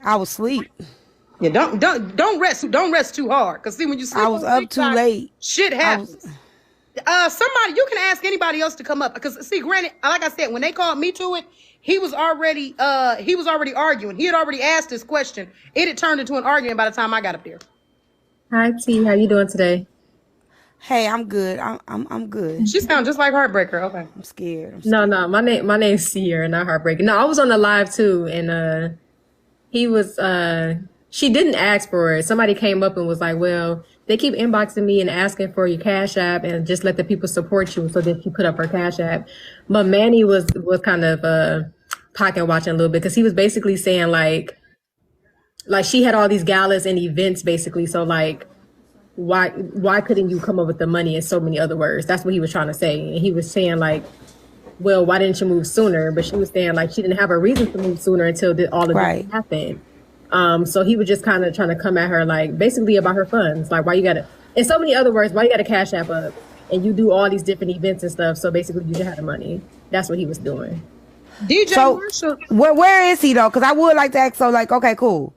I was asleep. Yeah, don't rest too hard. Cause see, when you sleep I was on up too TikTok, late. shit I was happens. Somebody, you can ask anybody else to come up. Because see, granted, like I said, when they called me to it, he was already arguing. He had already asked this question. It had turned into an argument by the time I got up there. Hi T, how you doing today? Hey, I'm good. I'm good. She sounds just like Heartbreaker. Okay. I'm scared. I'm No, scared. no, my name's Sierra, not Heartbreaking. No, I was on the live too, and he was she didn't ask for it. Somebody came up and was like, well, they keep inboxing me and asking for your Cash App and just let the people support you. So then she put up her Cash App. But Manny was kind of pocket watching a little bit because he was basically saying like she had all these galas and events basically. So like why couldn't you come up with the money in so many other words? That's what he was trying to say. And he was saying like, well, why didn't you move sooner? But she was saying like she didn't have a reason to move sooner until all of Right. this happened. So he was just kind of trying to come at her like basically about her funds. Like why you gotta, in so many other words, why you gotta Cash App up and you do all these different events and stuff. So basically you should have the money. That's what he was doing. DJ So Marshall. where is he though? Because I would like to ask. So like, okay, cool.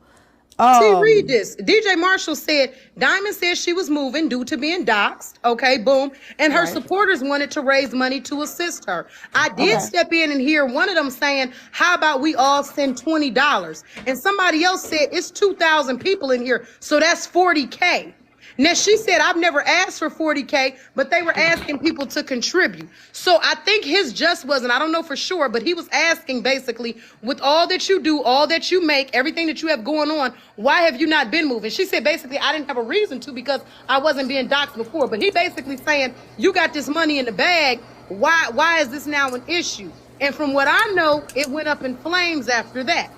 See, read this. DJ Marshall said Diamond said she was moving due to being doxxed. Okay, boom. And her Right. supporters wanted to raise money to assist her. I did Okay. step in and hear one of them saying, how about we all send $20? And somebody else said, it's 2,000 people in here, so that's 40K. Now, she said, I've never asked for 40K, but they were asking people to contribute. So I think his just wasn't, I don't know for sure, but he was asking basically, with all that you do, all that you make, everything that you have going on, why have you not been moving? She said, basically, I didn't have a reason to because I wasn't being doxxed before. But he basically saying, you got this money in the bag. Why is this now an issue? And from what I know, it went up in flames after that.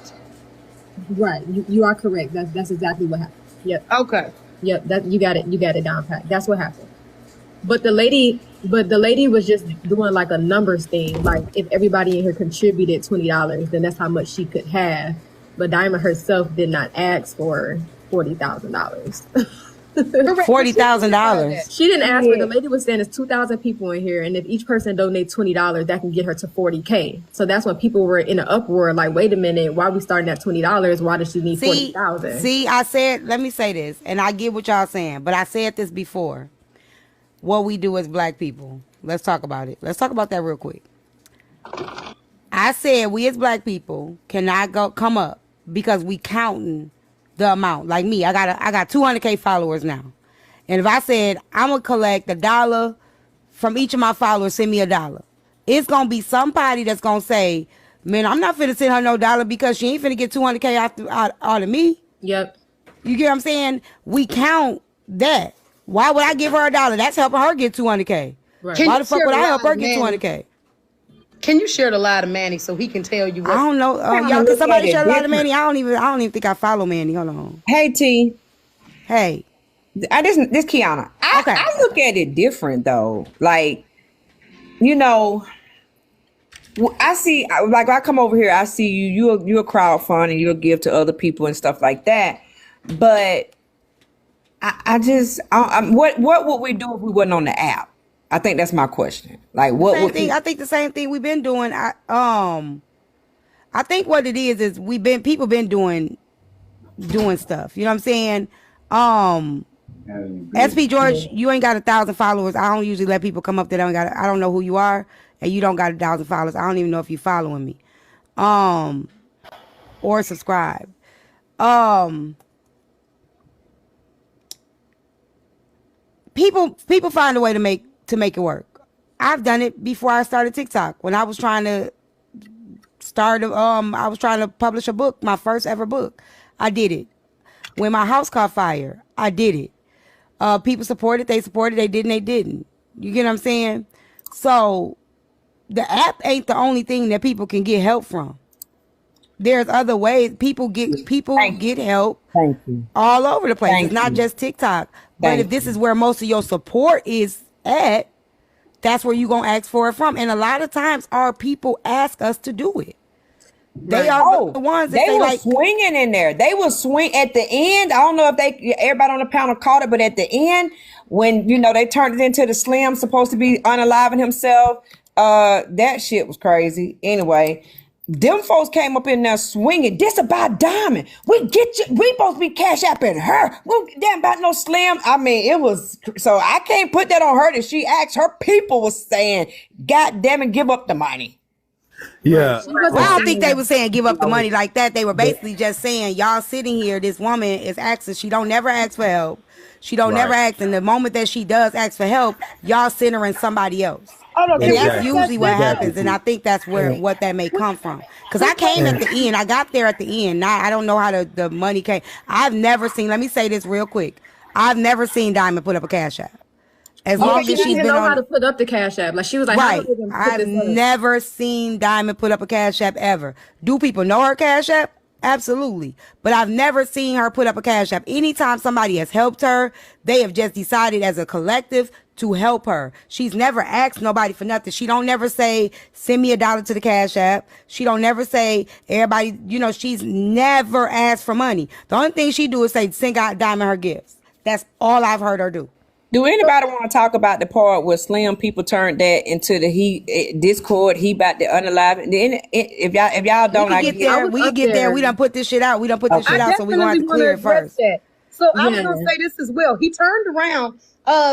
Right. You are correct. That's exactly what happened. Yep. Okay. Yep. That you got it down pat. That's what happened. But the lady was just doing like a numbers thing. Like if everybody in here contributed $20, then that's how much she could have. But Diamond herself did not ask for $40,000. $40,000. She didn't ask for. The lady was saying there's 2,000 people in here, and if each person donates $20, that can get her to 40K. So that's when people were in an uproar. Like, wait a minute, why are we starting at $20? Why does she need 40,000? See, I said, let me say this, and I get what y'all saying, but I said this before. What we do as black people. Let's talk about it. Let's talk about that real quick. I said we as black people cannot come up because we counting the amount. Like me, I got 200K followers now. And if I said I'm gonna collect $1 from each of my followers, send me $1. It's gonna be somebody that's gonna say, man, I'm not finna send her no dollar because she ain't finna get 200K out of me. Yep. You get what I'm saying? We count that. Why would I give her $1? That's helping her get 200K. Right. Why the fuck would I help her get 200K? Can you share the lie to Manny so he can tell you what? I don't know. Y'all, can somebody share a lot of Manny? I don't even think I follow Manny. Hold on. Hey T, Hey. this Kiana. Okay. I look at it different though. Like, you know, I see, like I come over here, I see you're a crowdfund and you'll give to other people and stuff like that. But what would we do if we wasn't on the app? I think that's my question. Like, what would I think the same thing we've been doing. I think what it is people been doing stuff. You know what I'm saying? SP George, you ain't got 1,000 followers. I don't usually let people come up that I don't know who you are, and you don't got 1,000 followers. I don't even know if you following me, or subscribe. People find a way to make it work. I've done it before I started TikTok. When I was trying to I was trying to publish a book, my first ever book. I did it. When my house caught fire, I did it. People supported, they didn't, they didn't. You get what I'm saying? So the app ain't the only thing that people can get help from. There's other ways people get help all over the place. It's not just TikTok. But if this is where most of your support is at, that's where you're going to ask for it from. And a lot of times our people ask us to do it. They are the ones that they were swinging in there. They will swing at the end. I don't know if everybody on the panel caught it, but at the end, when, they turned it into the Slim supposed to be unaliving himself, that shit was crazy. Anyway, them folks came up in there swinging. This about Diamond. We get you. We supposed to be cash apping her. We damn about no Slim. I mean, it was so I can't put that on her. That she asked her people was saying, "God damn it, give up the money." Yeah. Well, I don't think they were saying give up the money like that. They were basically just saying, y'all sitting here, this woman is asking, she don't never ask for help. She don't never ask. And the moment that she does ask for help, y'all centering somebody else. Oh, no, And can that's we- usually what happens. And I think that's where what that may come from. Because I came at the end. I got there at the end. Now, I don't know how the money came. I've never seen, let me say this real quick. I've never seen Diamond put up a cash app. As long as she she's didn't been know on, how to put up the cash app. Like she was like, how right. do I even put I've this up? never seen Diamond put up a cash app ever. Do people know her cash app? Absolutely. But I've never seen her put up a cash app. Anytime somebody has helped her, they have just decided as a collective to help her. She's never asked nobody for nothing. She don't never say, send me $1 to the cash app. She don't never say, everybody, you know, she's never asked for money. The only thing she do is say, send God Diamond her gifts. That's all I've heard her do. Do anybody want to talk about the part where Slim people turned that into the Discord? He about to unalive it. If y'all don't, We can get there. We can get there. We done put this shit out. We done put this shit out, so we gonna have to clear it first. That. So I was Yeah. gonna say this as well. He turned around.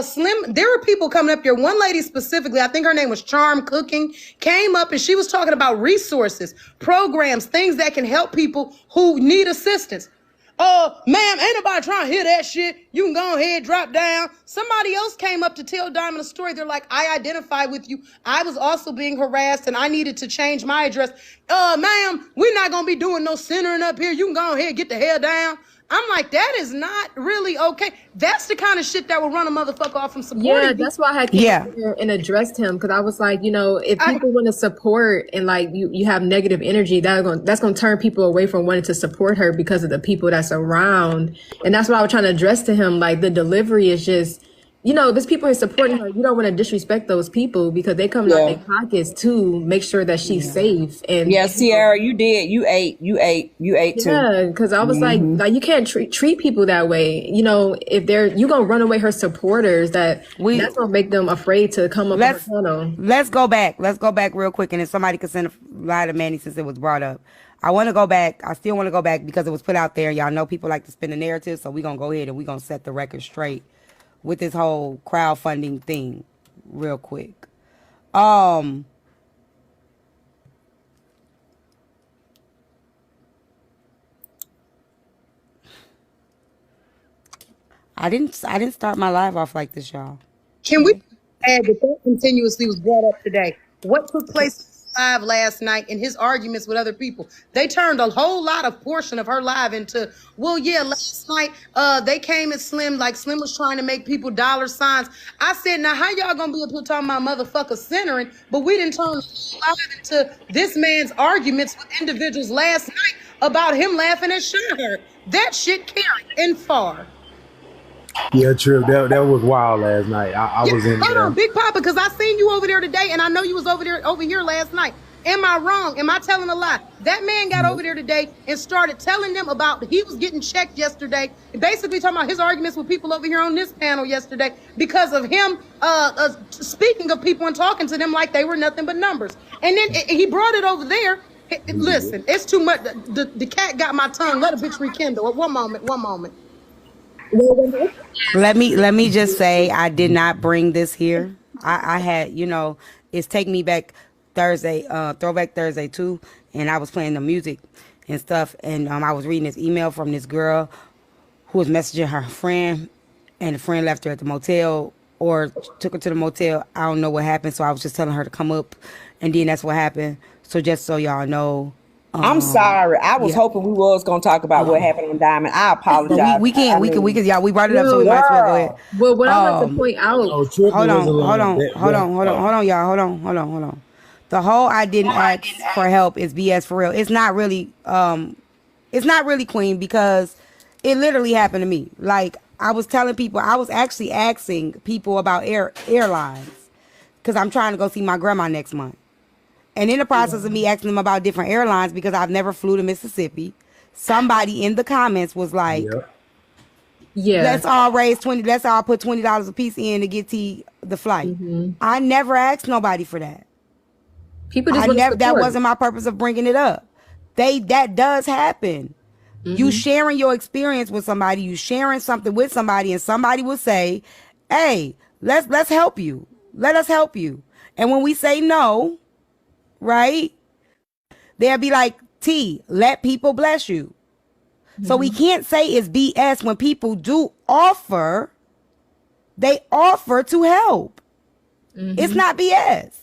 Slim, there were people coming up there. One lady specifically, I think her name was Charm Cooking, came up and she was talking about resources, programs, things that can help people who need assistance. Ma'am, ain't nobody trying to hear that shit. You can go ahead, drop down. Somebody else came up to tell Diamond a story. They're like, I identify with you. I was also being harassed and I needed to change my address. Ma'am, we're not going to be doing no centering up here. You can go ahead, get the hell down. I'm like, that is not really okay. That's the kind of shit that will run a motherfucker off from supporting Yeah, you. that's why I had came up here and addressed him, because I was like, you know, if people want to support and like you have negative energy, that's gonna turn people away from wanting to support her because of the people that's around. And that's what I was trying to address to him. Like the delivery is just, you know, there's people who are supporting her. You don't want to disrespect those people because they come out their pockets to make sure that she's safe. And yeah, Sierra, you did. You ate too. yeah, because I was like you can't treat people that way. You know, if you gonna run away her supporters, that's gonna make them afraid to come up on her channel. Let's go back. Let's go back real quick, and if somebody could send a lie to Manny since it was brought up. I want to go back. I still want to go back because it was put out there. Y'all know people like to spin the narrative, so we're gonna go ahead and we're gonna set the record straight with this whole crowdfunding thing real quick. I didn't start my live off like this, y'all. Can we add that continuously was brought up today? What took place live last night in his arguments with other people? They turned a whole lot of portion of her live into, well, yeah, last night they came at Slim, like Slim was trying to make people dollar signs. I said, now how y'all gonna be up here talking about motherfucker centering, but we didn't turn live into this man's arguments with individuals last night about him laughing at Shire. That shit carried and far. Yeah, true. That was wild last night. I was in Hold there. on, Big Papa, because I seen you over there today, and I know you was over here last night. Am I wrong? Am I telling a lie? That man got over there today and started telling them about he was getting checked yesterday, basically talking about his arguments with people over here on this panel yesterday because of him speaking of people and talking to them like they were nothing but numbers. And then he brought it over there. Listen, it's too much. The cat got my tongue. Let a bitch rekindle. One moment. Let me just say I did not bring this here. I had, you know, it's taking me back Thursday, Throwback Thursday too, and I was playing the music and stuff, and I was reading this email from this girl who was messaging her friend, and the friend left her at the motel or took her to the motel. I don't know what happened, so I was just telling her to come up, and then that's what happened. So just so y'all know. I'm sorry. I was hoping we was gonna talk about what happened on Diamond. I apologize. We can, y'all. We brought it up, so we might as well go ahead. Well, what I want to point out. Hold on, y'all. Hold on. The whole I didn't ask for help is BS for real. It's not really, Queen, because it literally happened to me. Like I was telling people, I was actually asking people about airlines because I'm trying to go see my grandma next month. And in the process of me asking them about different airlines, because I've never flew to Mississippi, somebody in the comments was like, let's all raise let's all put $20 a piece in to get the flight. I never asked nobody for that. People just I want to never. That support. wasn't my purpose of bringing it up. That does happen. You sharing your experience with somebody, you sharing something with somebody, and somebody will say, "Hey, let's help you. Let us help you." And when we say no, right? They'll be like, "T, let people bless you." So we can't say it's BS when people do offer. They offer to help. It's not BS.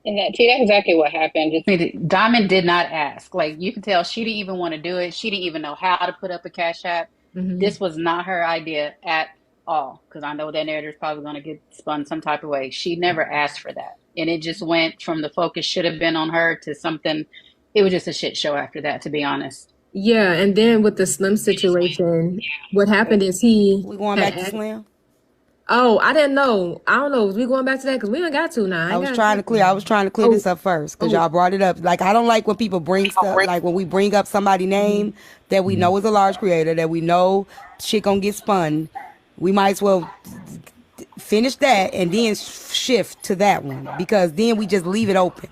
And that's exactly what happened. Diamond did not ask. Like you can tell she didn't even want to do it. She didn't even know how to put up a cash app. This was not her idea at all. Because I know that narrative is probably going to get spun some type of way. She never asked for that. And it just went from the focus should have been on her to something. It was just a shit show after that, to be honest. Yeah, and then with the Slim situation, what happened is he We going had back to Slim? Oh, I didn't know. I don't know. Was we going back to that? Because we ain't got to now. I was trying to clear this up first because y'all brought it up. Like, I don't like when people bring stuff, like when we bring up somebody's name that we know is a large creator, that we know shit gonna get spun. We might as well finish that and then shift to that one, because then we just leave it open.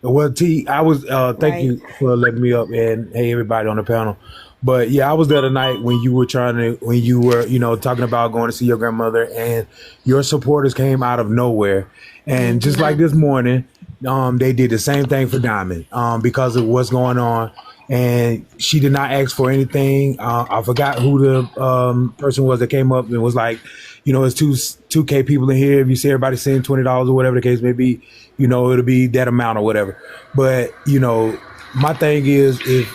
Well, T, I was thank Right. you for letting me up, and hey, everybody on the panel. But yeah, I was there tonight when you were talking about going to see your grandmother, and your supporters came out of nowhere, and just like this morning, they did the same thing for Diamond, because of what's going on, and she did not ask for anything. I forgot who the person was that came up and was like, it's 2K people in here. If you see everybody saying $20 or whatever the case may be, it'll be that amount or whatever. But my thing is, if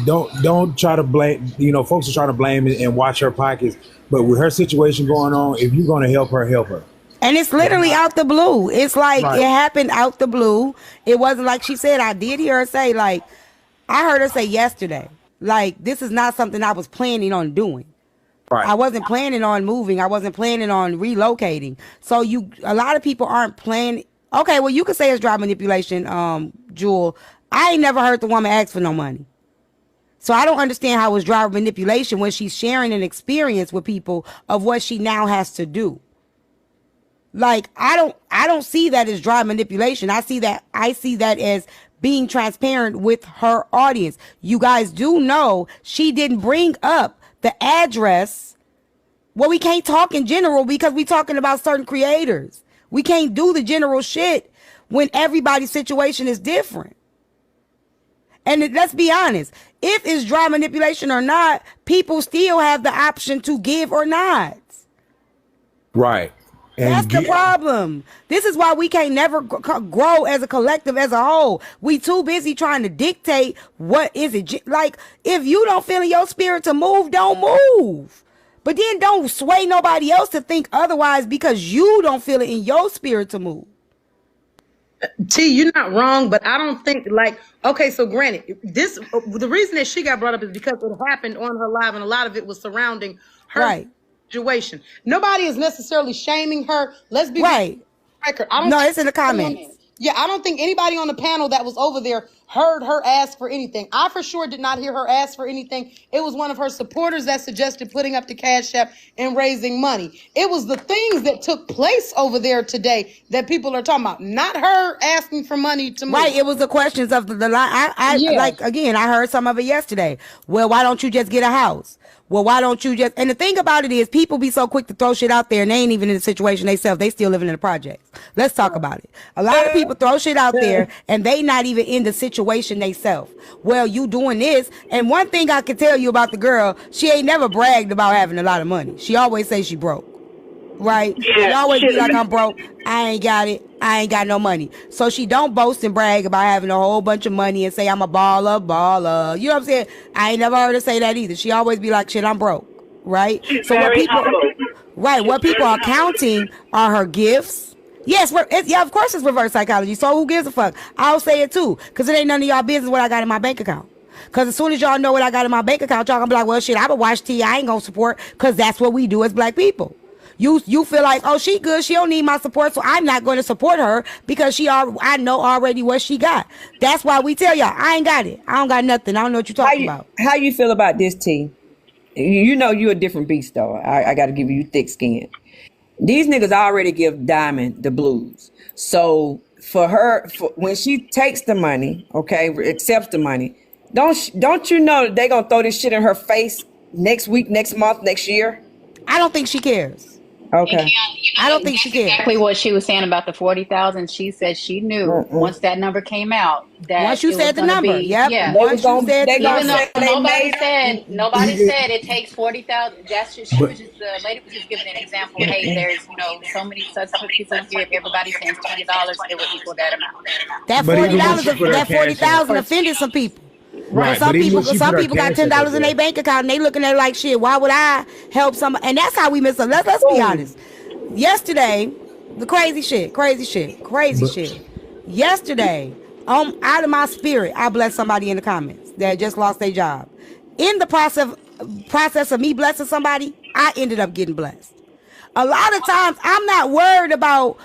don't try to blame. Folks are trying to blame and watch her pockets. But with her situation going on, if you're going to help her, help her. And it's literally out the blue. It's like Right. it happened out the blue. It wasn't like she said. I did hear her say, like, I heard her say yesterday, like, this is not something I was planning on doing. Right. I wasn't planning on moving. I wasn't planning on relocating. So a lot of people aren't planning. Okay, well, you could say it's drive manipulation, Jewel. I ain't never heard the woman ask for no money. So I don't understand how it's driver manipulation when she's sharing an experience with people of what she now has to do. Like, I don't see that as driver manipulation. I see that as being transparent with her audience. You guys do know she didn't bring up the address. Well, we can't talk in general because we talking about certain creators. We can't do the general shit when everybody's situation is different. And let's be honest, if it's dry manipulation or not, people still have the option to give or not. Right. And That's the problem. This is why we can't never grow as a collective, as a whole. We too busy trying to dictate what is it. Like, if you don't feel in your spirit to move, don't move. But then don't sway nobody else to think otherwise because you don't feel it in your spirit to move. T, you're not wrong, but I don't think okay, so granted, the reason that she got brought up is because it happened on her live and a lot of it was surrounding her situation. Nobody is necessarily shaming her. Let's be right. Record. It's in the comments. Yeah, I don't think anybody on the panel that was over there heard her ask for anything. I for sure did not hear her ask for anything. It was one of her supporters that suggested putting up the Cash App and raising money. It was the things that took place over there today that people are talking about, not her asking for money to move. Right, it was the questions of the line. Like, again, I heard some of it yesterday. Well, why don't you just get a house? Well, why don't you just... And the thing about it is, people be so quick to throw shit out there and they ain't even in the situation themselves. They still living in the projects. Let's talk about it. A lot of people throw shit out there and they not even in the situation themselves. Well, you doing this. And one thing I can tell you about the girl, she ain't never bragged about having a lot of money. She always say she broke. Right? Yeah, she always be like, I'm broke. I ain't got it. I ain't got no money. So she don't boast and brag about having a whole bunch of money and say, I'm a baller. You know what I'm saying? I ain't never heard her say that either. She always be like, shit, I'm broke. Right? So what people are counting are her gifts. Yes, of course it's reverse psychology. So who gives a fuck? I'll say it too. Because it ain't none of y'all business what I got in my bank account. Because as soon as y'all know what I got in my bank account, y'all gonna be like, well, shit, I would watch T. I ain't gonna support. Because that's what we do as black people. You feel like, oh, she good, she don't need my support, so I'm not going to support her because I know already what she got. That's why we tell y'all, I ain't got it. I don't got nothing. I don't know what you're talking about. How you feel about this, T? You're a different beast, though. I got to give you thick skin. These niggas already give Diamond the blues. So for her, when she takes the money, okay, accepts the money, don't you know that they gonna throw this shit in her face next week, next month, next year? I don't think she cares. Okay. I don't think she cares. Exactly what she was saying about the 40,000. She said she knew once that number came out that Once you it was said the going to number, be, yep. yeah. Once you said the Even number. though nobody Even- said it takes 40,000. That's just she But was just the lady was just giving an example. Hey, there's so many such people in here. If everybody sends $20, it will equal that amount. That But even when $40, she put her that cash 40,000 app- offended some people. Right, Some but even people, when she some put her people got cash app $10 in there- their bank account and they looking at it like shit. Why would I help somebody? And that's how we miss it. Let's be honest. Yesterday, the crazy shit. Yesterday, out of my spirit, I blessed somebody in the comments that just lost their job. In the process of me blessing somebody, I ended up getting blessed. A lot of times, I'm not worried about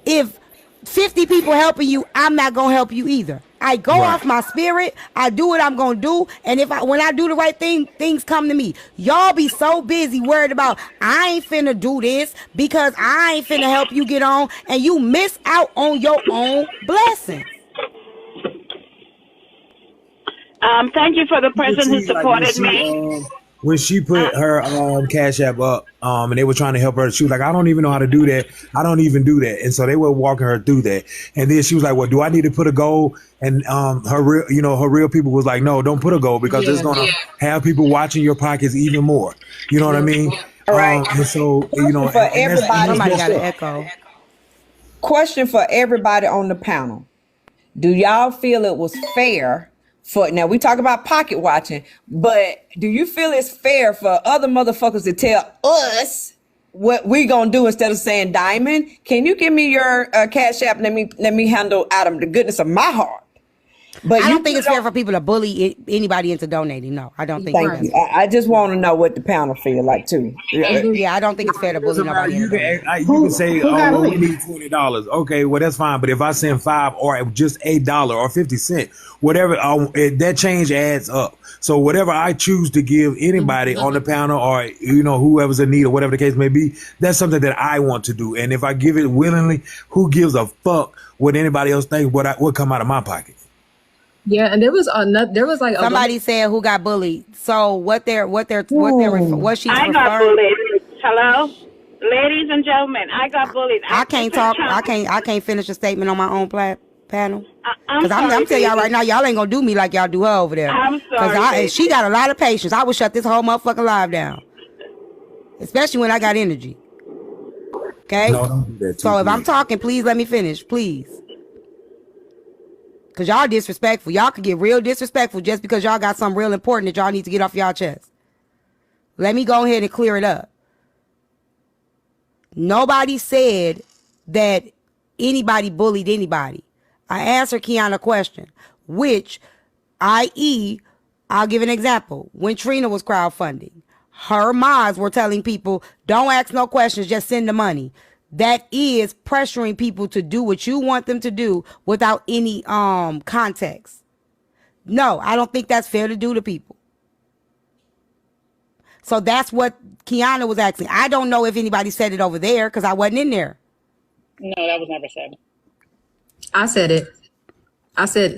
if 50 people helping you, I'm not gonna help you either. I go off my spirit. I do what I'm gonna do, and when I do the right thing, things come to me. Y'all be so busy worried about I ain't finna do this because I ain't finna help you get on, and you miss out on your own blessings. Thank you for the person who Like when supported me. when she put her cash app up, and they were trying to help her, she was like, "I don't even know how to do that. I don't even do that." And so they were walking her through that. And then she was like, "Well, do I need to put a goal?" And her real people was like, "No, don't put a goal because it's gonna have people watching your pockets even more." You know what I mean? Right. And so For everybody. Somebody got an echo. Question for everybody on the panel: do y'all feel it was fair? Now we talk about pocket watching, but do you feel it's fair for other motherfuckers to tell us what we gonna do instead of saying, Diamond, can you give me your cash app? Let me handle out of the goodness of my heart. But I don't think it's fair for people to bully anybody into donating. No, I don't think. Thank you. I just want to know what the panel feel like too. Yeah, I don't think it's fair to bully nobody. You can say, "Oh, well, we need $20." Okay, well that's fine. But if I send $5 or just $8 or 50 cents, whatever, that change adds up. So whatever I choose to give anybody on the panel or whoever's in need or whatever the case may be, that's something that I want to do. And if I give it willingly, who gives a fuck what anybody else thinks? What come out of my pocket? Yeah, and there was like somebody said who got bullied. So what she's I referring. got bullied. Hello, ladies and gentlemen, I got bullied. I can't talk. I can't finish a statement on my own panel. I'm telling y'all right now, y'all ain't gonna do me like y'all do her over there. I'm sorry. Because she got a lot of patience. I would shut this whole motherfucking live down, especially when I got energy. Okay. No, don't do that so if I'm talking, please let me finish, please. Because y'all disrespectful. Y'all could get real disrespectful just because y'all got something real important that y'all need to get off y'all chest. Let me go ahead and clear it up. Nobody said that anybody bullied anybody. I answered Kiana a question, which, i.e., I'll give an example. When Trina was crowdfunding, her mods were telling people, don't ask no questions, just send the money. That is pressuring people to do what you want them to do without any context. No, I don't think that's fair to do to people. So that's what Kiana was asking. I don't know if anybody said it over there because I wasn't in there. No, that was never said. I said it. I said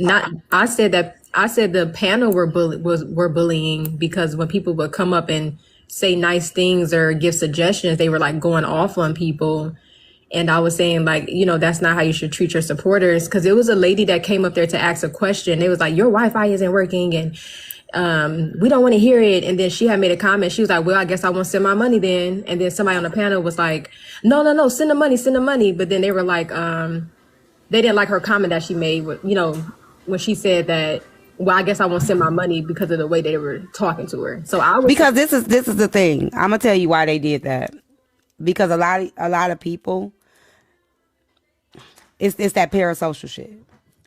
the panel were bullying because when people would come up and say nice things or give suggestions, they were like going off on people. And I was saying, like, that's not how you should treat your supporters. Because it was a lady that came up there to ask a question. It was like, your Wi-Fi isn't working and we don't want to hear it. And then she had made a comment. She was like, well, I guess I won't send my money then. And then somebody on the panel was like, no, send the money. But then they were like, they didn't like her comment that she made, when she said that, well, I guess I won't send my money because of the way they were talking to her. So because this is the thing. I'm gonna tell you why they did that. Because a lot of people, it's that parasocial shit,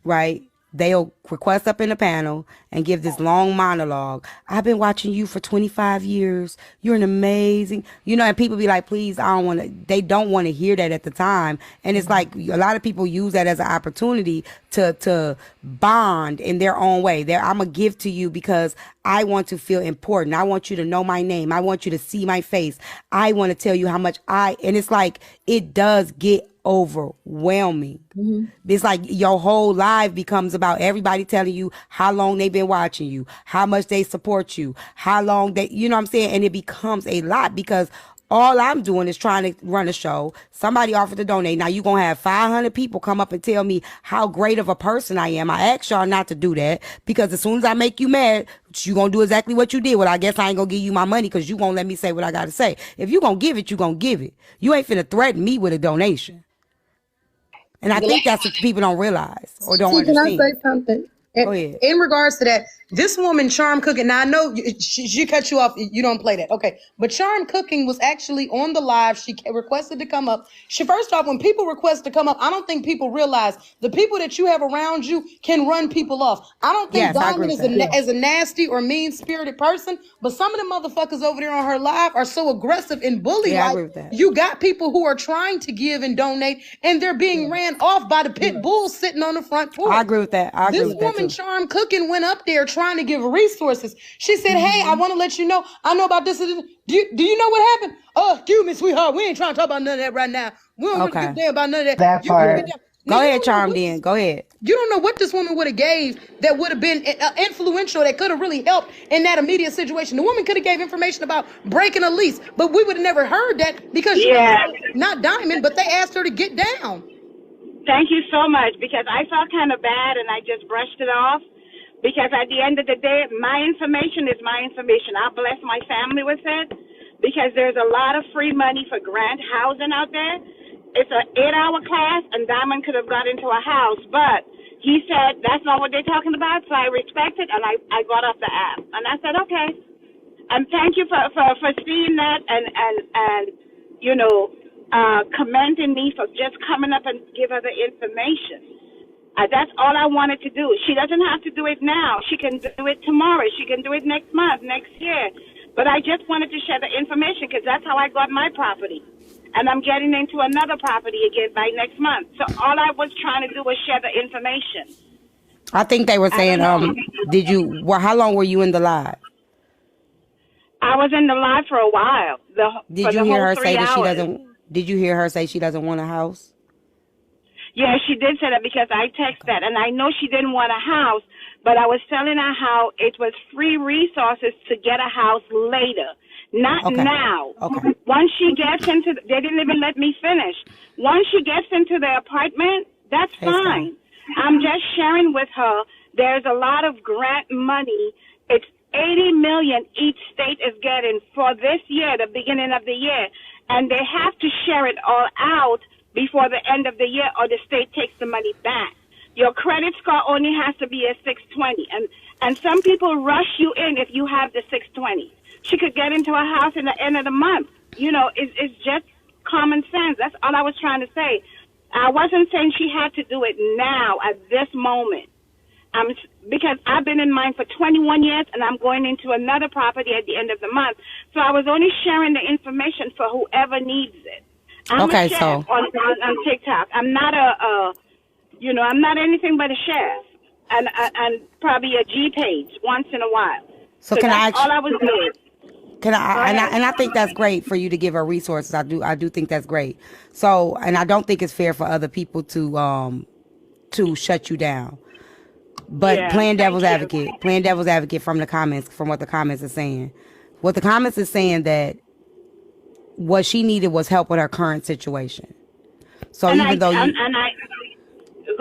right? They'll request up in the panel and give this long monologue. I've been watching you for 25 years. You're an amazing, and people be like, please, they don't want to hear that at the time. And it's like a lot of people use that as an opportunity to bond in their own way. I'm going to give to you because I want to feel important. I want you to know my name. I want you to see my face. I want to tell you how much and it's like, it does get overwhelming. It's like your whole life becomes about everybody telling you how long they've been watching you, how much they support you, how long they, you know what I'm saying? And it becomes a lot because all I'm doing is trying to run a show. Somebody offered to donate. Now you're going to have 500 people come up and tell me how great of a person I am. I ask y'all not to do that because as soon as I make you mad, you going to do exactly what you did. Well, I guess I ain't going to give you my money because you won't let me say what I got to say. If you going to give it, you going to give it. You ain't finna threaten me with a donation. And I think that's what people don't realize or don't understand. Can I say something? Go ahead. In regards to that, this woman, Charm Cooking, now I know she cut you off. You don't play that. Okay. But Charm Cooking was actually on the live. She requested to come up. First off, when people request to come up, I don't think people realize the people that you have around you can run people off. I don't think Diamond is a nasty or mean-spirited person, but some of the motherfuckers over there on her live are so aggressive and bully. Yeah, I agree with that. You got people who are trying to give and donate, and they're being ran off by the pit bulls sitting on the front porch. I agree with that. This woman, Charm Cooking, went up there trying to give resources. She said, hey, I want to let you know, I know about this. Do you know what happened? Oh, excuse me, sweetheart. We ain't trying to talk about none of that right now. We don't give a damn about none of that. That part. Go ahead, Charm, then. Go ahead. You don't know what this woman would have gave that would have been influential, that could have really helped in that immediate situation. The woman could have gave information about breaking a lease, but we would have never heard that because she was not Diamond, but they asked her to get down. Thank you so much, because I felt kind of bad and I just brushed it off. Because at the end of the day, my information is my information. I bless my family with it because there's a lot of free money for grant housing out there. It's an 8-hour class, and Diamond could have got into a house, but he said that's not what they're talking about, so I respect it, and I got off the app. And I said, okay. And thank you for seeing that and you know, commending me for just coming up and give her the information. That's all I wanted to do. She doesn't have to do it now. She can do it tomorrow. She can do it next month, next year. But I just wanted to share the information because that's how I got my property. And I'm getting into another property again by next month. So all I was trying to do was share the information. I think they were saying, how long were you in the live? I was in the live for a while. Did you hear her say that she doesn't? Did you hear her say she doesn't want a house? Yeah, she did say that because I texted that, and I know she didn't want a house, but I was telling her how it was free resources to get a house later, not now. Okay. Once she gets into, they didn't even let me finish. Once she gets into the apartment, that's fine. I'm just sharing with her. There's a lot of grant money. It's $80 million each state is getting for this year, the beginning of the year, and they have to share it all out before the end of the year, or the state takes the money back. Your credit score only has to be a 620, and some people rush you in if you have the 620. She could get into a house in the end of the month. You know, it's just common sense. That's all I was trying to say. I wasn't saying she had to do it now at this moment. Because I've been in mine for 21 years, and I'm going into another property at the end of the month. So I was only sharing the information for whoever needs it. I'm a chef on TikTok. I'm not I'm not anything but a chef, and probably a G page once in a while. So can I? All I was doing. Can I? And I think that's great for you to give her resources. I do think that's great. So, and I don't think it's fair for other people to shut you down. But playing devil's advocate from the comments, from what the comments are saying, what the comments is saying that what she needed was help with her current situation. So go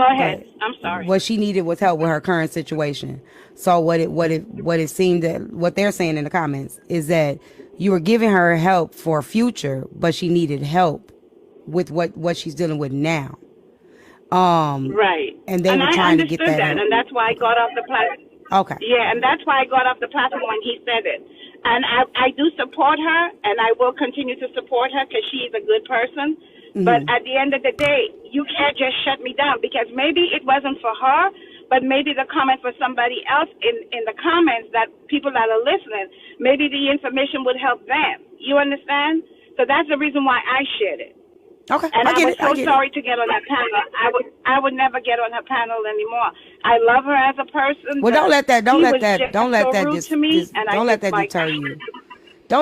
ahead. I'm sorry. What she needed was help with her current situation. So what it seemed that what they're saying in the comments is that you were giving her help for future, but she needed help with what she's dealing with now. Right. And they were trying to get that. And that's why I got off the platform. Okay. Yeah, and that's why I got off the platform when he said it. And I do support her, and I will continue to support her because she is a good person. Mm-hmm. But at the end of the day, you can't just shut me down because maybe it wasn't for her, but maybe the comment for somebody else in the comments that people that are listening, maybe the information would help them. You understand? So that's the reason why I shared it. Okay, and I was so sorry to get on that panel. I would never get on her panel anymore. I love her as a person. Well, don't let that deter you. Don't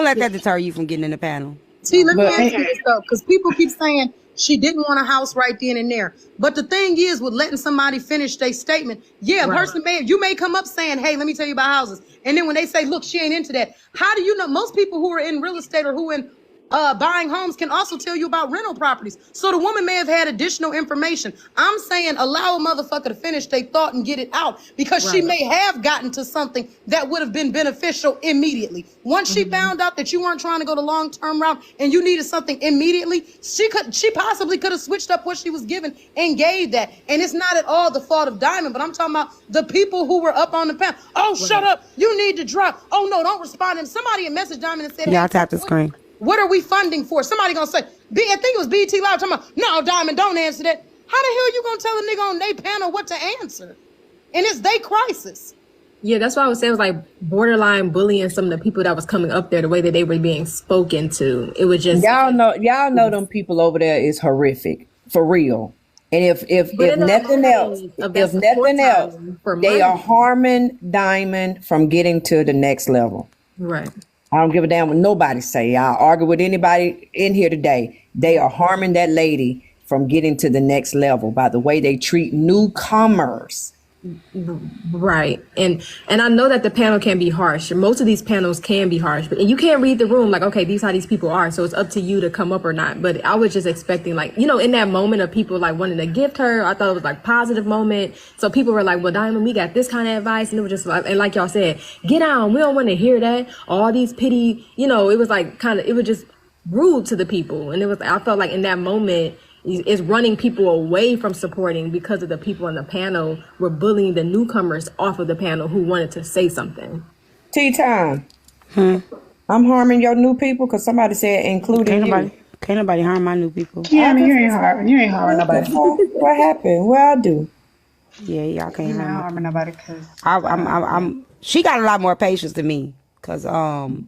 let that deter you from getting in the panel. See, let me ask you this though, because people keep saying, She didn't want a house right then and there. But the thing is, with letting somebody finish their statement, a person may come up saying, hey, let me tell you about houses. And then when they say, look, she ain't into that. How do you know? Most people who are in real estate or who in buying homes can also tell you about rental properties. So the woman may have had additional information. I'm saying allow a motherfucker to finish their thought and get it out, because she may have gotten to something that would have been beneficial immediately. Once she found out that you weren't trying to go the long-term route and you needed something immediately, she possibly could have switched up what she was given and gave that. And it's not at all the fault of Diamond, but I'm talking about the people who were up on the panel. Oh, shut up. You need to drop. Oh, no, don't respond. And somebody had messaged Diamond and said, Y'all tap the screen. What are we funding for? Somebody gonna say, I think it was BT Live talking about, no, Diamond, don't answer that. How the hell you gonna tell a nigga on their panel what to answer? And it's their crisis. Yeah, that's why I was saying it was like borderline bullying some of the people that was coming up there, the way that they were being spoken to. It was just y'all know them people over there is horrific, for real. And if nothing else, they are harming Diamond from getting to the next level. Right. I don't give a damn what nobody say. I'll argue with anybody in here today. They are harming that lady from getting to the next level by the way they treat newcomers. Right. And I know that the panel can be harsh. Most of these panels can be harsh, but you can't read the room like, okay, these how these people are. So it's up to you to come up or not. But I was just expecting, like, in that moment of people like wanting to gift her, I thought it was like positive moment. So people were like, well, Diamond, we got this kind of advice. And it was just like, and like y'all said, get on. We don't want to hear that. All these pity, it was like it was just rude to the people. And I felt like in that moment, is running people away from supporting because of the people on the panel were bullying the newcomers off of the panel who wanted to say something. Tyme, I'm harming your new people because somebody said including you. Can't nobody harm my new people. Yeah, I mean, you ain't harming nobody. What happened? Well, I do. Yeah, y'all can't You're not harming nobody because she got a lot more patience than me. Cause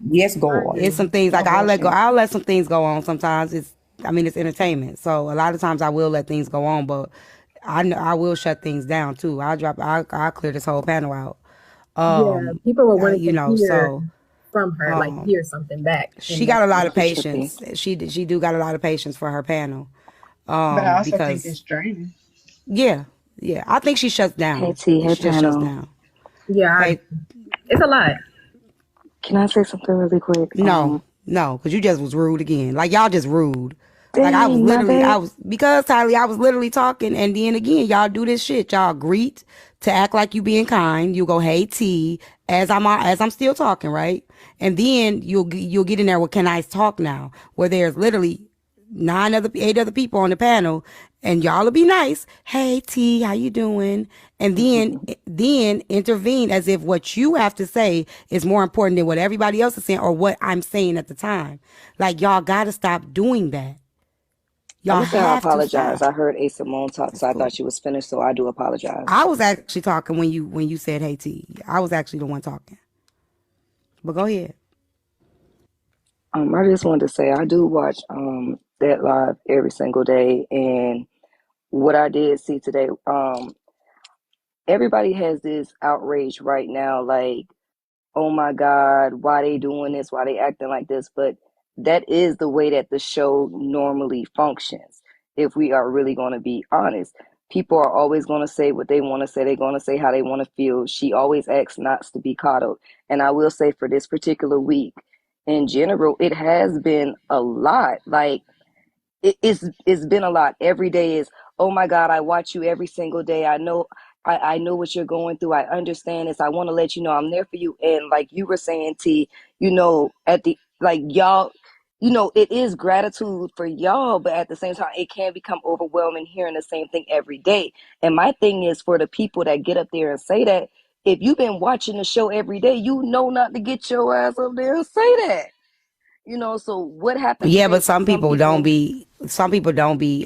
yes, God. It's some things like I'll let some things go on sometimes. It's entertainment. So a lot of times I will let things go on, but I will shut things down too. I'll clear this whole panel out. People were wanting to hear from her, like hear something back. She got a lot of patience. She do got a lot of patience for her panel. But I also think it's draining. Yeah. I think she shuts down. She just shuts down. Yeah, it's a lot. Can I say something really quick? No, because you just was rude again. Like y'all just rude. Dang, like I was literally talking, and then again y'all do this shit. Y'all greet to act like you being kind. You go, hey T, as I'm still talking, right? And then you'll get in there with, can I talk now? Where there's literally 8 other people on the panel, and y'all will be nice. Hey T, how you doing? And then intervene as if what you have to say is more important than what everybody else is saying or what I'm saying at the time. Like y'all gotta stop doing that. I apologize. I heard A. Simone talk, so I thought she was finished, so I do apologize. I was actually talking when you said hey T. I was actually the one talking. But go ahead. I just wanted to say I do watch that live every single day, and what I did see today, everybody has this outrage right now, like, oh my God, why they doing this? Why they acting like this? But that is the way that the show normally functions. If we are really going to be honest, people are always going to say what they want to say. They're going to say how they want to feel. She always asks not to be coddled. And I will say for this particular week, in general, it has been a lot. Like, it's been a lot. Every day is, oh my God, I watch you every single day. I know what you're going through. I understand this. I want to let you know I'm there for you. And like you were saying, T, at the, like, y'all, it is gratitude for y'all, but at the same time, it can become overwhelming hearing the same thing every day. And my thing is, for the people that get up there and say that, if you've been watching the show every day, not to get your ass up there and say that. So what happens? Yeah, but some people don't be,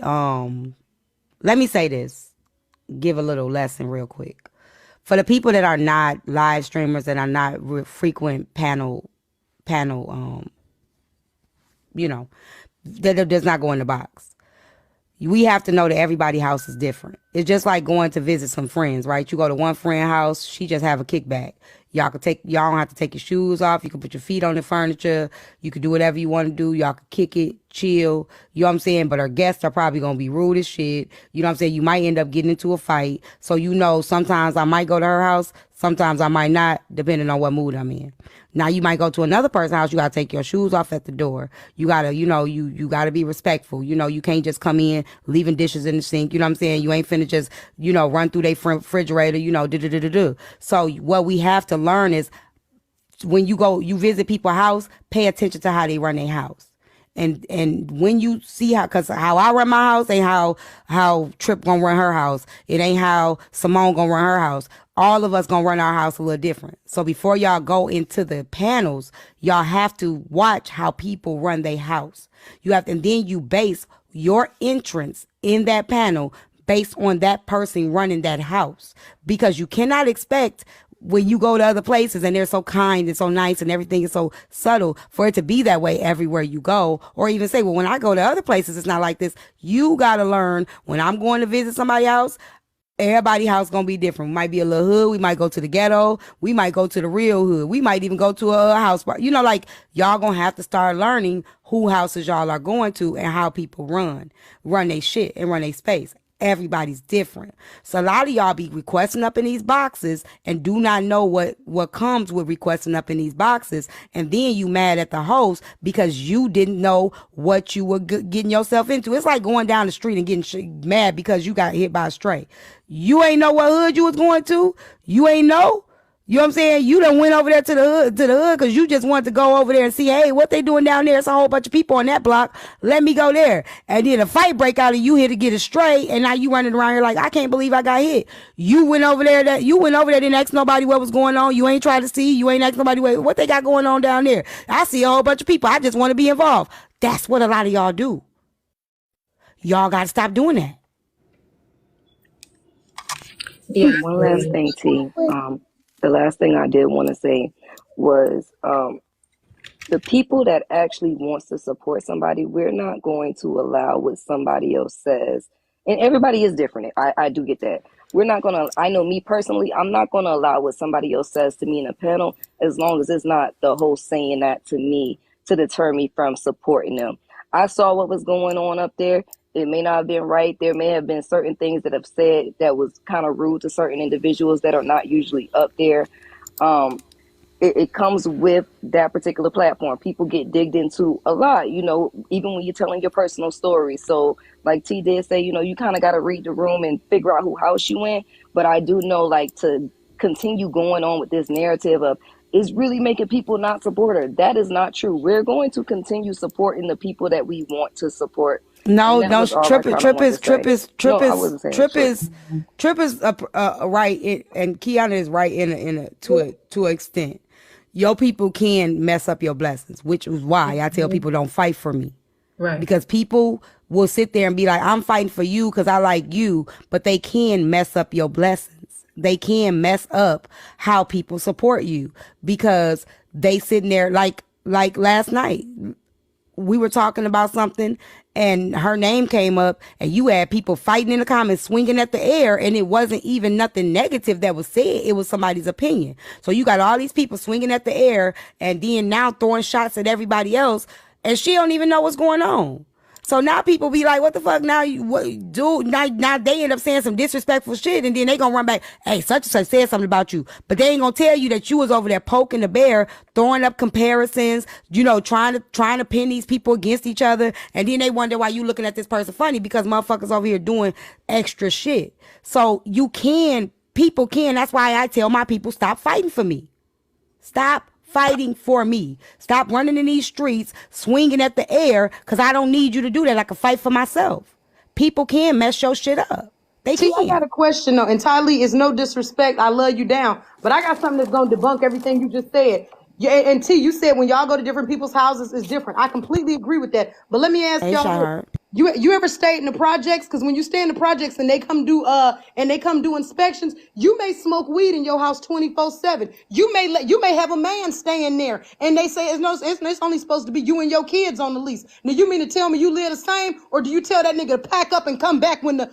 let me say this, give a little lesson real quick. For the people that are not live streamers, that are not frequent panel, that does not go in the box. We have to know that everybody's house is different. It's just like going to visit some friends, right? You go to one friend's house, she just have a kickback. Y'all don't have to take your shoes off. You can put your feet on the furniture. You can do whatever you want to do. Y'all can kick it, chill, you know what I'm saying? But her guests are probably gonna be rude as shit. You know what I'm saying? You might end up getting into a fight. So sometimes I might go to her house, sometimes I might not, depending on what mood I'm in. Now you might go to another person's house, you gotta take your shoes off at the door. You gotta, you gotta be respectful. You can't just come in leaving dishes in the sink, you know what I'm saying? You ain't finna just, run through their refrigerator, So what we have to learn is when you visit people's house, pay attention to how they run their house. And when you see cause how I run my house ain't how Trip gonna run her house. It ain't how Simone gonna run her house. All of us gonna run our house a little different. So before y'all go into the panels, y'all have to watch how people run their house. And then you base your entrance in that panel based on that person running that house. Because you cannot expect when you go to other places and they're so kind and so nice and everything is so subtle for it to be that way everywhere you go. Or even say, well, when I go to other places, it's not like this. You got to learn when I'm going to visit somebody's house, everybody's house going to be different. We might be a little hood. We might go to the ghetto. We might go to the real hood. We might even go to a house. Like y'all going to have to start learning who houses y'all are going to and how people run their shit and run their space. Everybody's different. So a lot of y'all be requesting up in these boxes and do not know what comes with requesting up in these boxes. And then you mad at the host because you didn't know what you were getting yourself into. It's like going down the street and getting mad because you got hit by a stray. You ain't know what hood you was going to. You ain't know. You know what I'm saying? You done went over there to the hood because you just wanted to go over there and see, hey, what they doing down there? It's a whole bunch of people on that block. Let me go there. And then a fight break out and you here to get it straight. And now you running around here like, I can't believe I got hit. You went over there, didn't ask nobody what was going on. You ain't tried to see. You ain't asked nobody what they got going on down there. I see a whole bunch of people. I just want to be involved. That's what a lot of y'all do. Y'all got to stop doing that. Yeah. One last thing, T. The last thing I did want to say was the people that actually wants to support somebody, we're not going to allow what somebody else says. And everybody is different. I do get that. We're not going to, I know me personally, I'm not going to allow what somebody else says to me in a panel as long as it's not the host saying that to me to deter me from supporting them. I saw what was going on up there. It may not have been right. There may have been certain things that have said that was kind of rude to certain individuals that are not usually up there. It comes with that particular platform. People get digged into a lot, even when you're telling your personal story. So like T did say, you kind of got to read the room and figure out who house you in. But I do know, like, to continue going on with this narrative of is really making people not support her. That is not true. We're going to continue supporting the people that we want to support. No, Trip is right, and Kiana is right to an extent. Your people can mess up your blessings, which is why I tell people don't fight for me. Right. Because people will sit there and be like, I'm fighting for you because I like you, but they can mess up your blessings. They can mess up how people support you because they sitting there like last night. We were talking about something and her name came up and you had people fighting in the comments, swinging at the air, and it wasn't even nothing negative that was said. It was somebody's opinion. So you got all these people swinging at the air and then now throwing shots at everybody else, and she don't even know what's going on. So now people be like, what the fuck? Now now they end up saying some disrespectful shit, and then they gonna run back, hey, such and such said something about you. But they ain't gonna tell you that you was over there poking the bear, throwing up comparisons, trying to pin these people against each other, and then they wonder why you looking at this person funny because motherfuckers over here doing extra shit. So people can, that's why I tell my people, stop fighting for me. Stop fighting for me. Stop running in these streets, swinging at the air, because I don't need you to do that. I can fight for myself. People can mess your shit up. They can. I got a question though, and Tylee, is no disrespect. I love you down, but I got something that's gonna debunk everything you just said. Yeah, and T, you said when y'all go to different people's houses, it's different. I completely agree with that. But let me ask y'all. You ever stayed in the projects? Because when you stay in the projects and they come do inspections, you may smoke weed in your house 24/7. You may have a man staying there, and they say it's only supposed to be you and your kids on the lease. Now you mean to tell me you live the same, or do you tell that nigga to pack up and come back when the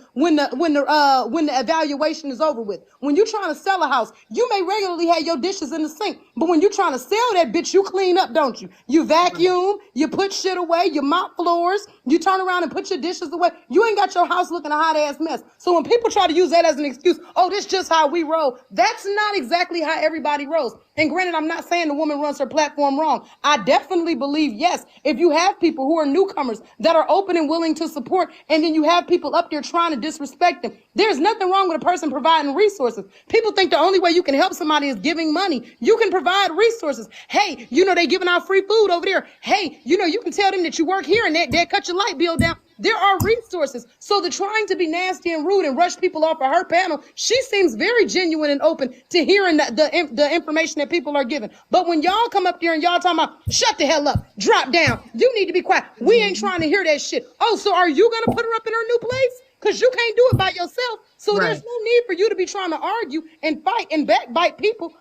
evaluation is over with? When you trying to sell a house, you may regularly have your dishes in the sink, but when you trying to sell that bitch, you clean up, don't you? You vacuum, you put shit away, you mop floors, you turn around and put your dishes away. You ain't got your house looking a hot ass mess. So when people try to use that as an excuse, oh, this just how we roll, that's not exactly how everybody rolls. And granted, I'm not saying the woman runs her platform wrong. I definitely believe, yes, if you have people who are newcomers that are open and willing to support, and then you have people up there trying to disrespect them, there's nothing wrong with a person providing resources. People think the only way you can help somebody is giving money. You can provide resources. Hey, they giving out free food over there. Hey, you can tell them that you work here and they'll cut your light bill down. There are resources. So the trying to be nasty and rude and rush people off of her panel, she seems very genuine and open to hearing the information that people are giving. But when y'all come up there and y'all talking about, shut the hell up, drop down, you need to be quiet, we ain't trying to hear that shit. Oh, so are you going to put her up in her new place? Because you can't do it by yourself. So there's no need for you to be trying to argue and fight and backbite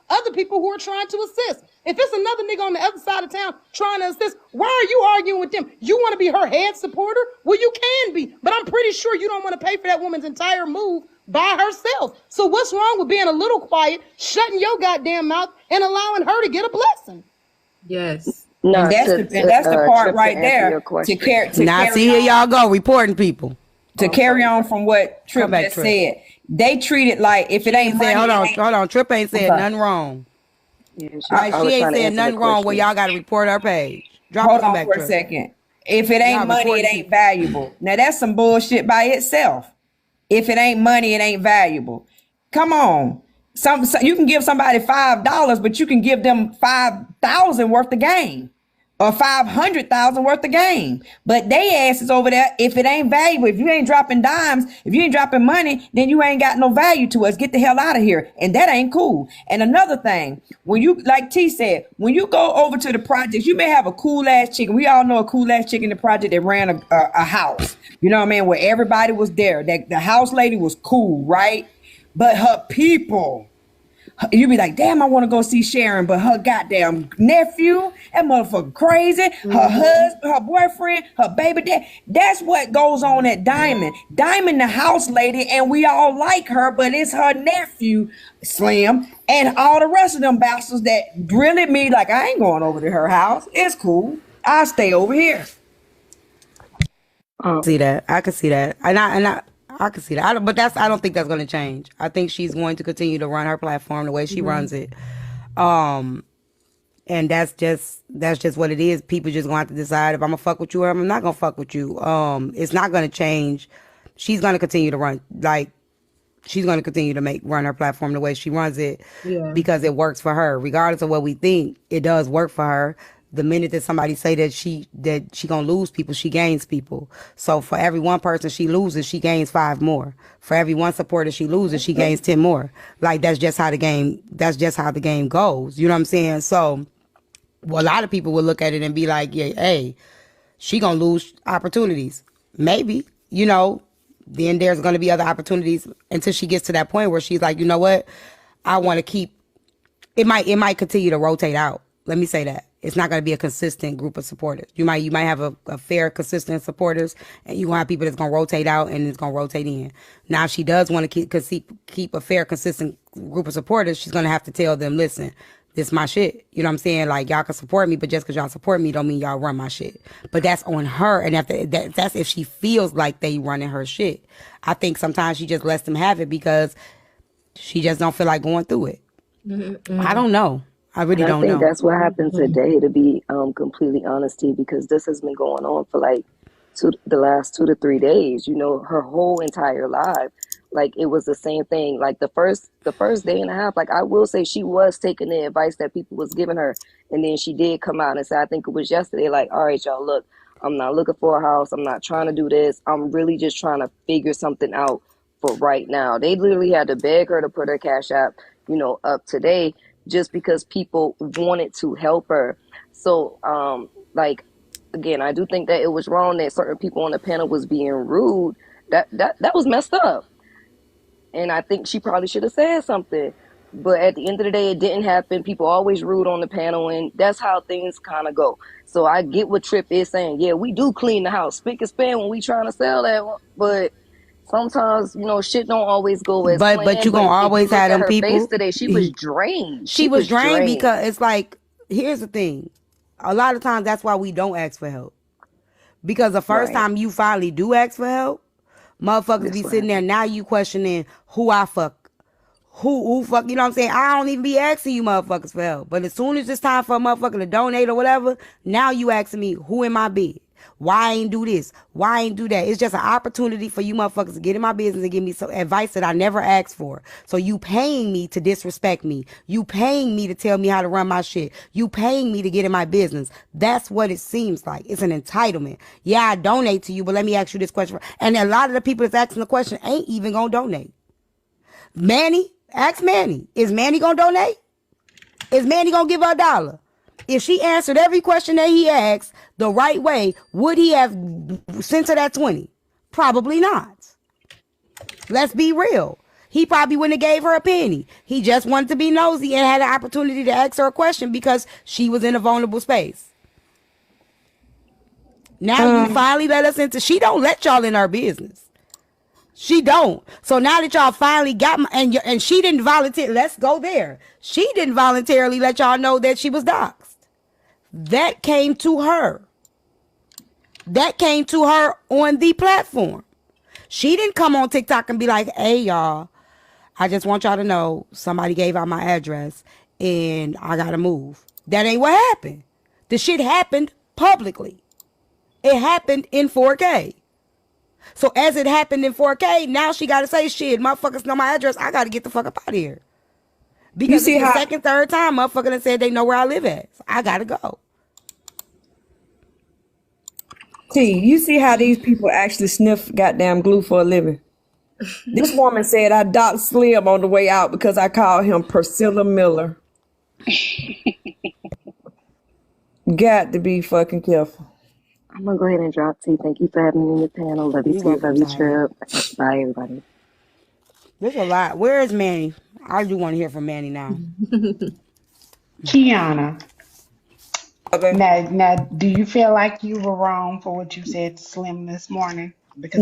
other people who are trying to assist. If it's another nigga on the other side of town trying to assist, why are you arguing with them? You want to be her head supporter? Well, you can be, but I'm pretty sure you don't want to pay for that woman's entire move by herself. So what's wrong with being a little quiet, shutting your goddamn mouth, and allowing her to get a blessing? Yes. No, And that's the part right there to carry. Now see here y'all go reporting people. To carry on from what Trip just said, they treat it like if it ain't money. Hold on. Trip ain't said nothing wrong. Yeah, she ain't saying nothing wrong. Well, y'all got to report her page. Hold on for a second. If it ain't money, it ain't valuable. Now that's some bullshit by itself. If it ain't money, it ain't valuable. Come on. Some you can give somebody $5, but you can give them 5,000 worth of game. Or 500,000 worth of game. But they asses over there, if it ain't valuable, if you ain't dropping dimes, if you ain't dropping money, then you ain't got no value to us. Get the hell out of here. And that ain't cool. And another thing, when you, like T said, when you go over to the projects, you may have a cool ass chicken. We all know a cool ass chicken in the project that ran a house. You know what I mean? Where everybody was there. That the house lady was cool, right? But her people, you be like, damn, I want to go see Sharon, but her goddamn nephew, that motherfucker crazy, her husband, her boyfriend, her baby dad. That's what goes on at Diamond. Diamond, the house lady, and we all like her, but it's her nephew, Slim, and all the rest of them bastards that really me like, I ain't going over to her house. It's cool. I'll stay over here. See that. I can see that. And I can see that. I don't think that's going to change. I think she's going to continue to run her platform the way she runs it. And that's just what it is. People just going to have to decide if I'm going to fuck with you or I'm not going to fuck with you. It's not going to change. She's going to continue to run, she's going to continue to run her platform the way she runs it because it works for her. Regardless of what we think, it does work for her. The minute that somebody say that she gonna lose people, she gains people. So for every one person she loses, she gains 5 more. For every one supporter she loses, she gains 10 more. Like that's just how the game goes. You know what I'm saying? So well, a lot of people will look at it and be like, yeah, hey, she gonna lose opportunities. Maybe, then there's gonna be other opportunities until she gets to that point where she's like, you know what? I wanna keep it might continue to rotate out. Let me say that. It's not going to be a consistent group of supporters. You might have a fair, consistent supporters, and you're going to have people that's going to rotate out and it's going to rotate in. Now, if she does want to keep a fair, consistent group of supporters, she's going to have to tell them, listen, this is my shit. You know what I'm saying? Like, y'all can support me, but just because y'all support me don't mean y'all run my shit. But that's on her, and that's if she feels like they running her shit. I think sometimes she just lets them have it because she just don't feel like going through it. Mm-hmm. I don't know. I really don't know. I think that's what happened today, to be completely honest, because this has been going on for like the last 2 to 3 days. Her whole entire life, like it was the same thing. Like the first day and a half, like I will say she was taking the advice that people was giving her, and then she did come out and say, I think it was yesterday, like, all right, y'all, look, I'm not looking for a house. I'm not trying to do this. I'm really just trying to figure something out for right now. They literally had to beg her to put her Cash App, up today, just because people wanted to help her. So, like, again, I do think that it was wrong that certain people on the panel was being rude. That was messed up. And I think she probably should have said something. But at the end of the day, it didn't happen. People always rude on the panel, and that's how things kind of go. So I get what Trip is saying. Yeah, we do clean the house, spick and span when we trying to sell that one. But sometimes, shit don't always go as planned. But you gonna always have them her people. Face today, she was drained. She was drained because it's like, here's the thing. A lot of times that's why we don't ask for help. Because the first time you finally do ask for help, motherfuckers be sitting there. Now you questioning who I fuck. Who fuck, you know what I'm saying? I don't even be asking you motherfuckers for help. But as soon as it's time for a motherfucker to donate or whatever, now you asking me, who in my bed? Why I ain't do this? Why I ain't do that? It's just an opportunity for you motherfuckers to get in my business and give me some advice that I never asked for. So you paying me to disrespect me. You paying me to tell me how to run my shit. You paying me to get in my business. That's what it seems like. It's an entitlement. Yeah, I donate to you, but let me ask you this question. And a lot of the people that's asking the question ain't even gonna donate. Manny, ask Manny. Is Manny gonna donate? Is Manny gonna give her $1? If she answered every question that he asked the right way, would he have sent her that 20? Probably not. Let's be real. He probably wouldn't have gave her a penny. He just wanted to be nosy and had an opportunity to ask her a question because she was in a vulnerable space. Now you finally let us into, she don't let y'all in her business. She don't. So now that y'all finally got and she didn't volunteer. Let's go there. She didn't voluntarily let y'all know that she was doxxed. That came to her. That came to her on the platform. She didn't come on TikTok and be like, hey, y'all, I just want y'all to know somebody gave out my address and I got to move. That ain't what happened. The shit happened publicly. It happened in 4K. So as it happened in 4K, now she got to say, shit, motherfuckers know my address. I got to get the fuck up out of here. Because it's the second, third time motherfucker done said they know where I live at. So I got to go. T, you see how these people actually sniff goddamn glue for a living? This woman said I docked Slim on the way out because I called him Priscilla Miller. Got to be fucking careful. I'm going to go ahead and drop T. Thank you for having me on the panel. Love you, T. Love you, Trip. Bye, everybody. There's a lot. Where is Manny? I do want to hear from Manny now. Kiana. Okay. Now, do you feel like you were wrong for what you said to Slim this morning? Because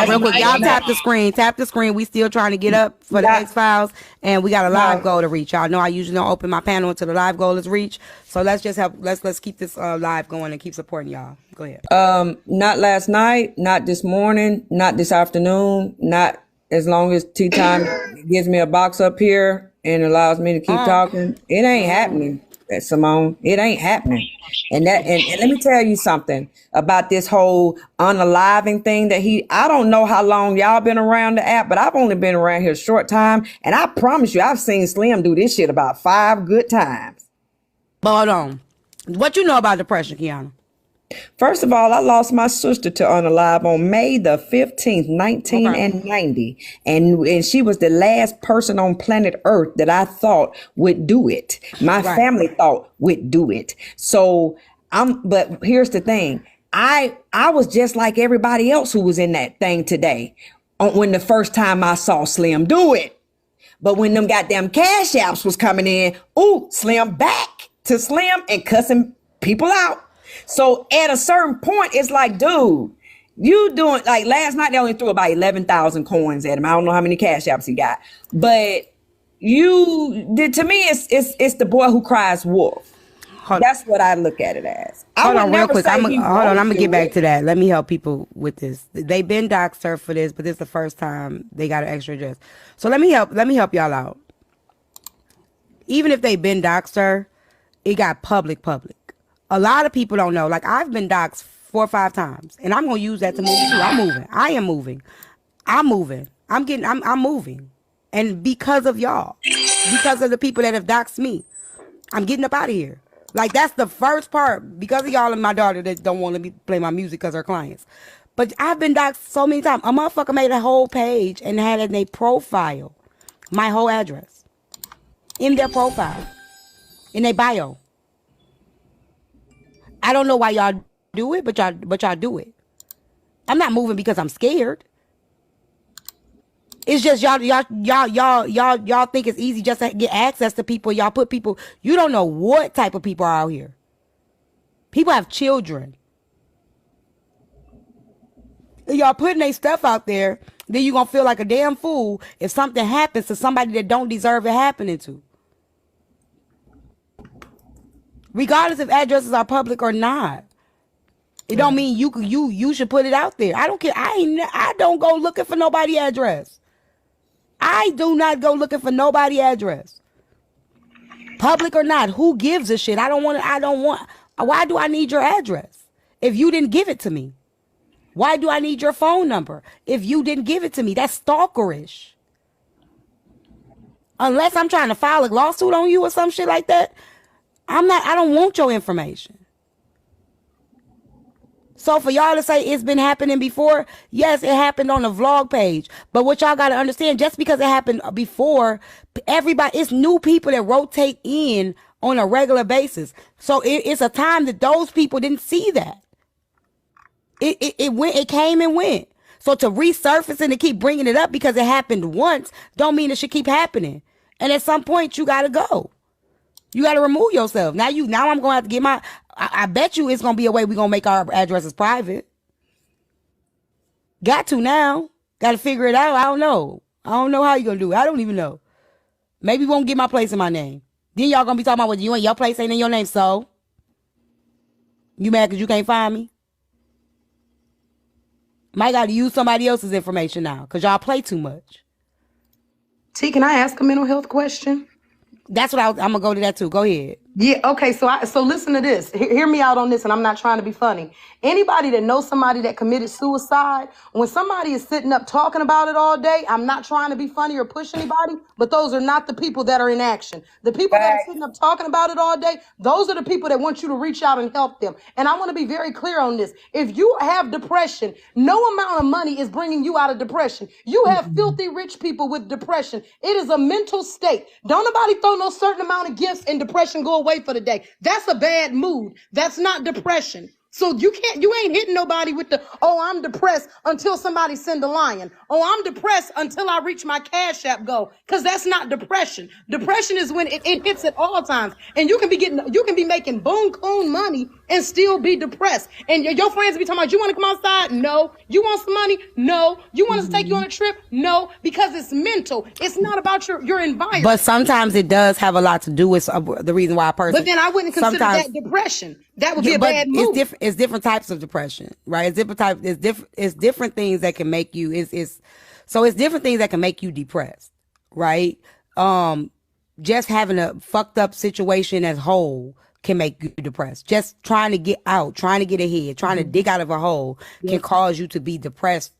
real quick, y'all tap the screen. Tap the screen. We still trying to get up for the X-Files, and we got a live goal to reach. Y'all know I usually don't open my panel until the live goal is reached. So let's just help. Let's keep this live going and keep supporting y'all. Go ahead. Not last night, not this morning, not this afternoon, not as long as Tea Time gives me a box up here and allows me to keep talking. It ain't happening, Simone. It ain't happening. And let me tell you something about this whole unaliving thing that I don't know how long y'all been around the app, but I've only been around here a short time. And I promise you, I've seen Slim do this shit about 5 good times. But hold on. What you know about depression, Kiana? First of all, I lost my sister to unalive on May the 15th, 1990. And she was the last person on planet Earth that I thought would do it. My family thought would do it. So but here's the thing. I was just like everybody else who was in that thing today when the first time I saw Slim do it. But when them goddamn cash apps was coming in, Slim back to Slim and cussing people out. So at a certain point, it's like, dude, you doing, like last night, they only threw about 11,000 coins at him. I don't know how many cash apps he got, but you did, to me, it's the boy who cries wolf. That's what I look at it as. Hold on real quick. I'm going to get back to that. Let me help people with this. They've been doxed her for this, but this is the first time they got an extra address. So let me help y'all out. Even if they've been doxed her, it got public. A lot of people don't know. Like, I've been doxxed 4 or 5 times, and I'm gonna use that to move too. I'm moving. I am moving. I'm moving. I'm moving, and because of y'all, because of the people that have doxxed me, I'm getting up out of here. Like, that's the first part. Because of y'all and my daughter that don't want to play my music because her clients. But I've been doxxed so many times. A motherfucker made a whole page and had in their profile my whole address in their profile, in their bio. I don't know why y'all do it, but y'all do it. I'm not moving because I'm scared. It's just y'all think it's easy just to get access to people. Y'all put people, you don't know what type of people are out here. People have children. Y'all putting their stuff out there, then you gonna feel like a damn fool if something happens to somebody that don't deserve it happening to. Regardless if addresses are public or not. It don't mean you should put it out there. I don't care. I don't go looking for nobody address. I do not go looking for nobody address. Public or not, who gives a shit? I don't want. Why do I need your address if you didn't give it to me? Why do I need your phone number if you didn't give it to me? That's stalkerish. Unless I'm trying to file a lawsuit on you or some shit like that, I don't want your information. So for y'all to say it's been happening before, yes, it happened on the vlog page. But what y'all got to understand, just because it happened before, it's new people that rotate in on a regular basis. So it's a time that those people didn't see that. It came and went. So to resurface and to keep bringing it up because it happened once, don't mean it should keep happening. And at some point, you got to go. You got to remove yourself. Now I'm going to have to get I bet you it's going to be a way we're going to make our addresses private. Got to now. Got to figure it out. I don't know how you're going to do it. I don't even know. Maybe won't get my place in my name. Then y'all going to be talking about what you and your place ain't in your name. So you mad because you can't find me? Might got to use somebody else's information now because y'all play too much. T, can I ask a mental health question? That's what I'm going to go to that too. Go ahead. Yeah, okay, so listen to this. Hear me out on this, and I'm not trying to be funny. Anybody that knows somebody that committed suicide, when somebody is sitting up talking about it all day, I'm not trying to be funny or push anybody, but those are not the people that are in action. The people that are sitting up talking about it all day, those are the people that want you to reach out and help them. And I want to be very clear on this. If you have depression, no amount of money is bringing you out of depression. You have filthy rich people with depression. It is a mental state. Don't nobody throw no certain amount of gifts and depression go away for the day. That's a bad mood. That's not depression. So you ain't hitting nobody with the, oh, I'm depressed until somebody send a lion. Oh, I'm depressed until I reach my Cash App goal. Because that's not depression. Depression is when it hits at all times. And you can be making boom coon money and still be depressed. And your friends be talking about, you want to come outside? No. You want some money? No. You want us to take you on a trip? No. Because it's mental. It's not about your environment. But sometimes it does have a lot to do with the reason why a person. But then I wouldn't consider that depression. That would be a bad mood. It's different types of depression, right? It's different things that can make you, it's different things that can make you depressed, right? Just having a fucked up situation as whole can make you depressed. Just trying to get out, trying to get ahead, trying to dig out of a hole can cause you to be depressed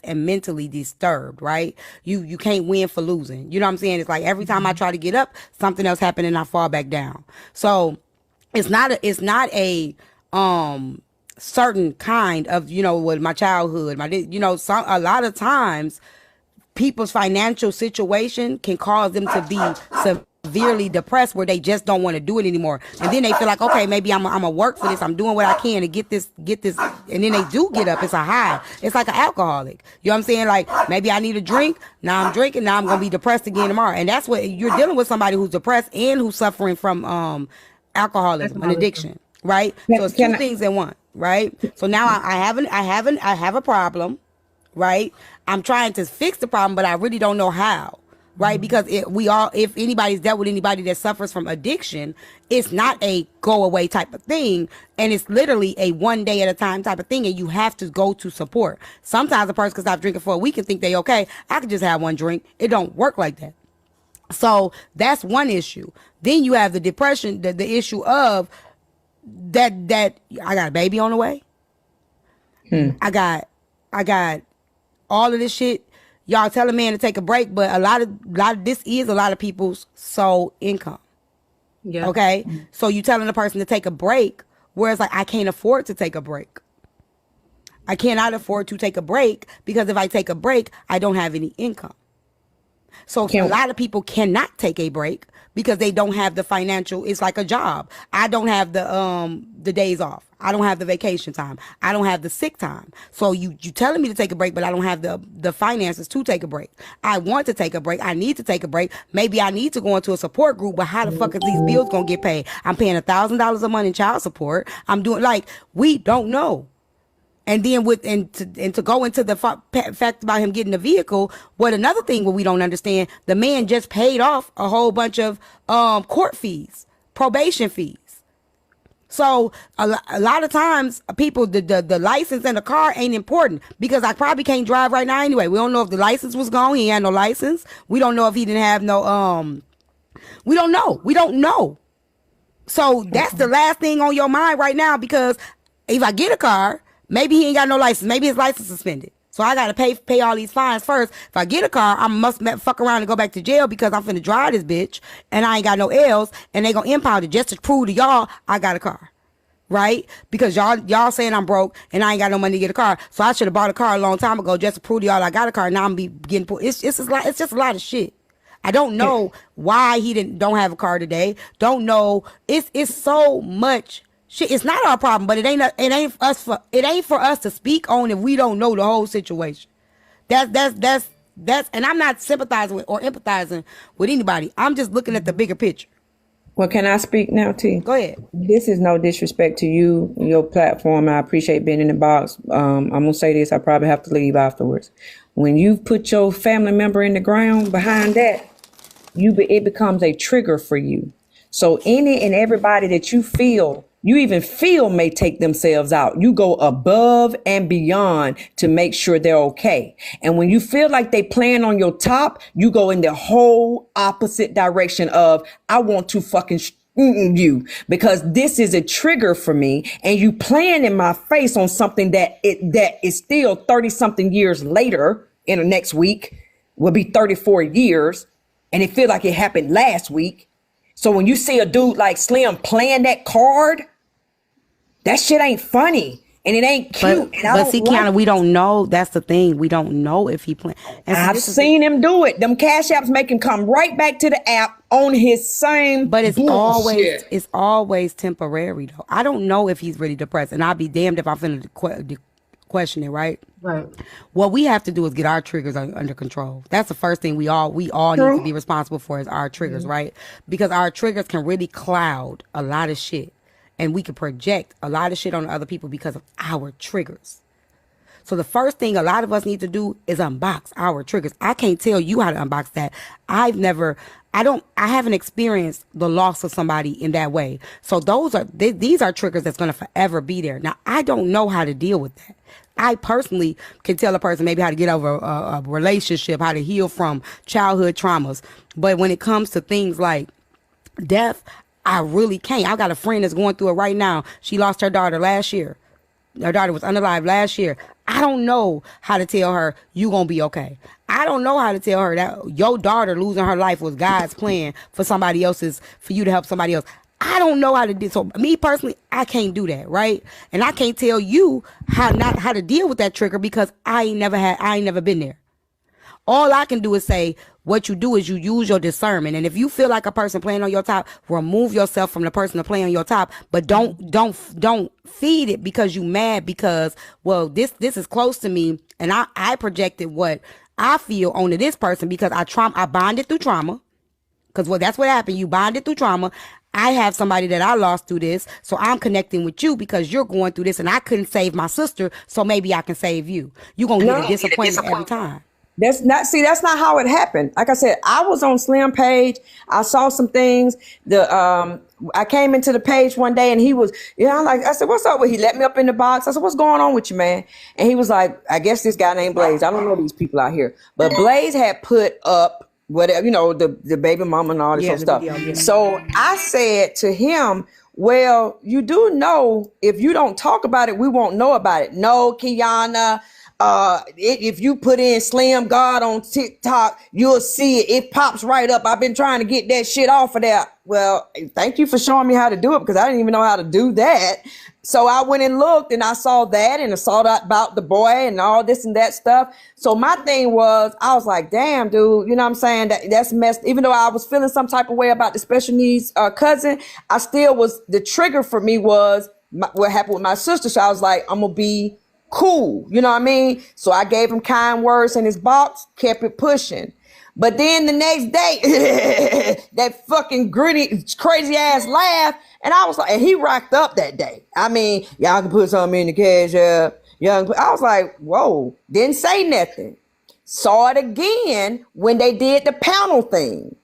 and mentally disturbed, right? You can't win for losing. You know what I'm saying? It's like every time I try to get up, something else happens and I fall back down. So it's not a certain kind of, with my childhood, a lot of times people's financial situation can cause them to be severely depressed where they just don't want to do it anymore. And then they feel like, okay, maybe I'm gonna work for this. I'm doing what I can to get this. And then they do get up. It's a high. It's like an alcoholic. You know what I'm saying? Like maybe I need a drink. Now I'm drinking. Now I'm going to be depressed again tomorrow. And that's what you're dealing with, somebody who's depressed and who's suffering from, alcoholism and addiction, right? So it's two things in one, right? So now I have a problem, right? I'm trying to fix the problem, but I really don't know how, right? Because if anybody's dealt with anybody that suffers from addiction, it's not a go away type of thing, and it's literally a one day at a time type of thing, and you have to go to support. Sometimes a person can stop drinking for a week and think they okay. I can just have one drink. It don't work like that. So that's one issue. Then you have the depression, the issue of that I got a baby on the way. I got all of this shit. Y'all tell a man to take a break, but a lot of this is a lot of people's sole income. Yeah. Okay. So you telling a person to take a break, whereas like I can't afford to take a break. I cannot afford to take a break because if I take a break, I don't have any income. So a lot of people cannot take a break because they don't have the financial. It's like a job. I don't have the days off. I don't have the vacation time. I don't have the sick time. So you telling me to take a break, but I don't have the finances to take a break. I want to take a break. I need to take a break. Maybe I need to go into a support group, but how the fuck is these bills gonna get paid? I'm paying $1,000 a month in child support. I'm doing, like, we don't know. And then to go into the fact about him getting a vehicle, what another thing what we don't understand, the man just paid off a whole bunch of court fees, probation fees. So a lot of times people, the license and the car ain't important, because I probably can't drive right now anyway. We don't know if the license was gone. He had no license. We don't know if he didn't have no, we don't know. So that's the last thing on your mind right now, because if I get a car, maybe he ain't got no license. Maybe his license suspended. So I got to pay all these fines first. If I get a car, I must fuck around and go back to jail, because I'm finna drive this bitch and I ain't got no L's, and they gonna impound it just to prove to y'all I got a car. Right? Because y'all saying I'm broke and I ain't got no money to get a car. So I should have bought a car a long time ago just to prove to y'all I got a car. Now I'm getting pulled. It's just a lot of shit. I don't know why he don't have a car today. Don't know. It's so much shit. It's not our problem, but it ain't for us to speak on if we don't know the whole situation. That's and I'm not sympathizing with or empathizing with anybody. I'm just looking at the bigger picture. Well, can I speak now, T? Go ahead. This is no disrespect to you, your platform. I appreciate being in the box. I'm going to say this. I probably have to leave afterwards. When you put your family member in the ground behind that, it becomes a trigger for you. So any and everybody that you even feel may take themselves out, you go above and beyond to make sure they're okay. And when you feel like they playing on your top, you go in the whole opposite direction of, I want to fucking you, because this is a trigger for me, and you playing in my face on something that is still 30 something years later. In the next week will be 34 years, and it feel like it happened last week. So when you see a dude like Slim playing that card, that shit ain't funny and it ain't cute. But see, Kiana, we don't know. That's the thing. We don't know if he playing. I've seen him do it. Them cash apps make him come right back to the app on his same. But it's always temporary though. I don't know if he's really depressed, and I'll be damned if I'm finna question it. Right. What we have to do is get our triggers under control. That's the first thing we all need to be responsible for, is our triggers, right? Because our triggers can really cloud a lot of shit, and we can project a lot of shit on other people because of our triggers. So the first thing a lot of us need to do is unbox our triggers. I can't tell you how to unbox that. I haven't experienced the loss of somebody in that way. So these are triggers that's going to forever be there. Now, I don't know how to deal with that. I personally can tell a person maybe how to get over a relationship, how to heal from childhood traumas. But when it comes to things like death, I really can't. I got a friend that's going through it right now. She lost her daughter last year. Her daughter was unalive last year. I don't know how to tell her you gonna be okay. I don't know how to tell her that your daughter losing her life was God's plan for you to help somebody else. I don't know how to do. So me personally, I can't do that, right? And I can't tell you how to deal with that trigger, because I ain't never been there. All I can do is say, what you do is you use your discernment. And if you feel like a person playing on your top, remove yourself from the person to play on your top. But don't feed it because you mad because, well, this is close to me, and I projected what I feel onto this person because I bonded through trauma. Because that's what happened. You bonded through trauma. I have somebody that I lost through this, so I'm connecting with you because you're going through this, and I couldn't save my sister, so maybe I can save you. You're going to get a disappointment every time. That's not how it happened. Like I said, I was on Slim page. I saw some things. I came into the page one day and he was, I said, what's up? Well, he let me up in the box. I said, what's going on with you, man? And he was like, I guess this guy named Blaze. I don't know these people out here, but Blaze had put up whatever, the baby mama and all this stuff. Video, yeah. So I said to him, well, you do know if you don't talk about it, we won't know about it. No, Kiana. If you put in Slim God on TikTok, you'll see it. It pops right up. I've been trying to get that shit off of there. Well, thank you for showing me how to do it, because I didn't even know how to do that. So I went and looked and I saw that and I saw that about the boy and all this and that stuff. So my thing was, I was like, damn, dude, you know what I'm saying? That's messed. Even though I was feeling some type of way about the special needs cousin, I still was, the trigger for me was, what happened with my sister. So I was like, I'm gonna be cool. You know what I mean? So I gave him kind words in his box, kept it pushing. But then the next day, that fucking gritty, crazy ass laugh. And I was like, and he rocked up that day. I mean, y'all can put something in the cash app. I was like, whoa, didn't say nothing. Saw it again when they did the panel thing.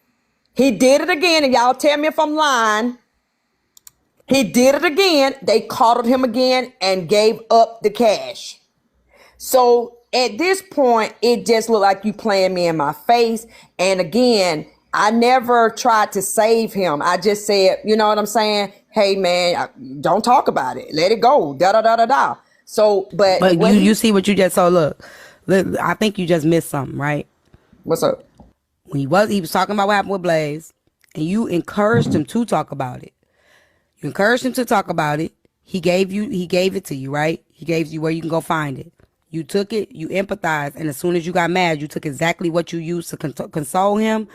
He did it again, and y'all tell me if I'm lying. He did it again. They coddled him again and gave up the cash. So at this point, it just looked like you playing me in my face. And again, I never tried to save him. I just said, you know what I'm saying? Hey, man, don't talk about it. Let it go. Da-da-da-da-da. So, but you see what you just saw. Look, I think you just missed something, right? What's up? When he was talking about what happened with Blaze, and you encouraged him to talk about it. You encouraged him to talk about it. He gave it to you, right? He gave you where you can go find it. You took it, you empathized, and as soon as you got mad, you took exactly what you used to console him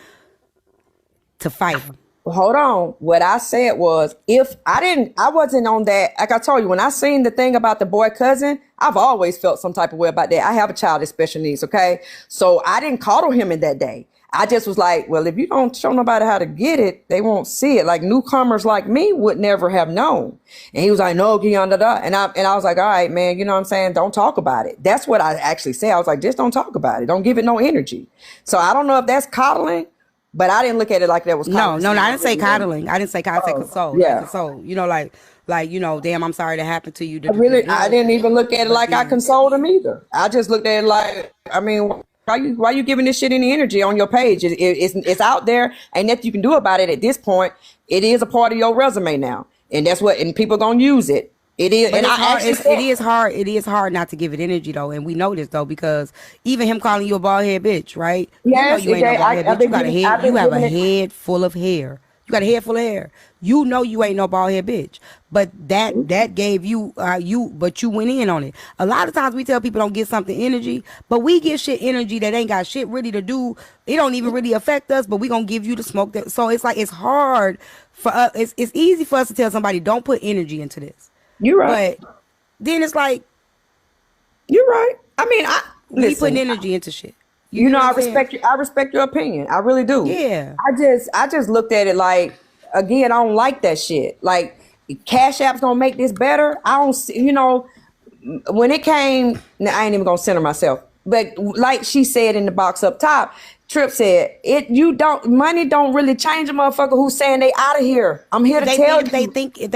to fight him. Hold on. What I said was, I wasn't on that. Like I told you, when I seen the thing about the boy cousin, I've always felt some type of way about that. I have a child with special needs, okay? So I didn't coddle him in that day. I just was like, well, if you don't show nobody how to get it, they won't see it. Like newcomers like me would never have known. And he was like, no, da. And I was like, all right, man, you know what I'm saying? Don't talk about it. That's what I actually said. I was like, just don't talk about it. Don't give it no energy. So I don't know if that's coddling, but I didn't look at it like that was coddling. No, I didn't say coddling. I didn't say coddling. I said console. Yeah. Like console. You know, like, you know, damn, I'm sorry that happened to you. I didn't even look at it like I consoled him either. I just looked at it like, I mean, why you giving this shit any energy on your page? It's out there. Ain't nothing you can do about it at this point. It is a part of your resume now. And that's what, and people gonna use it. It is, and it is hard not to give it energy though, and we know this though because even him calling you a bald head bitch, right? Yes, you know you ain't no bald head bitch. You have a head full of hair. You got a head full of hair. You know you ain't no bald head bitch, but that gave you but you went in on it. A lot of times we tell people don't get something energy, but we give shit energy that ain't got shit really to do. It don't even really affect us, but we gonna give you the smoke. So it's like it's hard for us. It's easy for us to tell somebody don't put energy into this. You're right. But then it's like, you're right. I mean, we putting energy into shit. You know, I respect you. I respect your opinion. I really do. Yeah. I just looked at it like, again, I don't like that shit. Like, Cash App's gonna make this better. I don't see, you know, when it came, I ain't even gonna center myself. But like she said in the box up top, Trip said, money don't really change a motherfucker who's saying they out of here. I'm here to tell you. They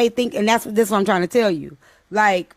think, and this is what I'm trying to tell you. Like,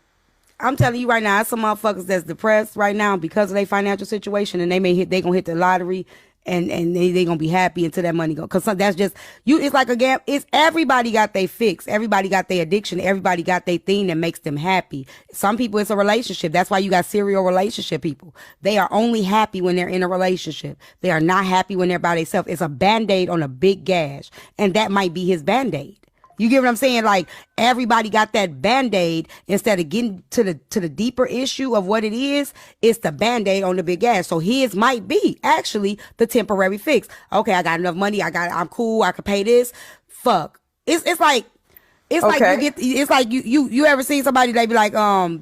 I'm telling you right now, there's some motherfuckers that's depressed right now because of their financial situation, and they gonna hit the lottery, and they gonna be happy until that money go. Cause that's just you. It's like a game. It's everybody got their fix. Everybody got their addiction. Everybody got their thing that makes them happy. Some people it's a relationship. That's why you got serial relationship people. They are only happy when they're in a relationship. They are not happy when they're by themselves. It's a Band-Aid on a big gash, and that might be his Band-Aid. You get what I'm saying? Like everybody got that Band-Aid. Instead of getting to the deeper issue of what it is, it's the Band-Aid on the big ass. So his might be actually the temporary fix. Okay, I got enough money. I'm cool. I can pay this. Fuck. It's like you ever seen somebody, they be like,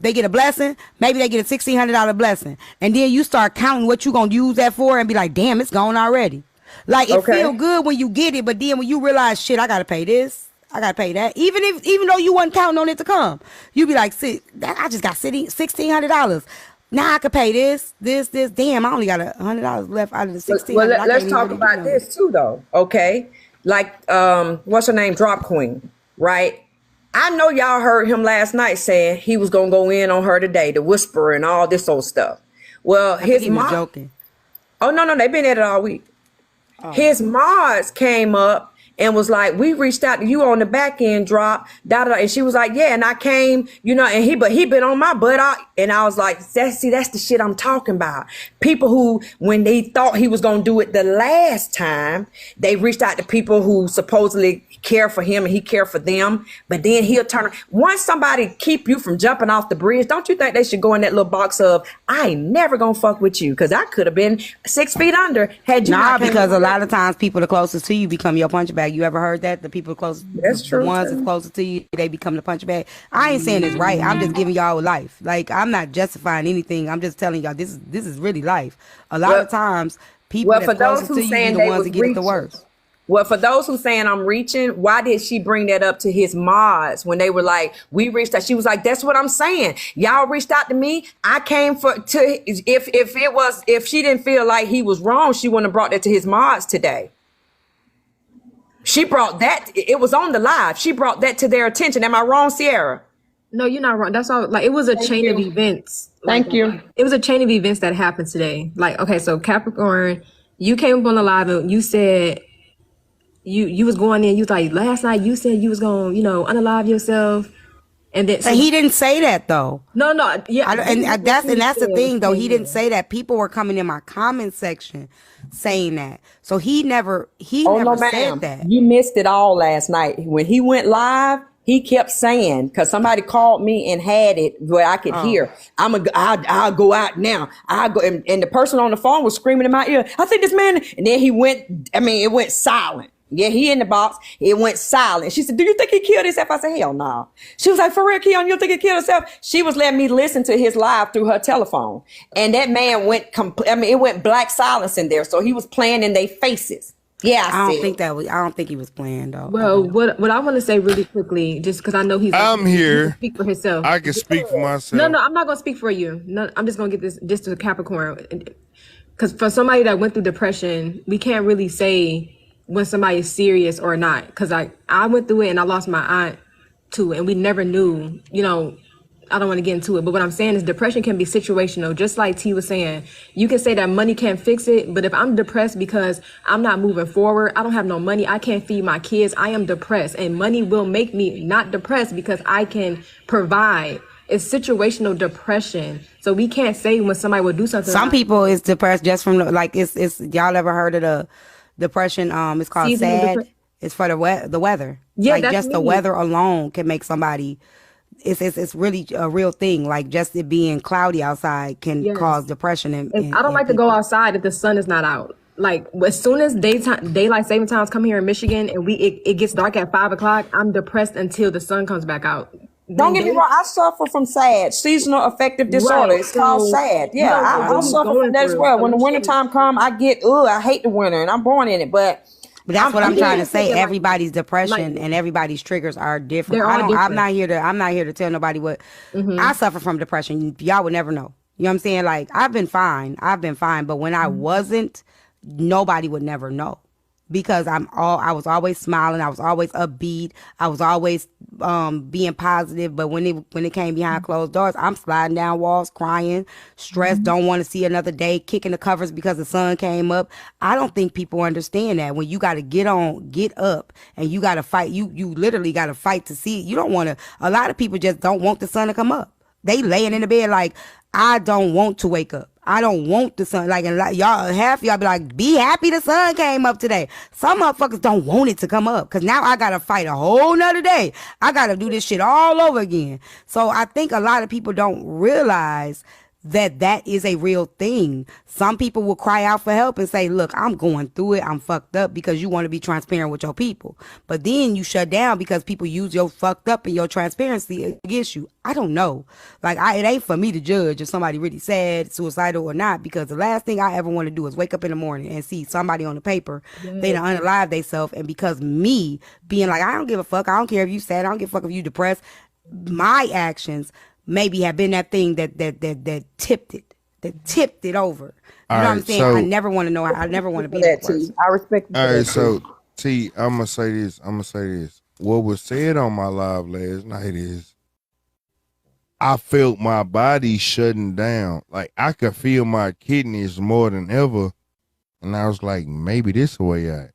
they get a blessing, maybe they get a $1,600 blessing, and then you start counting what you gonna use that for and be like, damn, it's gone already. Like it feel good when you get it, but then when you realize, shit, I gotta pay this, I gotta pay that. Even though you wasn't counting on it to come, you be like, I just got $1,600. Now I could pay this. Damn, I only got $100 left out of the $1,600. Well, let's talk about this too, though. Okay, like what's her name, Drop Queen, right? I know y'all heard him last night saying he was gonna go in on her today, the whisperer and all this old stuff. Well, his mom joking. Oh no, they've been at it all week. Oh. His mods came up and was like, we reached out to you on the back end, Drop, and she was like, yeah, and I came, you know, and he been on my butt, and I was like, that's the shit I'm talking about. People who, when they thought he was gonna do it the last time, they reached out to people who supposedly care for him and he care for them, but then he'll turn. Once somebody keep you from jumping off the bridge, don't you think they should go in that little box of, I ain't never gonna fuck with you, because I could have been 6 feet under had you not. Because a lot of times people the closest to you become your punchback Like, you ever heard that? The people close, That's the true ones that's too. closer to you, they become the punch bag. I ain't saying it's right. I'm just giving y'all life. Like, I'm not justifying anything. I'm just telling y'all this is really life. A lot of Well, times, people well, that's for those closest who to you be saying the they ones was that get it the reaching, worst. well, for those who saying I'm reaching, why did she bring that up to his mods when they were like, we reached out? She was like, that's what I'm saying. Y'all reached out to me. I came if she didn't feel like he was wrong, she wouldn't have brought that to his mods today. She brought that. It was on the live. She brought that to their attention. Am I wrong, Sierra? No, you're not wrong. That's all. Like, it was a Thank chain of you. events. Thank you. It was a chain of events that happened today. Like, okay, so Capricorn, you came up on the live and you said you was going in. You was like, last night you said you was going, unalive yourself, and then But he didn't say that though. no, yeah, That's the thing though. He didn't say. say that. People were coming in my comment section saying that. So he never Oh no, said ma'am. that. You missed it all last night. When he went live, he kept saying, because somebody called me and had it where I could hear, I'll go out now. I'll go. And the person on the phone was screaming in my ear, I think this man, and then it went silent. Yeah, he in the box. It went silent. She said, do you think he killed himself? I said, hell no. She was like, for real, Keon, you think he killed himself? She was letting me listen to his live through her telephone. And that man it went black silence in there. So he was playing in their faces. Yeah, I don't think he was playing though. Well, what I want to say really quickly, just because I know I'm here. He can speak for himself. I can speak for myself. No, I'm not gonna speak for you. No, I'm just gonna get this just to Capricorn, because for somebody that went through depression, we can't really say when somebody is serious or not. Because I went through it and I lost my aunt too, and we never knew. I don't want to get into it, but what I'm saying is depression can be situational. Just like T was saying, you can say that money can't fix it, but if I'm depressed because I'm not moving forward, I don't have no money, I can't feed my kids, I am depressed, and money will make me not depressed because I can provide. It's situational depression. So we can't say when somebody will do something. Some people is depressed just from it's y'all ever heard of the depression? It's called SAD. It's for the weather. Yeah, like that's just the me. weather alone can make somebody. It's really a real thing. Like just it being cloudy outside can cause depression. And I don't like to go outside if the sun is not out. Like as soon as daylight saving times come here in Michigan and it gets dark at 5 o'clock, I'm depressed until the sun comes back out. Don't get me wrong, I suffer from SAD, seasonal affective disorder. Right, it's called SAD. Yeah, I suffer from that as well. When the wintertime come, I hate the winter, and I'm born in it. But that's what I'm trying to say. Everybody's depression and everybody's triggers are different. I'm not here to tell nobody what I suffer from depression. Y'all would never know. You know what I'm saying? Like I've been fine. But when I wasn't, nobody would never know. Because I was always smiling, I was always upbeat, I was always being positive. But when it came behind closed doors, I'm sliding down walls, crying, stressed, don't want to see another day, kicking the covers because the sun came up. I don't think people understand that when you got to get up, and you got to fight. You literally got to fight to see it. You don't want to. A lot of people just don't want the sun to come up. They laying in the bed like, I don't want to wake up. I don't want the sun. Like, and half y'all be like, be happy the sun came up today. Some motherfuckers don't want it to come up because now I got to fight a whole nother day. I got to do this shit all over again. So I think a lot of people don't realize that is a real thing. Some people will cry out for help and say, look, I'm going through it. I'm fucked up, because you want to be transparent with your people. But then you shut down because people use your fucked up and your transparency against you. I don't know. Like, it ain't for me to judge if somebody really sad, suicidal or not, because the last thing I ever want to do is wake up in the morning and see somebody on the paper, they done unalive themselves. And because me being like, I don't give a fuck. I don't care if you sad. I don't give a fuck if you depressed. My actions maybe have been that thing that tipped it over. You know what I'm saying? I never want to know. I never want to be that person. I respect that. All right, so T, I'm gonna say this. What was said on my live last night is I felt my body shutting down. Like I could feel my kidneys more than ever. And I was like, maybe this the way out.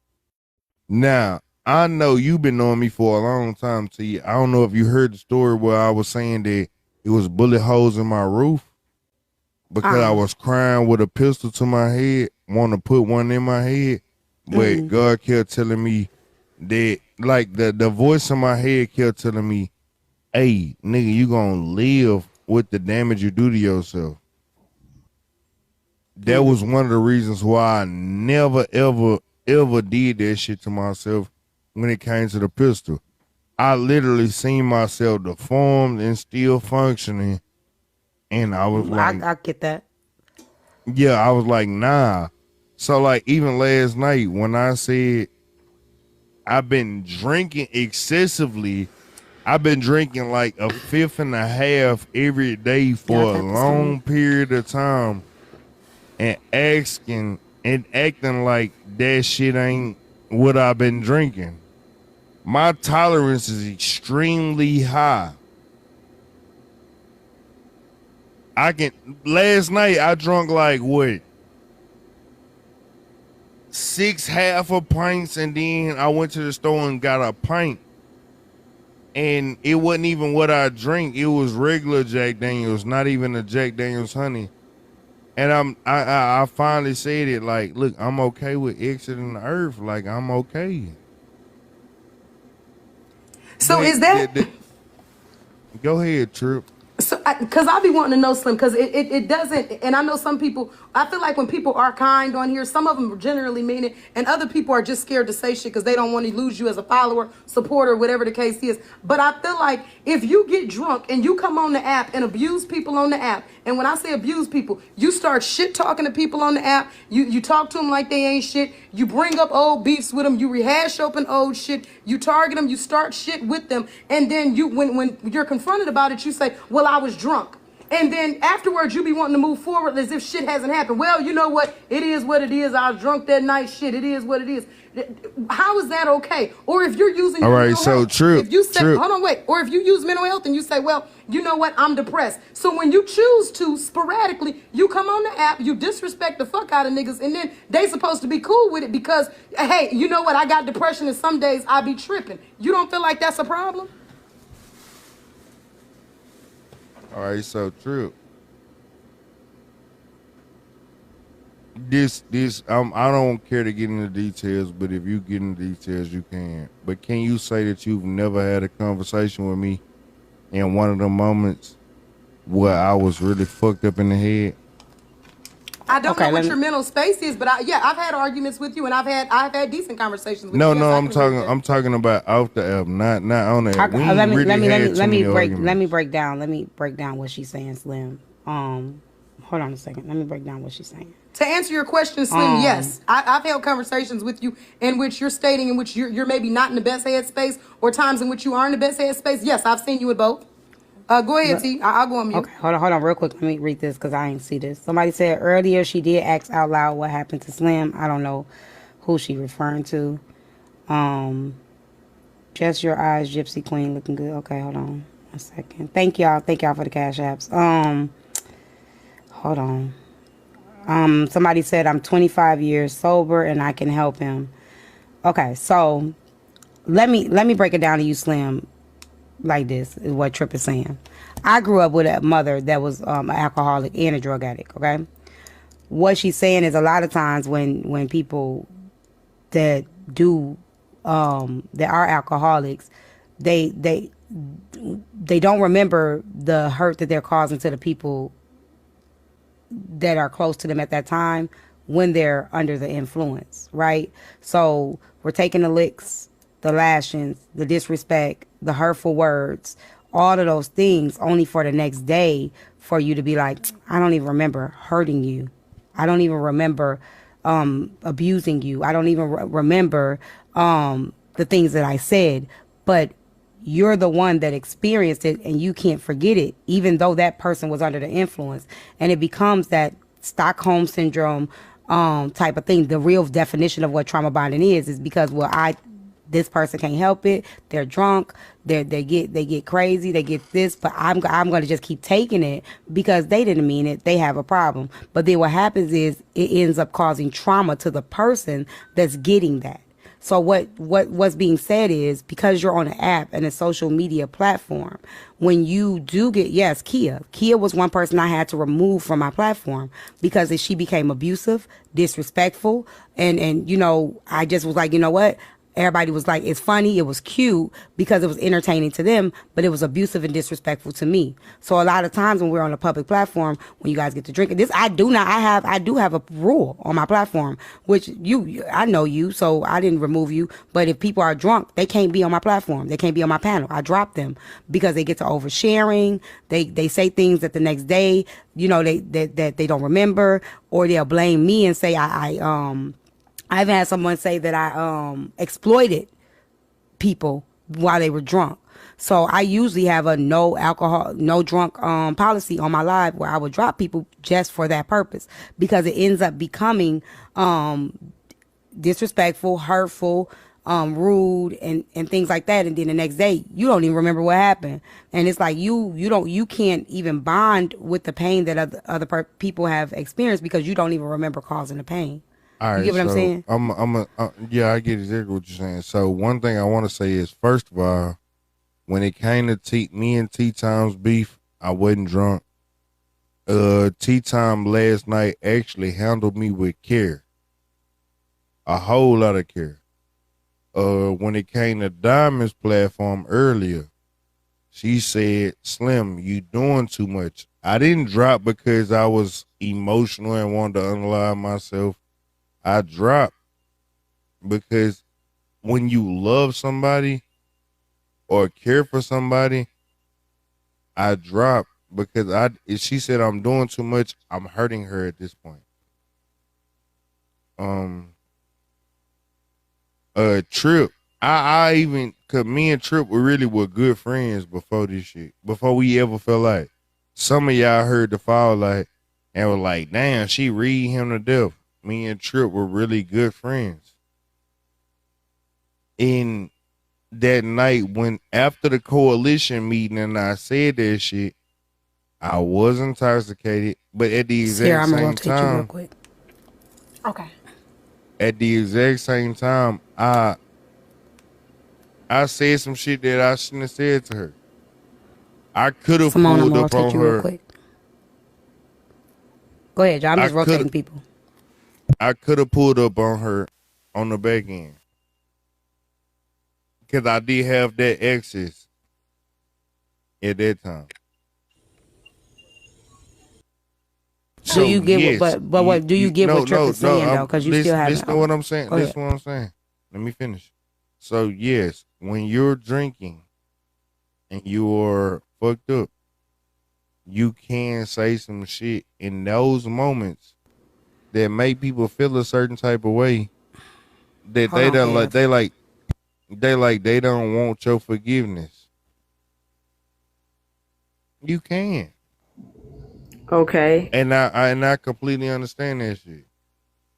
Now, I know you've been knowing me for a long time, T. I don't know if you heard the story where I was saying that it was bullet holes in my roof because I was crying with a pistol to my head, want to put one in my head. But God kept telling me that, like the voice in my head kept telling me, hey, nigga, you gonna live with the damage you do to yourself. That was one of the reasons why I never, ever, ever did that shit to myself. when it came to the pistol. I literally seen myself deformed and still functioning. And I was like, I get that. yeah, I was like, nah. So like even last night when I said I've been drinking excessively, I've been drinking like a fifth and a half every day for a long period of time and asking and acting like that shit ain't what I've been drinking. My tolerance is extremely high. Last night I drunk like what? 6 half a pints, and then I went to the store and got a pint. And it wasn't even what I drink. It was regular Jack Daniels, not even a Jack Daniels honey. And I finally said it like, look, I'm okay with exiting the earth. Like, I'm okay. So But is that... Go ahead, Trip. So, because I be wanting to know, Slim, because it doesn't, and I know some people, I feel like when people are kind on here, some of them generally mean it, and other people are just scared to say shit because they don't want to lose you as a follower, supporter, whatever the case is. But I feel like if you get drunk and you come on the app and abuse people on the app, and when I say abuse people, you start shit talking to people on the app, you talk to them like they ain't shit, you bring up old beefs with them, you rehash open old shit, you target them, you start shit with them, and then you, when you're confronted about it, you say, well, I was drunk. And then afterwards, you be wanting to move forward as if shit hasn't happened. Well, you know what? It is what it is. I was drunk that night. Shit, it is what it is. How is that okay? Or if you're using all right, mental so health, True. if you say, hold on, wait. Or if you use mental health and you say, well, you know what? I'm depressed. So when you choose to sporadically, you come on the app, you disrespect the fuck out of niggas, and then they supposed to be cool with it because, hey, you know what? I got depression and some days I be tripping. You don't feel like that's a problem? All right, so True. This I don't care to get into details, but if you get into details, you can. But can you say that you've never had a conversation with me in one of the moments where I was really fucked up in the head? I don't know what your mental space is, but I've had arguments with you, and I've had decent conversations with you. No, Yes, I'm talking about off the app, not on the app. Let me break down what she's saying, Slim. Hold on a second. Let me break down what she's saying. To answer your question, Slim, yes, I've held conversations with you in which you're stating in which you're maybe not in the best headspace, or times in which you are in the best headspace. Yes, I've seen you at both. Go ahead, T. I'll go on mute. Okay, hold on, real quick. Let me read this because I ain't see this. Somebody said earlier she did ask out loud what happened to Slim. I don't know who she referring to. Just your eyes, Gypsy Queen, looking good. Okay, hold on a second. Thank y'all for the cash apps. Hold on. Somebody said I'm 25 years sober and I can help him. Okay, so let me break it down to you, Slim, like this is what Tripp is saying. I grew up with a mother that was an alcoholic and a drug addict, okay? What she's saying is a lot of times when people that do that are alcoholics, they don't remember the hurt that they're causing to the people that are close to them at that time when they're under the influence, right? So we're taking the licks, the lashings, the disrespect, the hurtful words, all of those things only for the next day for you to be like, I don't even remember hurting you. I don't even remember abusing you. I don't even remember the things that I said. But you're the one that experienced it and you can't forget it, even though that person was under the influence. And it becomes that Stockholm syndrome type of thing. The real definition of what trauma bonding is because, well, this person can't help it. They're drunk. They get crazy. They get this, but I'm going to just keep taking it because they didn't mean it. They have a problem. But then what happens is it ends up causing trauma to the person that's getting that. So what's being said is because you're on an app and a social media platform, when you do get, yes, Kia was one person I had to remove from my platform because she became abusive, disrespectful. And, you know, I just was like, you know what? everybody was like, it's funny, it was cute because it was entertaining to them, but it was abusive and disrespectful to me. So a lot of times when we're on a public platform, when you guys get to drink, I do have a rule on my platform, which I know you, so I didn't remove you. But if people are drunk, they can't be on my platform. They can't be on my panel. I drop them because they get to oversharing. They say things that the next day, they don't remember, or they'll blame me and say I've had someone say that I exploited people while they were drunk. So I usually have a no alcohol, no drunk policy on my live where I would drop people just for that purpose, because it ends up becoming disrespectful, hurtful, rude, and things like that. And then the next day you don't even remember what happened, and it's like you can't even bond with the pain that other people have experienced because you don't even remember causing the pain. All right, you get what I'm saying? Yeah, I get exactly what you're saying. So one thing I want to say is, first of all, when it came to me and Tyme's beef, I wasn't drunk. Tyme last night actually handled me with care, a whole lot of care. When it came to Diamond's platform earlier, she said, "Slim, you doing too much." I didn't drop because I was emotional and wanted to unalive myself. I drop because when you love somebody or care for somebody, I drop because if she said I'm doing too much, I'm hurting her at this point. Trip, I even, cause me and Trip were good friends before this shit, before we ever felt like. Some of y'all heard the fall like and were like, damn, she read him to death. Me and Trip were really good friends. And that night, when after the coalition meeting and I said that shit, I was intoxicated, but at the exact same time, you real quick. Okay. At the exact same time, I said some shit that I shouldn't have said to her. I could have pulled up on her. Go ahead, John. I'm just rotating people. I could have pulled up on her on the back end because I did have that access at that time. So you get, yes, but what do you get what Trip is saying though? Because you still haven't. Listen to what I'm saying. Listen to what I'm saying. Let me finish. So yes, when you're drinking and you're fucked up, you can say some shit in those moments that make people feel a certain type of way that they don't want your forgiveness. You can. Okay. And I completely understand that shit.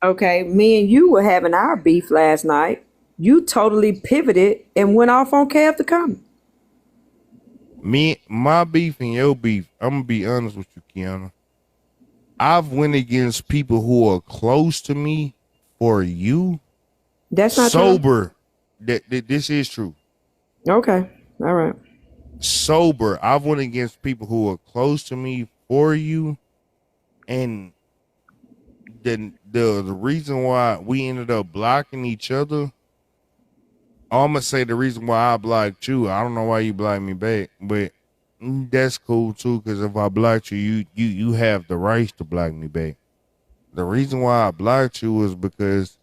Okay. Me and you were having our beef last night. You totally pivoted and went off on Kev the Comic. My beef and your beef, I'm gonna be honest with you, Kiana. I've went against people who are close to me for you. That's not sober. True. This is true. Okay. All right. Sober. I've went against people who are close to me for you, and the reason why we ended up blocking each other. I'm gonna say the reason why I blocked you. I don't know why you blocked me back, but that's cool too. Because if I blocked you, you have the rights to block me back. The reason why I blocked you was because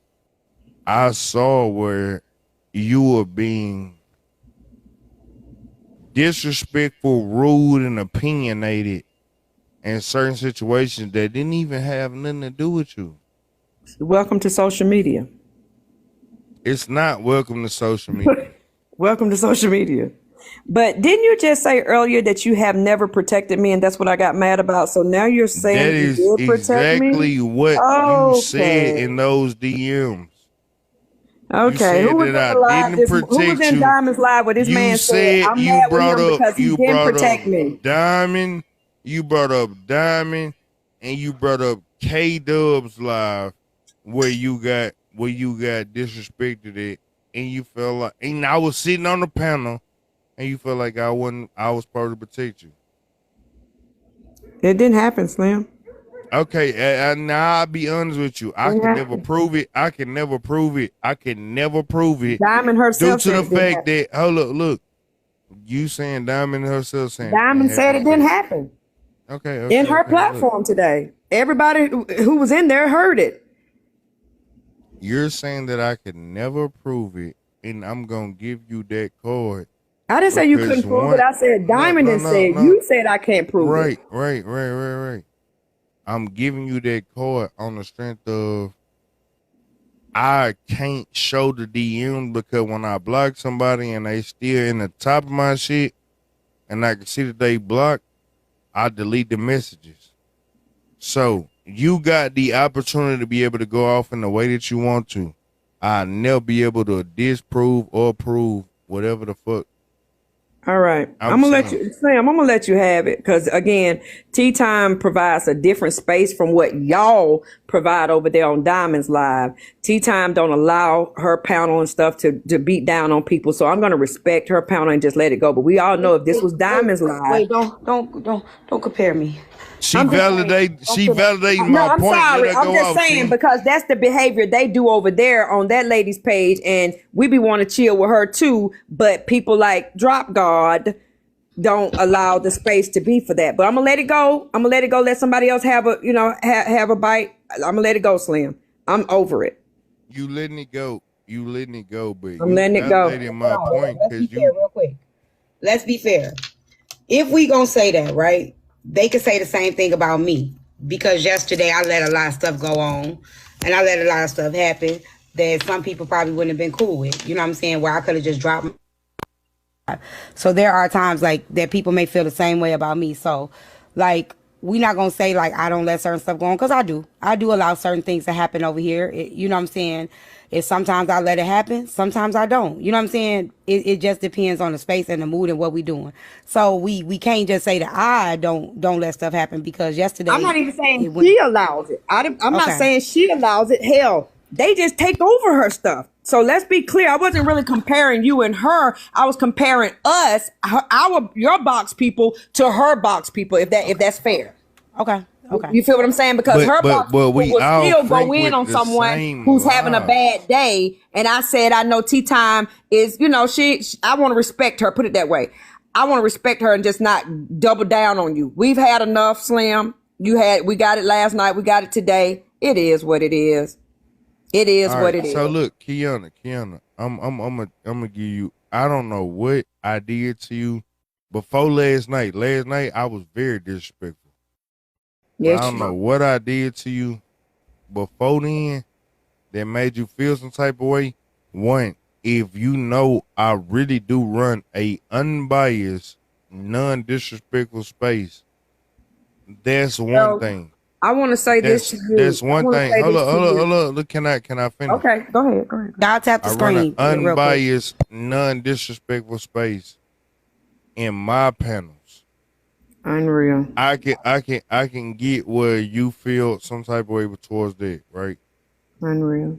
I saw where you were being disrespectful, rude, and opinionated in certain situations that didn't even have nothing to do with you. Welcome to social media. It's not welcome to social media. Welcome to social media. But didn't you just say earlier that you have never protected me, and that's what I got mad about? So now you're saying that is you did protect me? Exactly what you said in those DMs. Okay, who was in Diamond's live where this man said I'm mad with him because he didn't protect me? Diamond, you brought up Diamond, and you brought up K-Dub's live where you got disrespected, and you felt like, and I was sitting on the panel, and you felt like I was supposed to protect you. It didn't happen, Slim. Okay, now I'll be honest with you. I can never prove it. I can never prove it. I can never prove it. Diamond Due herself to said the it didn't fact happen. that, hold up, look, you saying Diamond herself saying it didn't Diamond said it happen. didn't happen in her Look, platform today. Everybody who was in there heard it. you're saying that I could never prove it, and I'm gonna give you that card. I didn't say you couldn't Because prove it. I said no, Diamond no, and no, said no. you said I can't prove it. Right. I'm giving you that card on the strength of I can't show the DM because when I block somebody and they still in the top of my shit and I can see that they blocked, I delete the messages. So you got the opportunity to be able to go off in the way that you want to. I'll never be able to disprove or prove whatever the fuck. All right. I'm gonna let you, Sam, I'm gonna let you have it. Cause again, Tea Time provides a different space from what y'all provide over there on Diamonds Live. Tea Time don't allow her panel and stuff to beat down on people. So I'm gonna respect her panel and just let it go. But we all know if this was Diamonds Live. Wait, don't compare me. She validating my I'm point. sorry. Let her I'm go just off, saying T. because that's the behavior they do over there on that lady's page, and we be want to chill with her too. But people like Drop God don't allow the space to be for that. But I'm gonna let it go. I'm gonna let it go. Let somebody else have a have a bite. I'm gonna let it go, Slim. I'm over it. You letting it go. But I'm letting it go. validating my point Let's be because fair real quick. Let's be fair. If we gonna say that, right? They could say the same thing about me because yesterday I let a lot of stuff go on and I let a lot of stuff happen that some people probably wouldn't have been cool with. You know what I'm saying? Where I could have just dropped. So there are times like that people may feel the same way about me. So like we not gonna say like I don't let certain stuff go on because I do. I do allow certain things to happen over here. You know what I'm saying? If sometimes I let it happen, sometimes I don't. You know what I'm saying? It just depends on the space and the mood and what we doing. So we can't just say that I don't let stuff happen because yesterday I'm not even saying she allows it. I'm not saying she allows it. Hell, they just take over her stuff. So let's be clear. I wasn't really comparing you and her. I was comparing us, your box people to her box people. If that's fair. Okay. You feel what I'm saying? Because her box people will still go in on someone who's having a bad day. And I said, I know Tea Time is, I want to respect her. Put it that way. I want to respect her and just not double down on you. We've had enough, Slim. We got it last night. We got it today. It is what it is. It is what it is. So look, Kiana, I'm gonna give you. I don't know what I did to you before last night. Last night I was very disrespectful. Yes, I don't know what I did to you before then that made you feel some type of way. One, if you know I really do run a unbiased, non-disrespectful space, that's one thing. I want to say this to you. That's one thing. Hold up. Look, can I finish? Okay, go ahead. I'll tap the screen. I run an unbiased, non-disrespectful space in my panels. Unreal. I can get where you feel some type of way towards that, right? Unreal.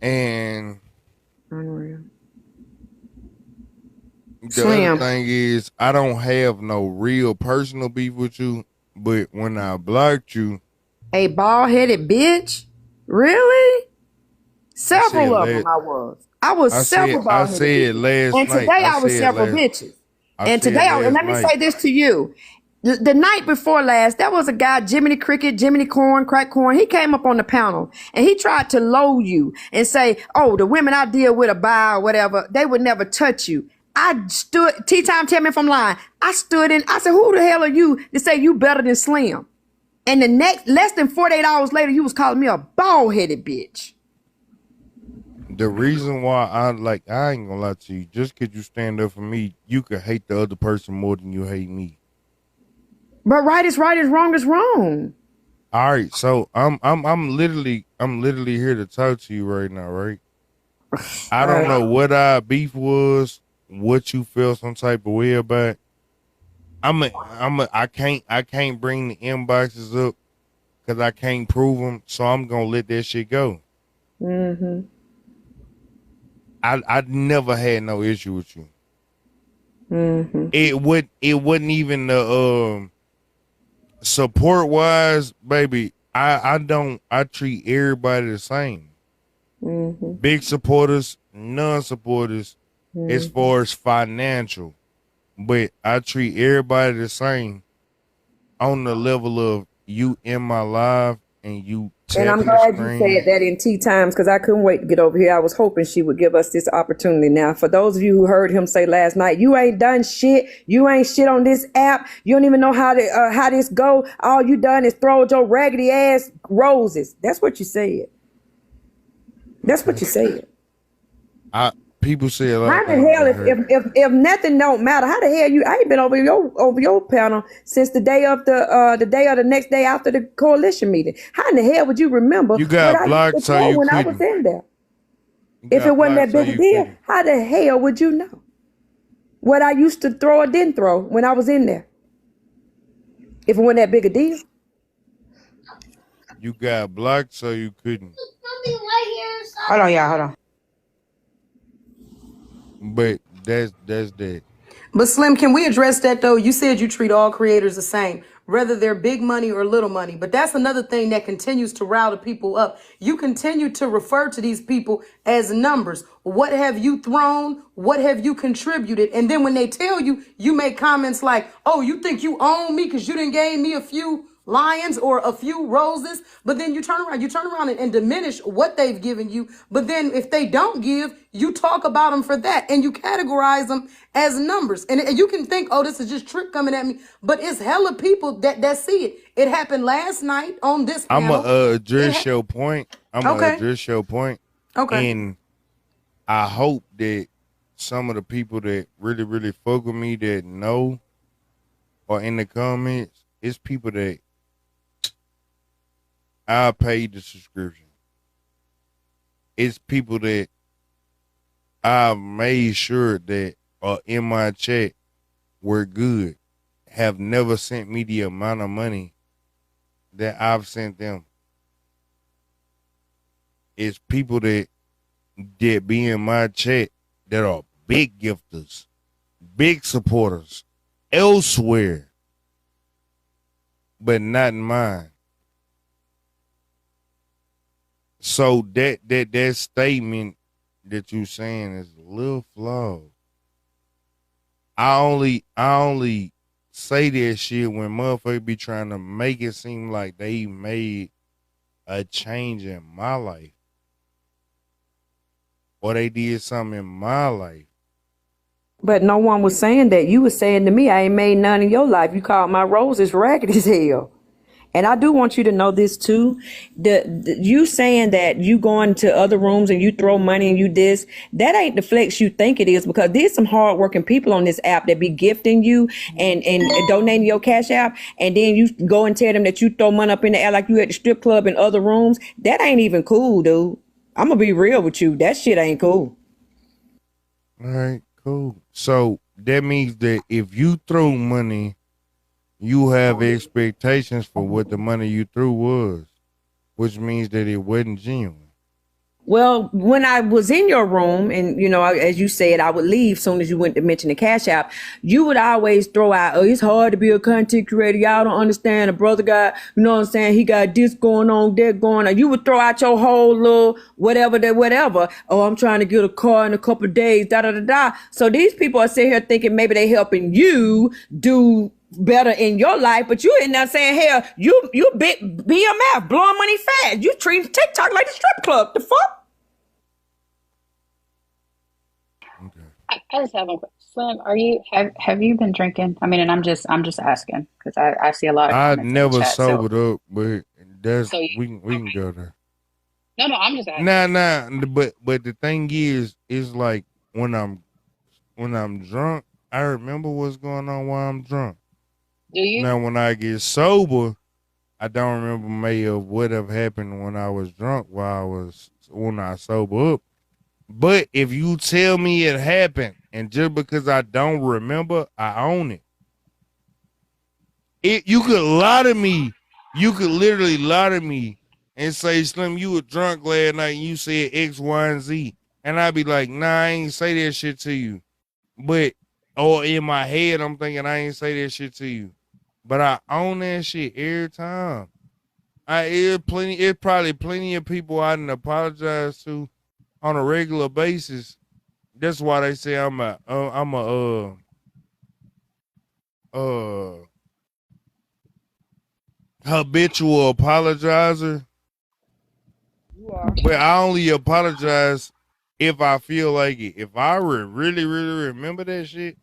And unreal. The other thing is I don't have no real personal beef with you, but when I blocked you, a bald-headed bitch? Really? Several of them I was. I was several bald-headed bitches. I said last night. And today I was several bitches. And today, and let me say this to you. The night before last, there was a guy, Jiminy Cricket, Jiminy Corn, Crack Corn. He came up on the panel and he tried to load you and say, oh, the women I deal with are bi or whatever. They would never touch you. I stood, T-Time, tell me if I'm lying. I stood in, I said, who the hell are you to say you better than Slim? And the next, less than 48 hours later, you was calling me a bald-headed bitch. The reason why I ain't gonna lie to you, just cause you stand up for me, you could hate the other person more than you hate me. But right is right, is wrong is wrong. All right, so I'm literally here to talk to you right now, right? I don't know what our beef was, what you feel some type of way about. I can't bring the inboxes up because I can't prove them, so I'm gonna let that shit go. Mm-hmm. I never had no issue with you. Mm-hmm. It wasn't even the support wise, baby, I treat everybody the same. Big supporters, non-supporters, as far as financial. But I treat everybody the same on the level of you in my life and you And I'm tapping the glad you said screen. that in tea times because I couldn't wait to get over here. I was hoping she would give us this opportunity. Now, for those of you who heard him say last night, you ain't done shit. You ain't shit on this app. You don't even know how this go. All you done is throw your raggedy ass roses. That's what you said. That's what you said. People say a lot How of the things hell, that hurt. if nothing don't matter, how the hell I ain't been over your panel since the day of the next day after the coalition meeting. How in the hell would you remember You what got I used blocked to so throw you when I was couldn't. in there? You If it got wasn't blocked that so big a you deal, couldn't. how the hell would you know what I used to throw or didn't throw when I was in there? If it wasn't that big a deal. You got blocked so you couldn't. Hold on, y'all. Hold on. But that's that. But Slim, can we address that though? You said you treat all creators the same, whether they're big money or little money. But that's another thing that continues to rile the people up. You continue to refer to these people as numbers. What have you thrown? What have you contributed? And then when they tell you, you make comments like, oh, you think you own me because you didn't gave me a few lions or a few roses, but then you turn around and diminish what they've given you. But then if they don't give, you talk about them for that and you categorize them as numbers. And you can think, oh, this is just Trick coming at me, but it's hella people that see it. It happened last night on this I'ma panel. address your point. I'ma Okay. address your point. Okay. And I hope that some of the people that really, really fuck with me that know or in the comments, it's people that I paid the subscription. It's people that I made sure that are in my chat were good, have never sent me the amount of money that I've sent them. It's people that be in my chat that are big gifters, big supporters elsewhere, but not in mine. So that statement that you saying is a little flawed. I only say that shit when motherfuckers be trying to make it seem like they made a change in my life. Or they did something in my life. But no one was saying that. You were saying to me, I ain't made none in your life. You called my roses ragged as hell. And I do want you to know this too. You saying that you go into other rooms and you throw money and you this, that ain't the flex you think it is, because there's some hardworking people on this app that be gifting you and donating your cash app, and then you go and tell them that you throw money up in the air like you at the strip club in other rooms. That ain't even cool, dude. I'm gonna be real with you. That shit ain't cool. All right, cool. So that means that if you throw money, you have expectations for what the money you threw was, which means that it wasn't genuine. Well, when I was in your room and, as you said, I would leave soon as you went to mention the Cash App, you would always throw out, oh, it's hard to be a content creator. Y'all don't understand. A brother got, you know what I'm saying? He got this going on, that going on. You would throw out your whole little whatever. Oh, I'm trying to get a car in a couple of days, da. So these people are sitting here thinking maybe they helping you do better in your life, but you in there saying, hell, you big BMF, blowing money fast. You treat TikTok like the strip club. The fuck? Okay. I just have one question. Slim, have you been drinking? I mean, and I'm just asking because I see a lot of I comments in the never chat. So sobered up, but that's so you, we can okay. go there. No, I'm just asking. Nah, but the thing is like when I'm drunk, I remember what's going on while I'm drunk. Do you? Now when I get sober, I don't remember may of what have happened when I was drunk when I sober up. But if you tell me it happened, and just because I don't remember, I own it. You could lie to me. You could literally lie to me and say, Slim, you were drunk last night and you said X, Y, and Z. And I'd be like, nah, I ain't say that shit to you. But, or in my head, I'm thinking I ain't say that shit to you. but I own that shit every time. It's probably plenty of people I didn't apologize to on a regular basis. That's why they say I'm a habitual apologizer. You are. But I only apologize if I feel like it. If I really remember that shit,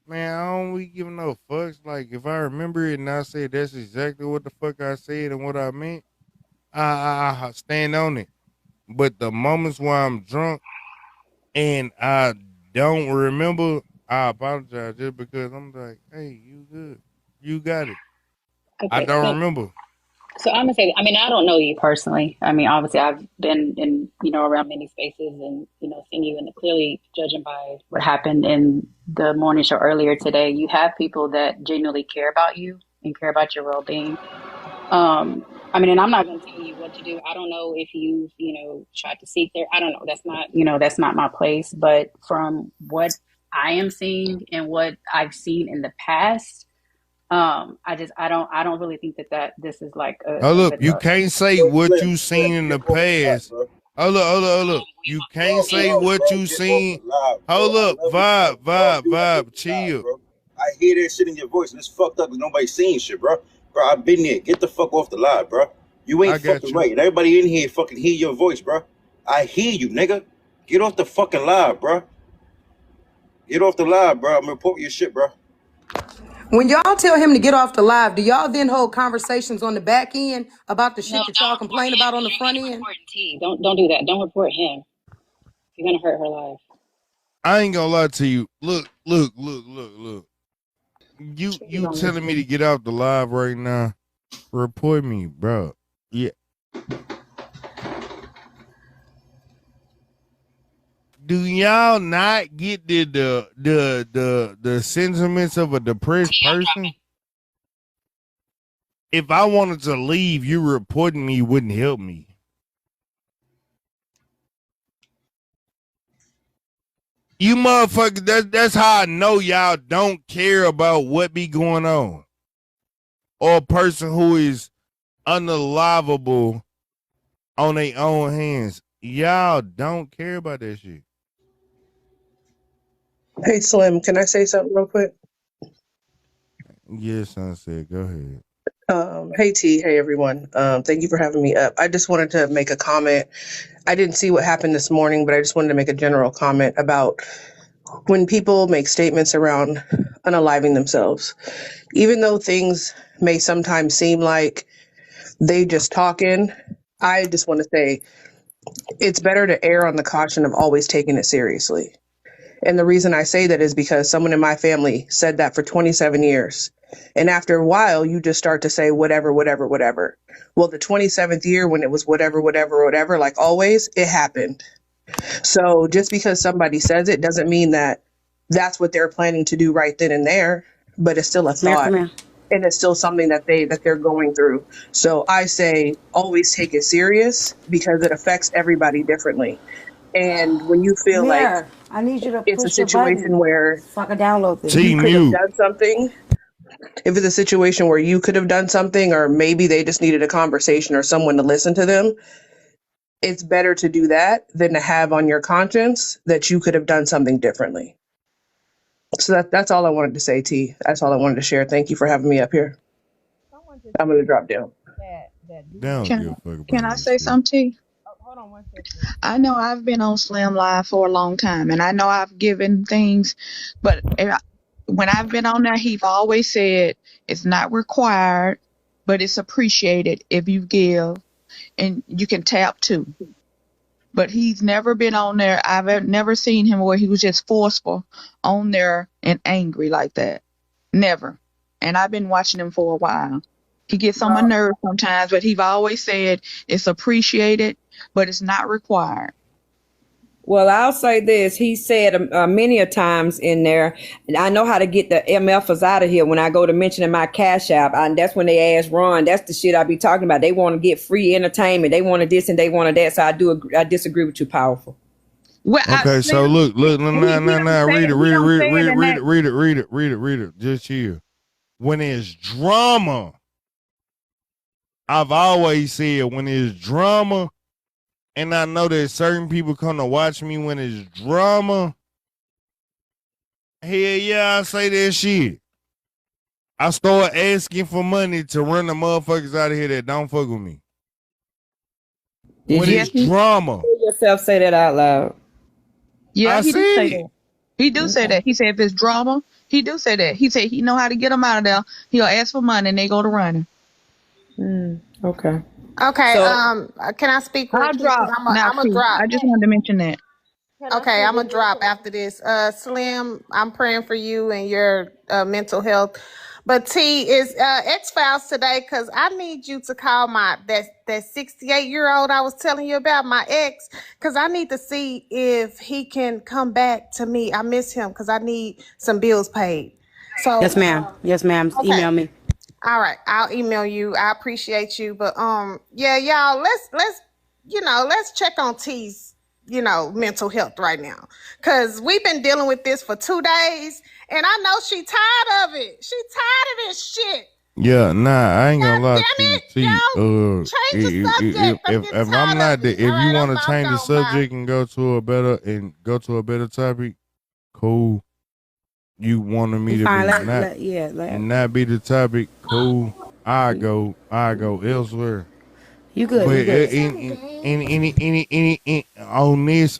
man, I don't be giving no fucks. Like if I remember it and I say that's exactly what the fuck I said and what I meant, I stand on it. But the moments where I'm drunk and I don't remember, I apologize just because I'm like, hey, you good. You got it. I Okay, don't remember. so I'm gonna say, I mean, I don't know you personally. I mean, obviously, I've been in, around many spaces and, seen you, and clearly judging by what happened in the morning show earlier today, you have people that genuinely care about you and care about your well-being. I mean, and I'm not going to tell you what to do. I don't know if you've, tried to seek there. I don't know. That's not my place. But from what I am seeing and what I've seen in the past, I don't really think that this is like Oh a look, good you look. can't say what you seen in the past. Hold up. You can't say what you seen. Hold up, vibe, chill. I hear that shit in your voice, and it's fucked up because nobody's seeing shit, bro. Bro, I've been there. Get the fuck off the live, bro. You ain't I got fucking you. right. And everybody in here fucking hear your voice, bro. I hear you, nigga. Get off the fucking live, bro. Get off the live, bro. I'm gonna report your shit, bro. When y'all tell him to get off the live, do y'all then hold conversations on the back end about the No, shit that don't y'all report complain him. about on the You're front gonna end? report T. Don't do that. Don't report him. You're gonna hurt her life. I ain't gonna lie to you. Look. She's You gonna telling me listen. to get off the live right now? Report me, bro. Yeah. Do y'all not get the sentiments of a depressed T, I'm person? dropping. If I wanted to leave, you reporting me wouldn't help me. You motherfuckers, that's how I know y'all don't care about what be going on. Or a person who is unalivable on their own hands. Y'all don't care about that shit. Hey, Slim, can I say something real quick? Yes, Sunset, go ahead. Hey, T. Hey, everyone. Thank you for having me up. I just wanted to make a comment. I didn't see what happened this morning, but I just wanted to make a general comment about when people make statements around unaliving themselves. Even though things may sometimes seem like they just talking, I just want to say it's better to err on the caution of always taking it seriously. And the reason I say that is because someone in my family said that for 27 years. And after a while, you just start to say whatever. Well, the 27th year, when it was whatever, like always, it happened. So just because somebody says it doesn't mean that that's what they're planning to do right then and there, but it's still a Man, thought come here. and it's still something that they're going through. So I say always take it serious because it affects everybody differently. And when you feel Come like here. I need you to it's a push the situation button where so I can download this. T you could have mute. done something, if it's a situation where you could have done something, or maybe they just needed a conversation or someone to listen to them, it's better to do that than to have on your conscience that you could have done something differently. So that's all I wanted to say, T. That's all I wanted to share. Thank you for having me up here. Someone just I'm going to drop down. that do They don't know. give a Can fuck about can I that say shit. something? T? Oh, hold on one second. I know I've been on Slim Live for a long time, and I know I've given things, but when I've been on there, he's always said it's not required, but it's appreciated if you give, and you can tap too. But he's never been on there. Never seen him where he was just forceful on there and angry like that. Never. And I've been watching him for a while. He gets on my Well, nerves sometimes, but he's always said it's appreciated, but it's not required. Well, I'll say this. He said many a times in there, and I know how to get the MFers out of here when I go to mentioning my Cash App. And that's when they ask Ron, that's the shit I be talking about. They want to get free entertainment. They wanted this and they wanted that. So I disagree with you, powerful. Well, Okay, so Slim, look, he don't say read it. He don't say it in that. it. Just chill. when it's drama, I've always said when it's drama, and I know that certain people come to watch me when it's drama. Hell yeah, I say that shit. I start asking for money to run the motherfuckers out of here that don't fuck with me. When it's drama. Hear yourself say that out loud. Yeah, I he do say said it. that. He do say that. He said if it's drama, he do say that. He said he know how to get them out of there. He'll ask for money and they go to running. Okay. Okay, So- can I speak real I'll quick? drop now I'm a too. drop. I just wanted to mention that. Okay, I'm a drop after this. Slim, I'm praying for you and your mental health. But T is X Files today because I need you to call that 68-year-old I was telling you about, my ex, because I need to see if he can come back to me. I miss him because I need some bills paid. So Yes, ma'am. Yes, ma'am. Okay. Email me. All right, I'll email you. I appreciate you, but yeah, y'all, let's check on T's mental health right now, because we've been dealing with this for 2 days, and I know she tired of it. She tired of this shit. Yeah, nah, I ain't gonna lie Damn to it, you. y'all, change the subject. If I'm not the, if you want to change the subject and go to a better topic, cool. You wanted me to Fine. be not be the topic, cool. I go elsewhere. You good? But You good?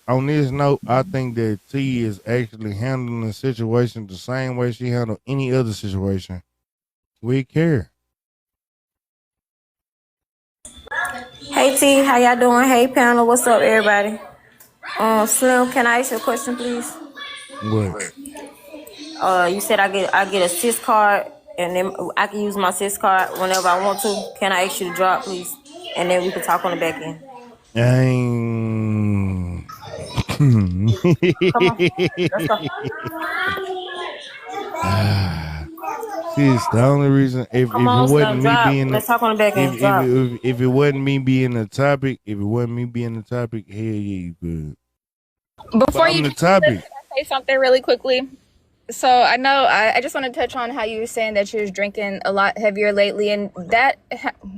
On this note, I think that T is actually handling the situation the same way she handled any other situation. We care. Hey T, how y'all doing? Hey panel, what's up everybody? Slim, can I ask you a question please? What? You said I get a sis card and then I can use my sis card whenever I want to. Can I ask you to drop please? And then we can talk on the back end. Come on, let's go. Sis, the only reason if it wasn't me being let's talk on the back end. if it wasn't me being the topic, hell yeah, you could. Before you the can topic. I say something really quickly? So I know I just want to touch on how you were saying that you was drinking a lot heavier lately, and that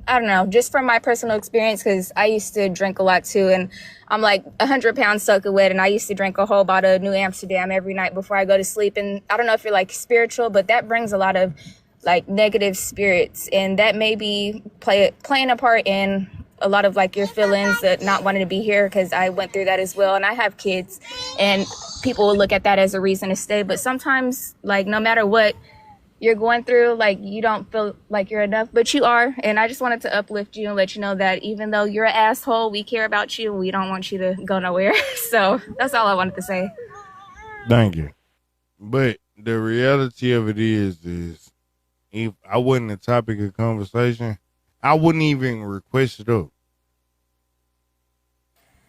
I don't know, just from my personal experience, because I used to drink a lot too, and I'm like 100 pounds soaking wet, and I used to drink a whole bottle of New Amsterdam every night before I go to sleep. And I don't know if you're like spiritual, but that brings a lot of like negative spirits, and that may be playing a part in a lot of like your feelings that not wanting to be here, because I went through that as well, and I have kids, and people will look at that as a reason to stay. But sometimes, like, no matter what you're going through, like, you don't feel like you're enough, but you are. And I just wanted to uplift you and let you know that even though you're an asshole, we care about you and we don't want you to go nowhere. So that's all I wanted to say. Thank you. But the reality of it is if I wasn't the topic of conversation, I wouldn't even request it up.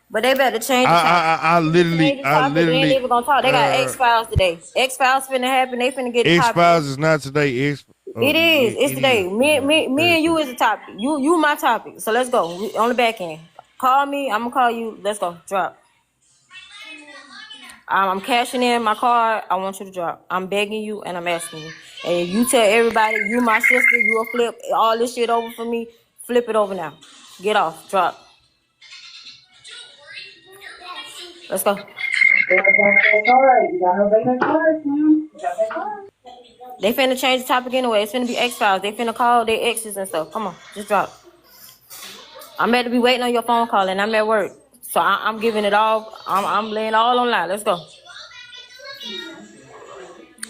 But they better change the topic. I literally They ain't even gonna talk. They got X-Files today. X-Files finna happen. They finna get the topic. X-Files is not today. It is. It's today. Me and you is the topic. You my topic. So let's go. On the back end. Call me. I'm gonna call you. Let's go. Drop. I'm cashing in my card. I want you to drop. I'm begging you and I'm asking you. And you tell everybody you my sister. You will flip all this shit over for me. Flip it over now. Get off. Drop. Let's go. They finna change the topic anyway. It's finna be X-Files. They finna call their exes and stuff. Come on, just drop. I'm about to be waiting on your phone call and I'm at work. So I'm giving it all. I'm laying all online. Let's go.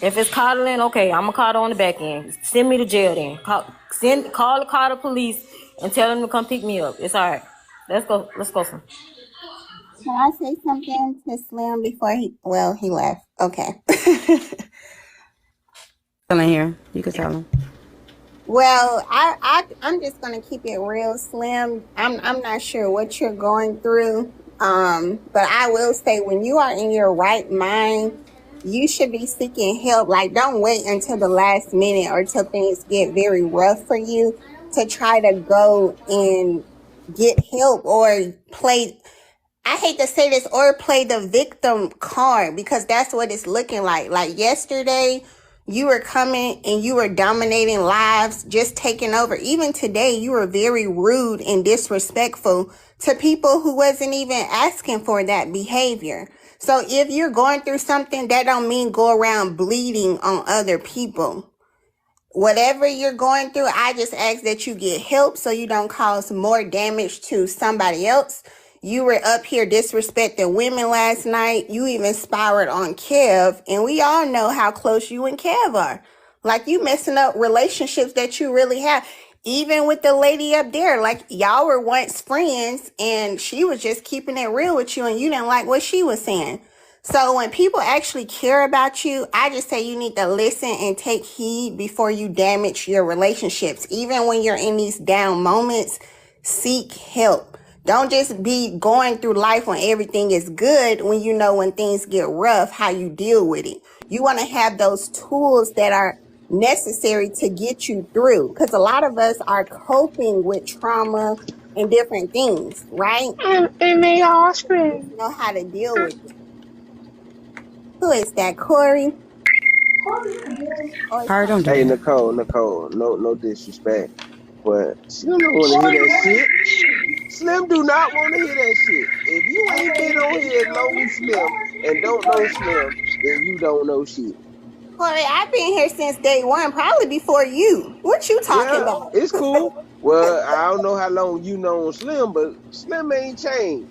If it's coddling, okay, I'm gonna call it on the back end. Send me to jail then. Call the police and tell them to come pick me up. It's all right. Let's go. Let's go. Son. Can I say something to Slim before he left? Okay. Still in here. You can tell him. Well, I'm just gonna keep it real, Slim. I'm not sure what you're going through. But I will say when you are in your right mind, you should be seeking help. Like, don't wait until the last minute or till things get very rough for you to try to go and get help or play. I hate to say this, or play the victim card, because that's what it's looking like. Like yesterday, You were coming and you were dominating lives, just taking over. Even today, you were very rude and disrespectful to people who wasn't even asking for that behavior. So if you're going through something, that don't mean go around bleeding on other people. Whatever you're going through, I just ask that you get help so you don't cause more damage to somebody else. You were up here disrespecting women last night. You even spiraled on Kev, and we all know how close you and Kev are. Like, you messing up relationships that you really have. Even with the lady up there, like, y'all were once friends, and she was just keeping it real with you, and you didn't like what she was saying. So when people actually care about you, I just say you need to listen and take heed before you damage your relationships. Even when you're in these down moments, seek help. Don't just be going through life when everything is good, when you know when things get rough, how you deal with it. You want to have those tools that are necessary to get you through, because a lot of us are coping with trauma and different things, right? And they all scream. Know how to deal with it. Who is that, Corey? Don't do Hey, that. Nicole, no disrespect, but Slim don't want to hear that shit. Slim do not want to hear that shit. If you ain't been on here as long as Slim and don't know Slim, then you don't know shit. Corey, I've been here since day one, probably before you. What you talking about? It's cool. Well, I don't know how long you known Slim, but Slim ain't changed.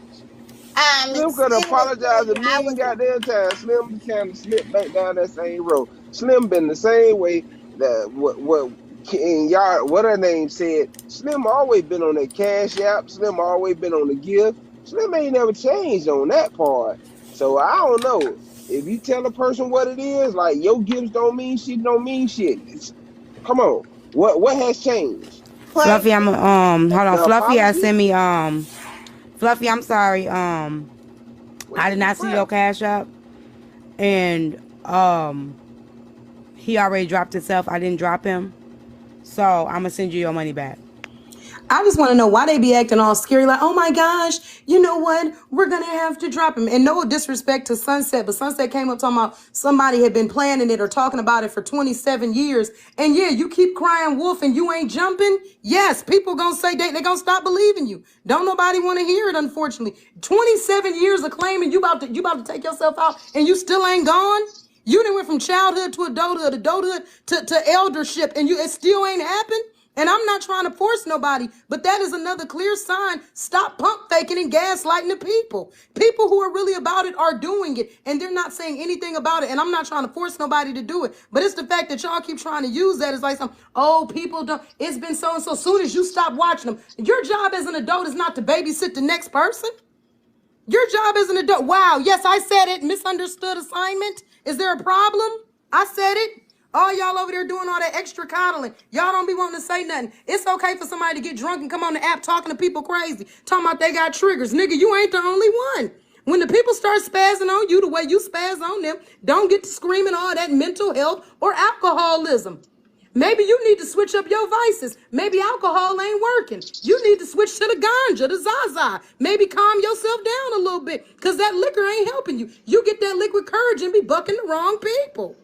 Slim could apologize a million goddamn times. Slim just kind of slipped back down that same road. Slim been the same way that what y'all, what her name said. Slim always been on that cash app. Slim always been on the gift. Slim ain't never changed on that part. So I don't know. If you tell a person what it is, like your gifts don't mean shit, come on. What has changed? Fluffy, I'm hold on. The Fluffy has apology? sent me Fluffy, I'm sorry. I did not see your cash app. And he already dropped himself. I didn't drop him. So I'm gonna send you your money back. I just want to know why they be acting all scary, like, oh my gosh, you know what? We're going to have to drop him. And no disrespect to Sunset, but Sunset came up talking about somebody had been planning it or talking about it for 27 years. And yeah, you keep crying wolf and you ain't jumping. Yes, people going to say they're going to stop believing you. Don't nobody want to hear it, unfortunately. 27 years of claiming you about to take yourself out and you still ain't gone. You done went from childhood to adulthood to eldership, and it still ain't happened. And I'm not trying to force nobody, but that is another clear sign. Stop pump faking and gaslighting the people. People who are really about it are doing it, and they're not saying anything about it. And I'm not trying to force nobody to do it, but it's the fact that y'all keep trying to use that as like some, oh, people don't, it's been so and so. Soon as you stop watching them, your job as an adult is not to babysit the next person. Your job as an adult. Wow, yes, I said it. Misunderstood assignment. Is there a problem? I said it. All y'all over there doing all that extra coddling. Y'all don't be wanting to say nothing. It's okay for somebody to get drunk and come on the app talking to people crazy. Talking about they got triggers. Nigga, you ain't the only one. When the people start spazzing on you the way you spaz on them, don't get to screaming all that mental health or alcoholism. Maybe you need to switch up your vices. Maybe alcohol ain't working. You need to switch to the ganja, the Zaza. Maybe calm yourself down a little bit, because that liquor ain't helping you. You get that liquid courage and be bucking the wrong people.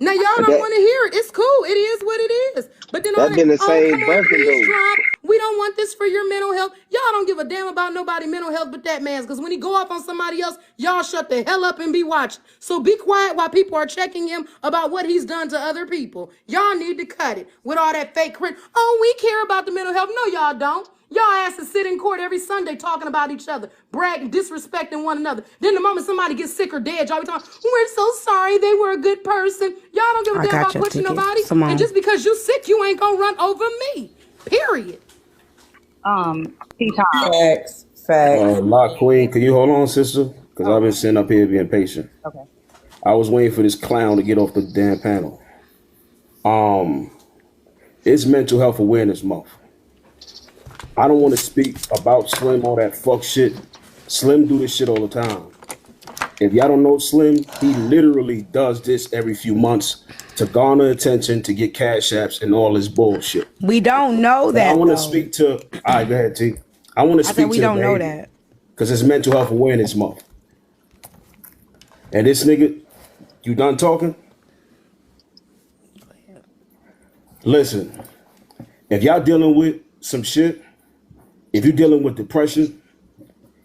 Now, y'all don't want to hear it. It's cool. It is what it is. But then all That been the that, oh, same come on, bucket please though. drop. We don't want this for your mental health. Y'all don't give a damn about nobody mental health but that man's, because when he go off on somebody else, y'all shut the hell up and be watching. So be quiet while people are checking him about what he's done to other people. Y'all need to cut it with all that fake crit. Oh, we care about the mental health. No, y'all don't. Y'all asses sit in court every Sunday talking about each other, bragging, disrespecting one another. Then the moment somebody gets sick or dead, y'all be talking, we're so sorry, they were a good person. Y'all don't give a damn about pushing nobody. And just because you sick, you ain't gonna run over me. Period. Facts. Lock Queen, can you hold on, sister? Because I've been sitting up here being patient. Okay. I was waiting for this clown to get off the damn panel. It's Mental Health Awareness Month. I don't want to speak about Slim, all that fuck shit. Slim do this shit all the time. If y'all don't know Slim, he literally does this every few months to garner attention, to get cash apps and all this bullshit. We don't know that. I want to speak to. All right, go ahead, T. I want to speak to. We don't know that because it's Mental Health Awareness Month. And this nigga, you done talking? Listen, if y'all dealing with some shit, if you're dealing with depression,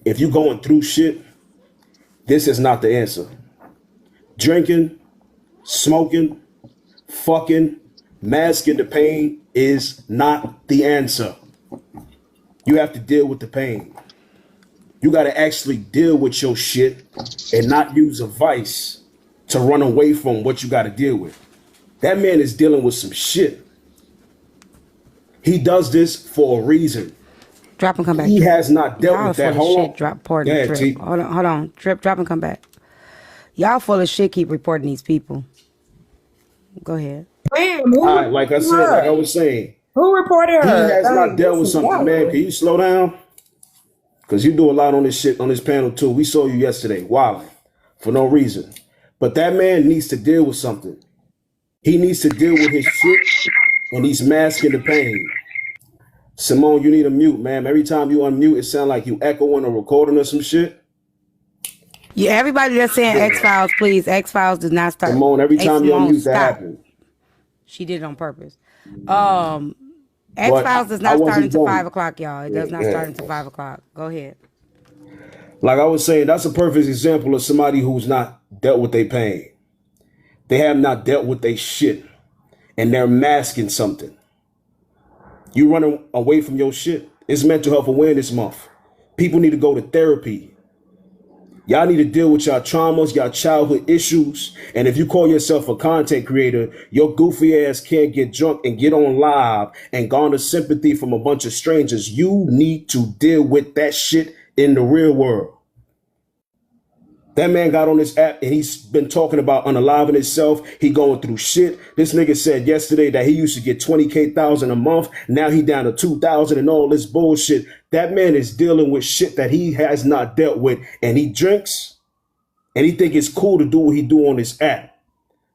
if you're going through shit, this is not the answer. Drinking, smoking, fucking, masking the pain is not the answer. You have to deal with the pain. You got to actually deal with your shit and not use a vice to run away from what you got to deal with. That man is dealing with some shit. He does this for a reason. Drop and come back. He has not dealt with that. Hold on. Drop, pardon, Trip. Hold on. Trip, drop and come back. Y'all full of shit. Keep reporting these people. Go ahead. Damn, like I was saying. Who reported her? He has not dealt with something, man. Can you slow down? Because you do a lot on this shit, on this panel too. We saw you yesterday, wilding, for no reason. But that man needs to deal with something. He needs to deal with his shit, and he's masking the pain. Simone, you need a mute, man. Every time you unmute, it sounds like you echoing or recording or some shit. Yeah, everybody that's saying X-Files, please. X-Files does not start. Simone, every time you unmute, that happens. She did it on purpose. X-Files does not start until 5 o'clock, y'all. It does not start until 5 o'clock. Go ahead. Like I was saying, that's a perfect example of somebody who's not dealt with their pain. They have not dealt with their shit, and they're masking something. You running away from your shit. It's Mental Health Awareness Month. People need to go to therapy. Y'all need to deal with y'all traumas, y'all childhood issues. And if you call yourself a content creator, your goofy ass can't get drunk and get on live and garner sympathy from a bunch of strangers. You need to deal with that shit in the real world. That man got on this app and he's been talking about unaliving himself. He going through shit. This nigga said yesterday that he used to get 20,000 a month. Now he down to 2,000 and all this bullshit. That man is dealing with shit that he has not dealt with. And he drinks and he think it's cool to do what he do on this app.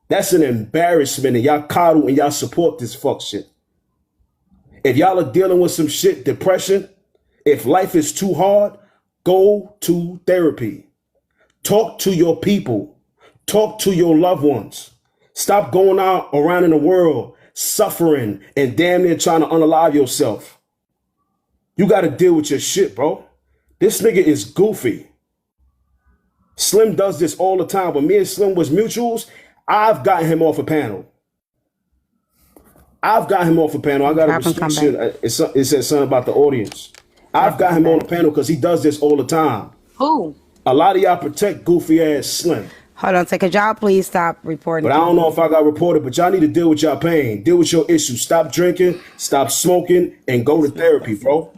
That's an embarrassment, and y'all coddle and y'all support this fuck shit. If y'all are dealing with some shit, depression, if life is too hard, go to therapy. Talk to your people. Talk to your loved ones. Stop going out around in the world suffering and damn near trying to unalive yourself. You got to deal with your shit, bro. This nigga is goofy. Slim does this all the time. When me and Slim was mutuals, I've gotten him off a panel. I got a restriction. It says something about the audience. I've got him on the panel because he does this all the time. Who? A lot of y'all protect goofy ass Slim. Hold on, could y'all please stop reporting? But I don't know if I got reported, but y'all need to deal with y'all pain. Deal with your issues. Stop drinking, stop smoking, and go to therapy, bro.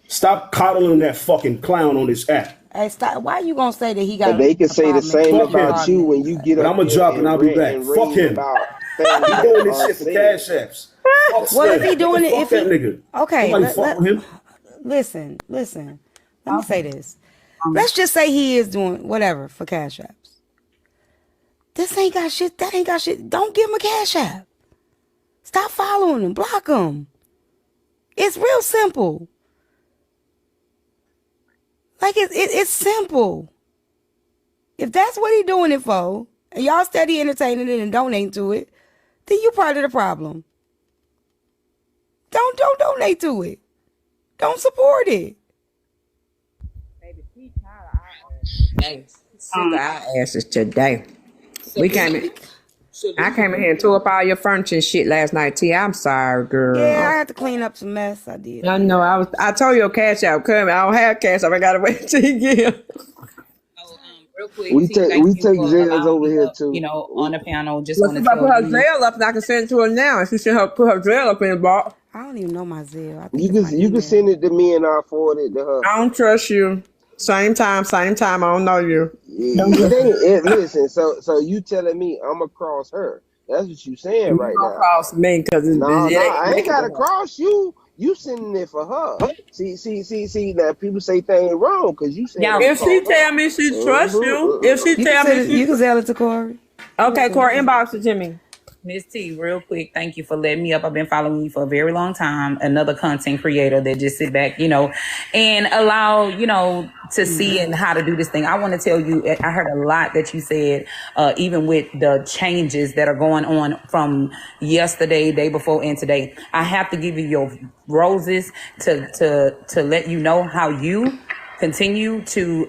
Stop coddling that fucking clown on this app. Hey, stop. Why are you gonna say that he got? But they can say the same about you when you get up. But I'm gonna drop and I'll be back. Fuck him. He doing this shit for cash apps. What if he doing it? If that nigga. Okay, fuck with him. Listen. Let me say this. Let's just say he is doing whatever for cash apps. This ain't got shit. That ain't got shit. Don't give him a cash app. Stop following him. Block him. It's real simple. Like it's simple. If that's what he doing it for, and y'all steady entertaining it and donating to it, then you part of the problem. Don't donate to it. Don't support it. Hey, sick of our asses today. I came in here and tore up all your furniture and shit last night. T, I'm sorry, girl. Yeah, I had to clean up some mess. I did. I know. I told you a cash out coming. I don't have cash out. I gotta wait till you get. Real quick, we take Zales over here too. You know, on the panel. Just want to put her Zelle up, and I can send it to her now. And she should put her Zelle up in the box. I don't even know my Zelle. You can send it to me and I'll forward it to her. I don't trust you. Same time. I don't know you. Listen, so you telling me I'm gonna cross her? That's what you saying right now. Cross me because I ain't gotta cross you. You sending it for her. See. Now people say things wrong because you say. If she tell me she trusts you, if she tell me you can sell it to Corey. Okay, Corey, inbox it to me. Miss T, real quick, thank you for letting me up. I've been following you for a very long time. Another content creator that just sit back, and allow, to see and how to do this thing. I want to tell you, I heard a lot that you said, even with the changes that are going on from yesterday, day before, and today. I have to give you your roses to let you know how you continue to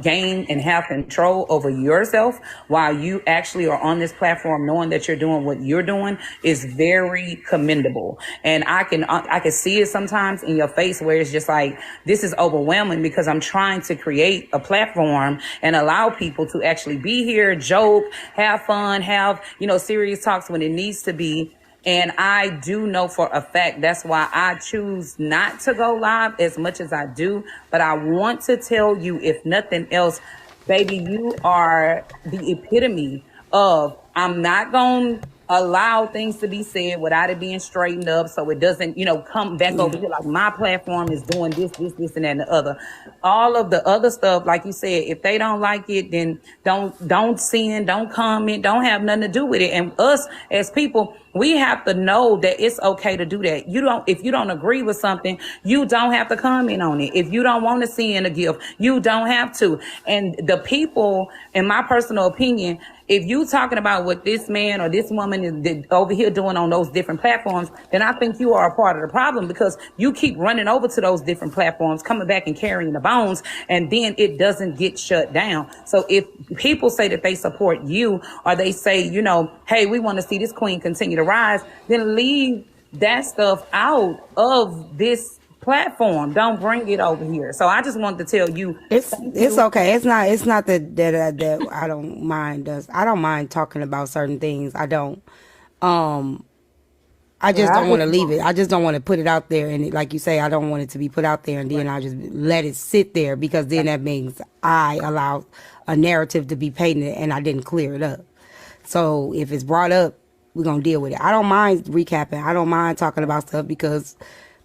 gain and have control over yourself while you actually are on this platform, knowing that you're doing what you're doing is very commendable. And I can see it sometimes in your face where it's just like, this is overwhelming because I'm trying to create a platform and allow people to actually be here, joke, have fun, have, serious talks when it needs to be. And I do know for a fact that's why I choose not to go live as much as I do. But I want to tell you, if nothing else, baby, you are the epitome of, I'm not going to allow things to be said without it being straightened up so it doesn't, come back over here like my platform is doing this, and that, and the other. All of the other stuff, like you said, if they don't like it, then don't send, don't comment, don't have nothing to do with it. And us as people, we have to know that it's okay to do that. If you don't agree with something, you don't have to comment on it. If you don't want to send a gift, you don't have to. And the people, in my personal opinion, if you talking about what this man or this woman is over here doing on those different platforms, then I think you are a part of the problem, because you keep running over to those different platforms, coming back and carrying the bones, and then it doesn't get shut down. So if people say that they support you, or they say, hey, we want to see this queen continue to rise, then leave that stuff out of this platform. Don't bring it over here. So I just wanted to tell you, it's okay. It's not that I don't mind us. I don't mind talking about certain things. I don't. I just don't want to leave it. I just don't want to put it out there. And like you say, I don't want it to be put out there and then I just let it sit there, because then that means I allow a narrative to be painted and I didn't clear it up. So if it's brought up, we're going to deal with it. I don't mind recapping. I don't mind talking about stuff because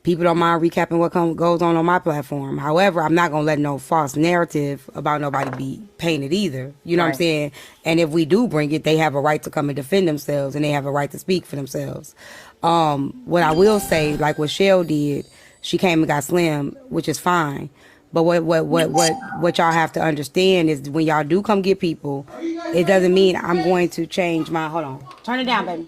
people don't mind recapping what goes on my platform. However, I'm not going to let no false narrative about nobody be painted either. You know what I'm saying? And if we do bring it, they have a right to come and defend themselves, and they have a right to speak for themselves. What I will say, like what Shell did, she came and got Slim, which is fine. But what y'all have to understand is when y'all do come get people, it doesn't mean I'm going to change my, hold on, turn it down, baby.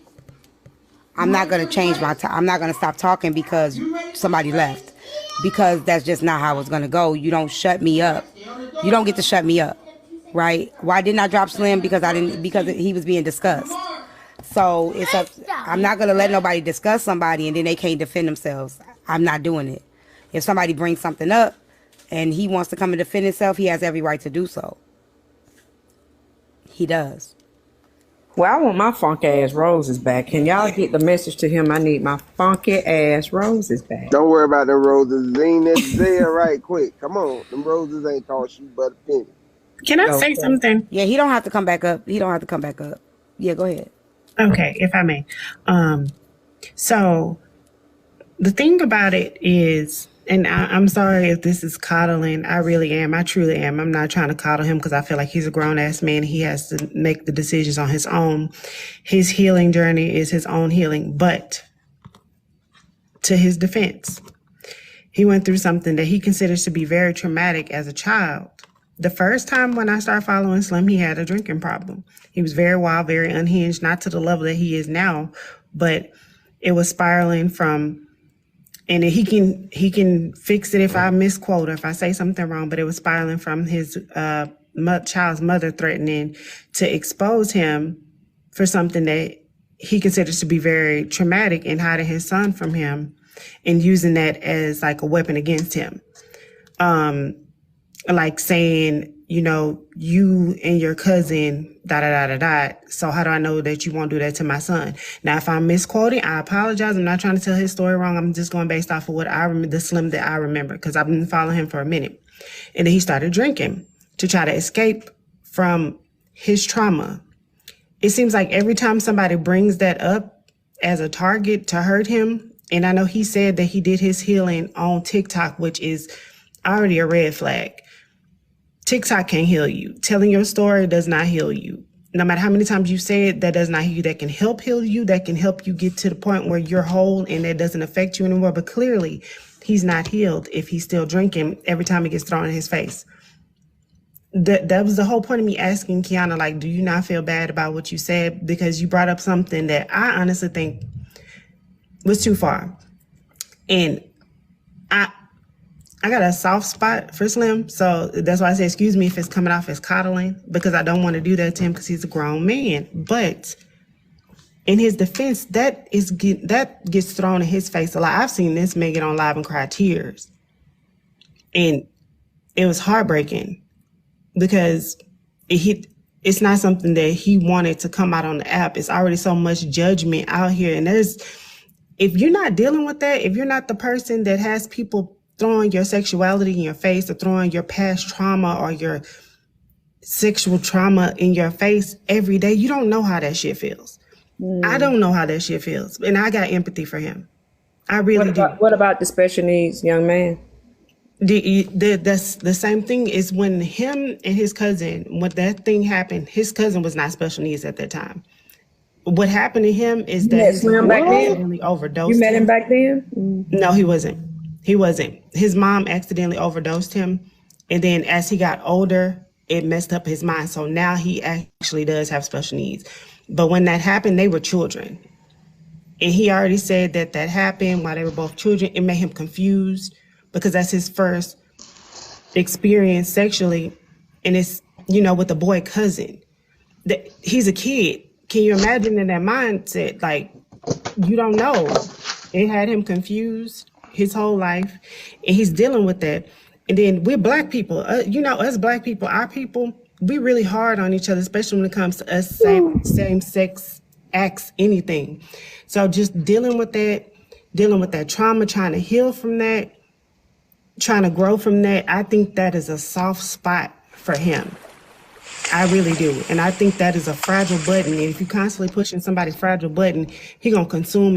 I'm not going to change my time. I'm not going to stop talking because somebody left, because that's just not how it's going to go. You don't shut me up. You don't get to shut me up, right? Why didn't I drop Slim? Because he was being discussed. So I'm not going to let nobody discuss somebody and then they can't defend themselves. I'm not doing it. If somebody brings something up and he wants to come and defend himself, he has every right to do so. He does. Well, I want my funky ass roses back. Can y'all get the message to him? I need my funky ass roses back. Don't worry about them roses. They ain't necessary. Right quick. Come on. Them roses ain't cost you but a penny. Can I say something? Yeah, he don't have to come back up. Yeah, go ahead. Okay, if I may. So the thing about it is, and I'm sorry if this is coddling. I really am. I truly am. I'm not trying to coddle him because I feel like he's a grown-ass man. He has to make the decisions on his own. His healing journey is his own healing. But to his defense, he went through something that he considers to be very traumatic as a child. The first time when I started following Slim, he had a drinking problem. He was very wild, very unhinged, not to the level that he is now, but it was spiraling from, and he can fix it if I misquote or if I say something wrong, but it was spiraling from his child's mother threatening to expose him for something that he considers to be very traumatic and hiding his son from him and using that as like a weapon against him. Like saying, you and your cousin, so how do I know that you won't do that to my son? Now, if I'm misquoting, I apologize. I'm not trying to tell his story wrong. I'm just going based off of what I remember, the Slim that I remember, because I've been following him for a minute. And then he started drinking to try to escape from his trauma. It seems like every time somebody brings that up as a target to hurt him, and I know he said that he did his healing on TikTok, which is already a red flag. TikTok can't heal you. Telling your story does not heal you. no matter how many times you say it, that does not heal you. That can help heal you. That can help you get to the point where you're whole and that doesn't affect you anymore. But clearly, he's not healed if he's still drinking every time it gets thrown in his face. That was the whole point of me asking Kiana, like, do you not feel bad about what you said? Because you brought up something that I honestly think was too far. And I got a soft spot for Slim, so that's why I say excuse me if it's coming off as coddling, because I don't want to do that to him because he's a grown man. But in his defense, that gets thrown in his face a lot. I've seen this man get on live and cry tears, and it was heartbreaking because it's not something that he wanted to come out on the app. It's already so much judgment out here, and if you're not dealing with that, if you're not the person that has people throwing your sexuality in your face or throwing your past trauma or your sexual trauma in your face every day, you don't know how that shit feels. I don't know how that shit feels. And I got empathy for him. I really do. What about the special needs young man? That's the same thing is when him and his cousin, when that thing happened, his cousin was not special needs at that time. What happened to him is that his mom accidentally overdosed him. You met him back then? No, he wasn't. He wasn't. His mom accidentally overdosed him. And then as he got older, it messed up his mind. So now he actually does have special needs. But when that happened, they were children. And he already said that happened while they were both children. It made him confused because that's his first experience sexually. And it's, with a boy cousin. He's a kid. Can you imagine in that mindset? Like, you don't know. It had him confused his whole life, and he's dealing with that. And then we're black people. Us black people, our people, we really hard on each other, especially when it comes to us same sex acts, anything. So just dealing with that trauma, trying to heal from that, trying to grow from that. I think that is a soft spot for him. I really do. And I think that is a fragile button. And if you're constantly pushing somebody's fragile button, he's going to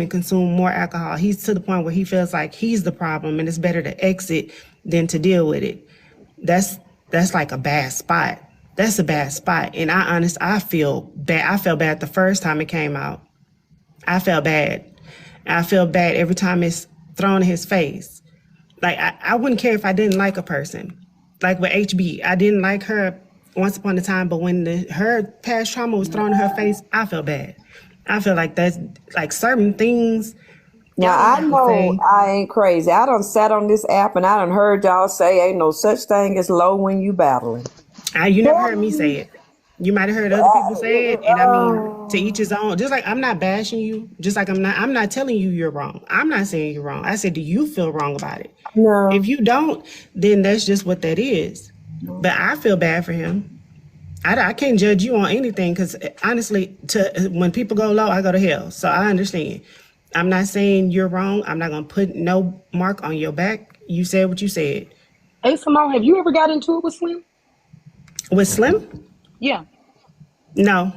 consume more alcohol. He's to the point where he feels like he's the problem and it's better to exit than to deal with it. That's like a bad spot. That's a bad spot. And I feel bad. I felt bad the first time it came out. I felt bad. I feel bad every time it's thrown in his face. Like, I wouldn't care if I didn't like a person. Like with HB, I didn't like her once upon a time, but when her past trauma was thrown in her face, I felt bad. I feel like that's like certain things. Now, I know I ain't crazy. I done sat on this app and I done heard y'all say ain't no such thing as low when you battling. You never heard me say it. You might have heard other people say it, and I mean, to each his own. Just like I'm not bashing you, just like I'm not telling you you're wrong. I'm not saying you're wrong. I said, do you feel wrong about it? No. If you don't, then that's just what that is. But I feel bad for him. I can't judge you on anything because honestly, when people go low, I go to hell. So I understand. I'm not saying you're wrong. I'm not going to put no mark on your back. You said what you said. Hey, Simone, have you ever got into it with Slim? With Slim? Yeah. No.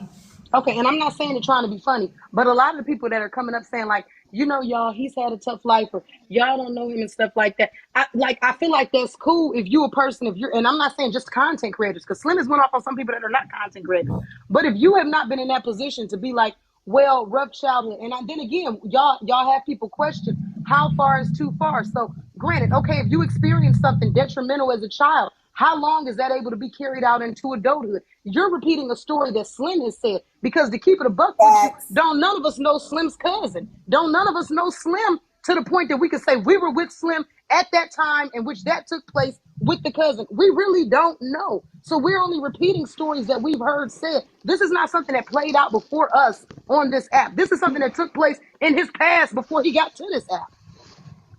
Okay, and I'm not saying it trying to be funny, but a lot of the people that are coming up saying like, y'all, he's had a tough life, or y'all don't know him and stuff like that. I feel like that's cool if you a person, and I'm not saying just content creators, because Slim has went off on some people that are not content creators. But if you have not been in that position to be like, well, rough childhood, and then again, y'all have people question how far is too far. So granted, okay, if you experience something detrimental as a child, how long is that able to be carried out into adulthood? You're repeating a story that Slim has said, because to keep it a buck with you, don't none of us know Slim's cousin. Don't none of us know Slim to the point that we can say we were with Slim at that time in which that took place with the cousin. We really don't know. So we're only repeating stories that we've heard said. This is not something that played out before us on this app. This is something that took place in his past before he got to this app.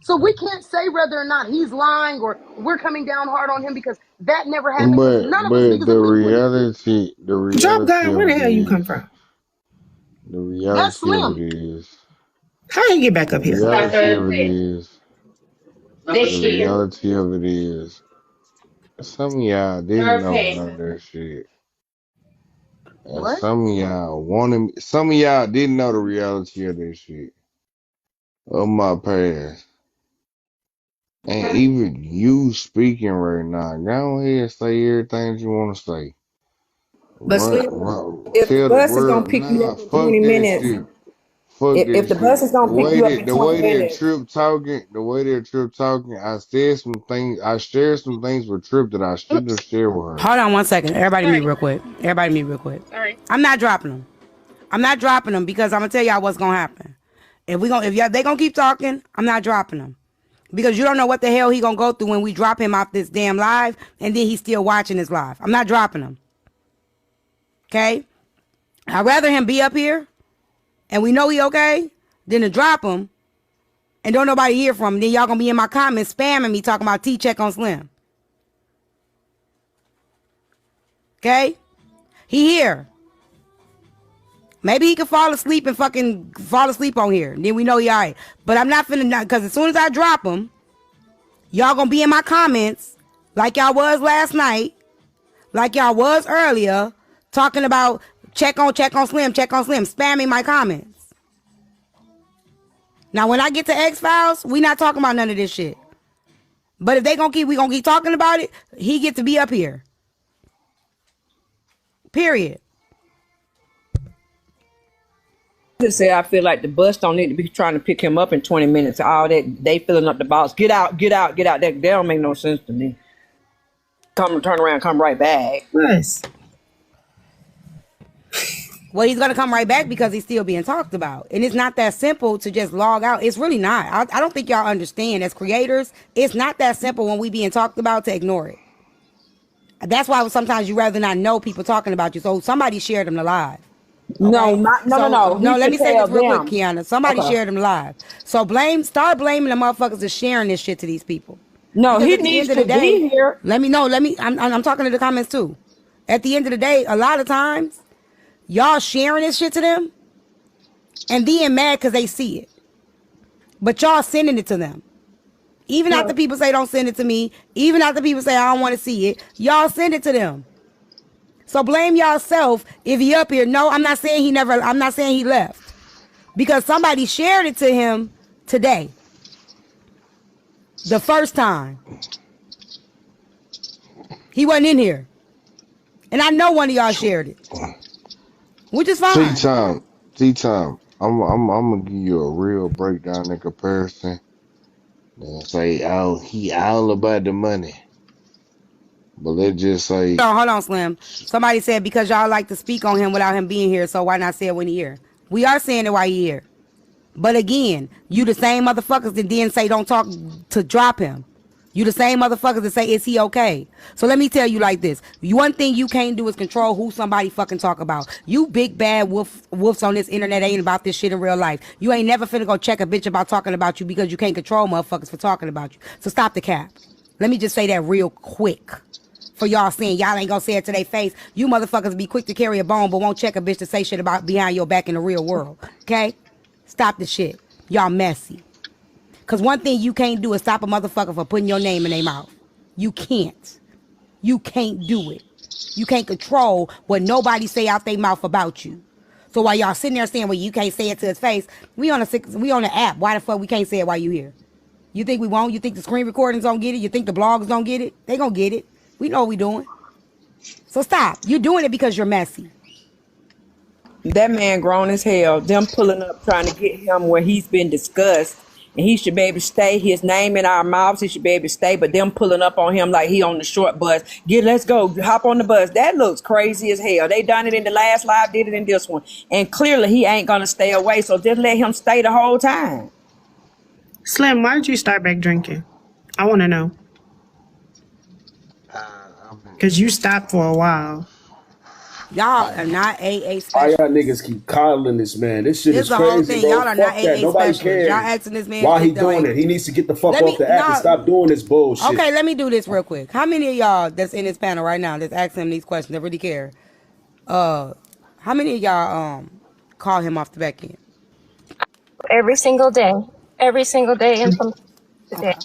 So we can't say whether or not he's lying or we're coming down hard on him, because that never happened. None of us niggas the reality Drop God, where the hell you come from? The reality of it is. How you get back up here? The reality of it is. Some of y'all didn't know none of that shit. And some of y'all didn't know the reality of this shit. Of my past. And even you speaking right now, go ahead and say everything you want to say. But What? Slim, If the Tell the bus is gonna world, pick you nah, up in fuck 20 that minutes, shit. Fuck if that the bus shit. is gonna pick you up in The 20 way that minutes, Trip talking, I shared some things with Trip that I shouldn't have shared with her. hold on one second. Everybody mute Sorry. real quick. Everybody mute real quick. Sorry. I'm not dropping them. I'm not dropping them because I'm gonna tell y'all what's gonna happen. If y'all they gonna keep talking, I'm not dropping them. Because you don't know what the hell he gonna go through when we drop him off this damn live and then he's still watching his live. I'm not dropping him. Okay? I'd rather him be up here and we know he okay than to drop him and don't nobody hear from him. Then y'all gonna be in my comments spamming me talking about T-check on Slim. Okay? He here. Maybe he could fall asleep and fucking fall asleep on here. Then we know he alright. But I'm not finna, because as soon as I drop him, y'all gonna be in my comments like y'all was last night, like y'all was earlier, talking about check on Slim, spamming my comments. Now when I get to X-Files, we not talking about none of this shit. But if we gonna keep talking about it, he get to be up here. Period. just say I feel like the bus don't need to be trying to pick him up in 20 minutes. All that they filling up the box. Get out. That don't make no sense to me. Turn around, come right back. Yes. Well, he's gonna come right back because he's still being talked about, and it's not that simple to just log out. It's really not. I don't think y'all understand. As creators, it's not that simple when we being talked about to ignore it. That's why sometimes you rather not know people talking about you. So somebody shared them live. Okay? No. Let me say this real quick, Kiana. Somebody Okay. shared them live. So start blaming the motherfuckers that's sharing this shit to these people. No, Because he at the needs end of to the day, be here. I'm talking to the comments too. At the end of the day, a lot of times, y'all sharing this shit to them and being mad because they see it. But y'all sending it to them. Even after people say don't send it to me, even after people say I don't want to see it, y'all send it to them. So blame yourself if he up here. No, I'm not saying he left. Because somebody shared it to him today. The first time. He wasn't in here. And I know one of y'all shared it. Which is fine. T-Time. I'm gonna give you a real breakdown in comparison. And say, oh, he all about the money. But let's just say, Hold on, Slim. Somebody said because y'all like to speak on him without him being here, so why not say it when he here? We are saying it while he here. But again, you the same motherfuckers that then say don't talk to drop him. You the same motherfuckers that say is he okay? So let me tell you like this. One thing you can't do is control who somebody fucking talk about. You big bad wolves on this internet ain't about this shit in real life. You ain't never finna go check a bitch about talking about you because you can't control motherfuckers for talking about you. So stop the cap. Let me just say that real quick. For y'all saying y'all ain't gonna say it to their face. You motherfuckers be quick to carry a bone but won't check a bitch to say shit about behind your back in the real world. Okay? Stop the shit. Y'all messy. Because one thing you can't do is stop a motherfucker from putting your name in their mouth. You can't. You can't do it. You can't control what nobody say out their mouth about you. So while y'all sitting there saying, well, you can't say it to his face, we on the app. Why the fuck we can't say it while you here? You think we won't? You think the screen recordings don't get it? You think the blogs don't get it? They gonna get it. We know what we doing. So stop. You're doing it because you're messy. That man grown as hell. Them pulling up trying to get him where he's been discussed. And he should be able to stay. His name in our mouths. He should be able to stay. But them pulling up on him like he on the short bus. Let's go. Hop on the bus. That looks crazy as hell. They done it in the last live, did it in this one. And clearly he ain't going to stay away. So just let him stay the whole time. Slim, why did you start back drinking? I want to know. Because you stopped for a while. Y'all are not AA Why special. y'all niggas keep coddling this man? This shit This is the whole crazy, thing. bro. Y'all are not Fuck that. AA Nobody specialists. cares. Y'all asking this man Why he if they doing ain't- it? He needs to get the fuck Let off me- the app and no. stop doing this bullshit. Okay, let me do this real quick. How many of y'all that's in this panel right now that's asking him these questions that really care? How many of y'all call him off the back end? Every single day. Every single day and from today. Okay.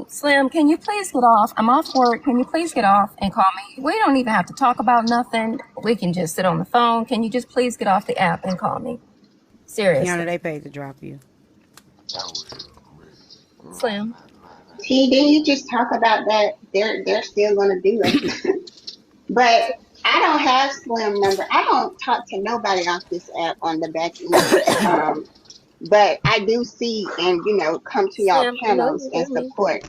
Slim, can you please get off? I'm off work. Can you please get off and call me? We don't even have to talk about nothing. We can just sit on the phone. Can you just please get off the app and call me? Seriously. Kiana, they paid to drop you. Slim. T, didn't you just talk about that? They're still gonna do it. But I I don't have Slim number. I don't talk to nobody off this app on the back end. But I do see and, come to y'all Slim, I know panels you and hear me. support.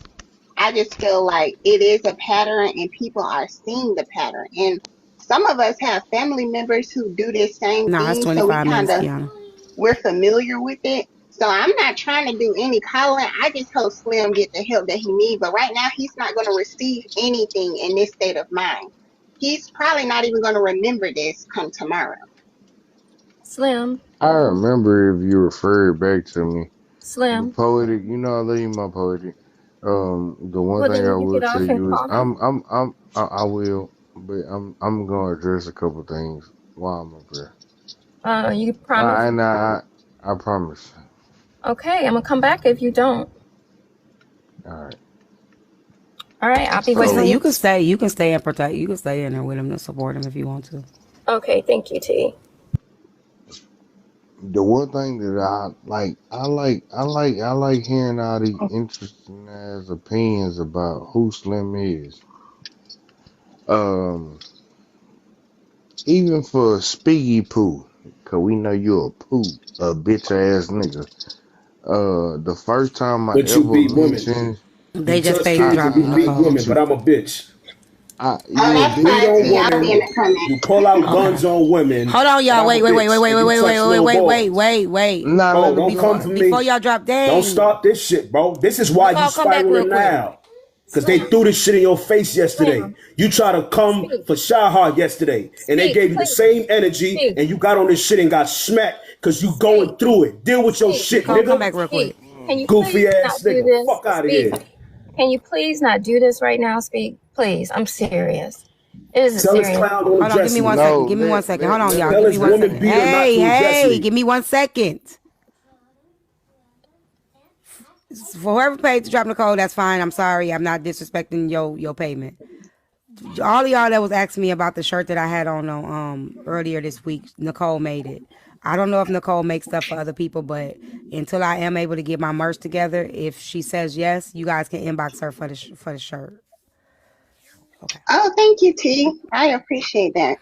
I just feel like it is a pattern and people are seeing the pattern. And some of us have family members who do this same No, it's thing. So we 25 kind minutes, of, Kiana. we're familiar with it. So I'm not trying to do any calling. I just hope Slim get the help that he needs. But right now, he's not going to receive anything in this state of mind. He's probably not even going to remember this come tomorrow. Slim. I remember if you referred back to me. The Slim. poetic, I love you, my poetic. The one Well, thing then I you will get tell off and you is call me. I will, but I'm gonna address a couple things while I'm up here. You promise? I promise. Okay, I'm gonna come back if you don't. All right. All right, I'll be Wait, waiting so on you you. can stay. You can stay and protect. You can stay in there with him to support him if you want to. Okay, thank you, T. The one thing that I like hearing all these interesting ass opinions about who Slim is. Even for Spiggy Poo, cause we know you a bitch ass nigga. The first time I But you ever beat women. mentioned, They You just touch paid to kids and drop you him, beat Nicole. women, but I'm a bitch. Oh, yeah, that's Beat bitch. fine, on T. I'll be in women. the comments. You pull out Okay. guns on women. Hold on, But y'all. I'm a Wait, wait, wait, wait, bitch. wait, And wait, you wait, touch wait, wait, little wait, wait, boys. wait, wait. Nah, let Bro, me don't go. come Before for before me. y'all drop, Don't dang. start this shit, bro. This is why you Nicole, come back real spiraling quick. now. Because they threw this shit in your face yesterday. Slim, You try to come speak. for Shahar yesterday, and they Speak, gave you the please. same energy, Speak. and you got on this shit and got smacked because you Speak. going through it. Deal with your Speak. shit, Nicole, come nigga. back real Speak. quick. Can you Goofy please ass not do nigga. this? Fuck out of Speak. here. Can you please not do this right now? Speak, please. I'm serious. It is a Tell this serious. clown don't Hold on, give address me one me. No, second. Give me 1 second. Hold on, let y'all. me Tell Give me this one let woman second. me beater not Hey, to address hey, me. give me 1 second. For whoever paid to drop Nicole, that's fine. I'm sorry. I'm not disrespecting your payment. All of y'all that was asking me about the shirt that I had on earlier this week, Nicole made it. I don't know if Nicole makes stuff for other people, but until I am able to get my merch together, if she says yes, you guys can inbox her for the shirt. Okay. Oh, thank you, T. I appreciate that.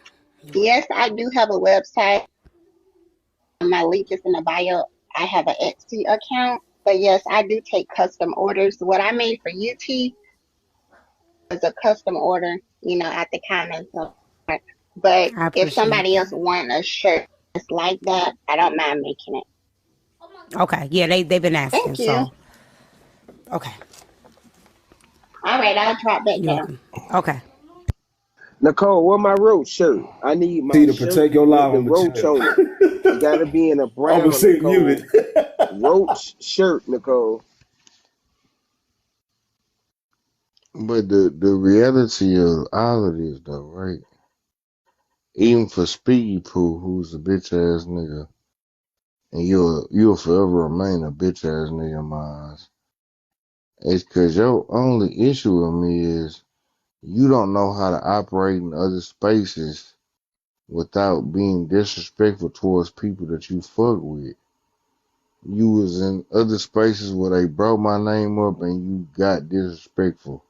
Yes, I do have a website. My link is in the bio. I have an Etsy account. But yes, I do take custom orders. What I made for you, T, was a custom order, at the comments. But I if appreciate somebody else that. wants a shirt just like that, I don't mind making it. Okay. Yeah, they've been asking, Thank you. so okay. All right, I'll drop back You're down. welcome. Okay. Nicole, where my roach shirt? I need my See, to shirt protect your with live, the I'm going to roach on it. chill. It gotta be in a I'm going to brown, sit muted. Nicole. Roach shirt, Nicole. but the reality of all of this though, right? Even for Speedy Pooh, who's a bitch ass nigga, and you'll forever remain a bitch ass nigga in my eyes. It's cause your only issue with me is you don't know how to operate in other spaces without being disrespectful towards people that you fuck with. You was in other spaces where they brought my name up and you got disrespectful.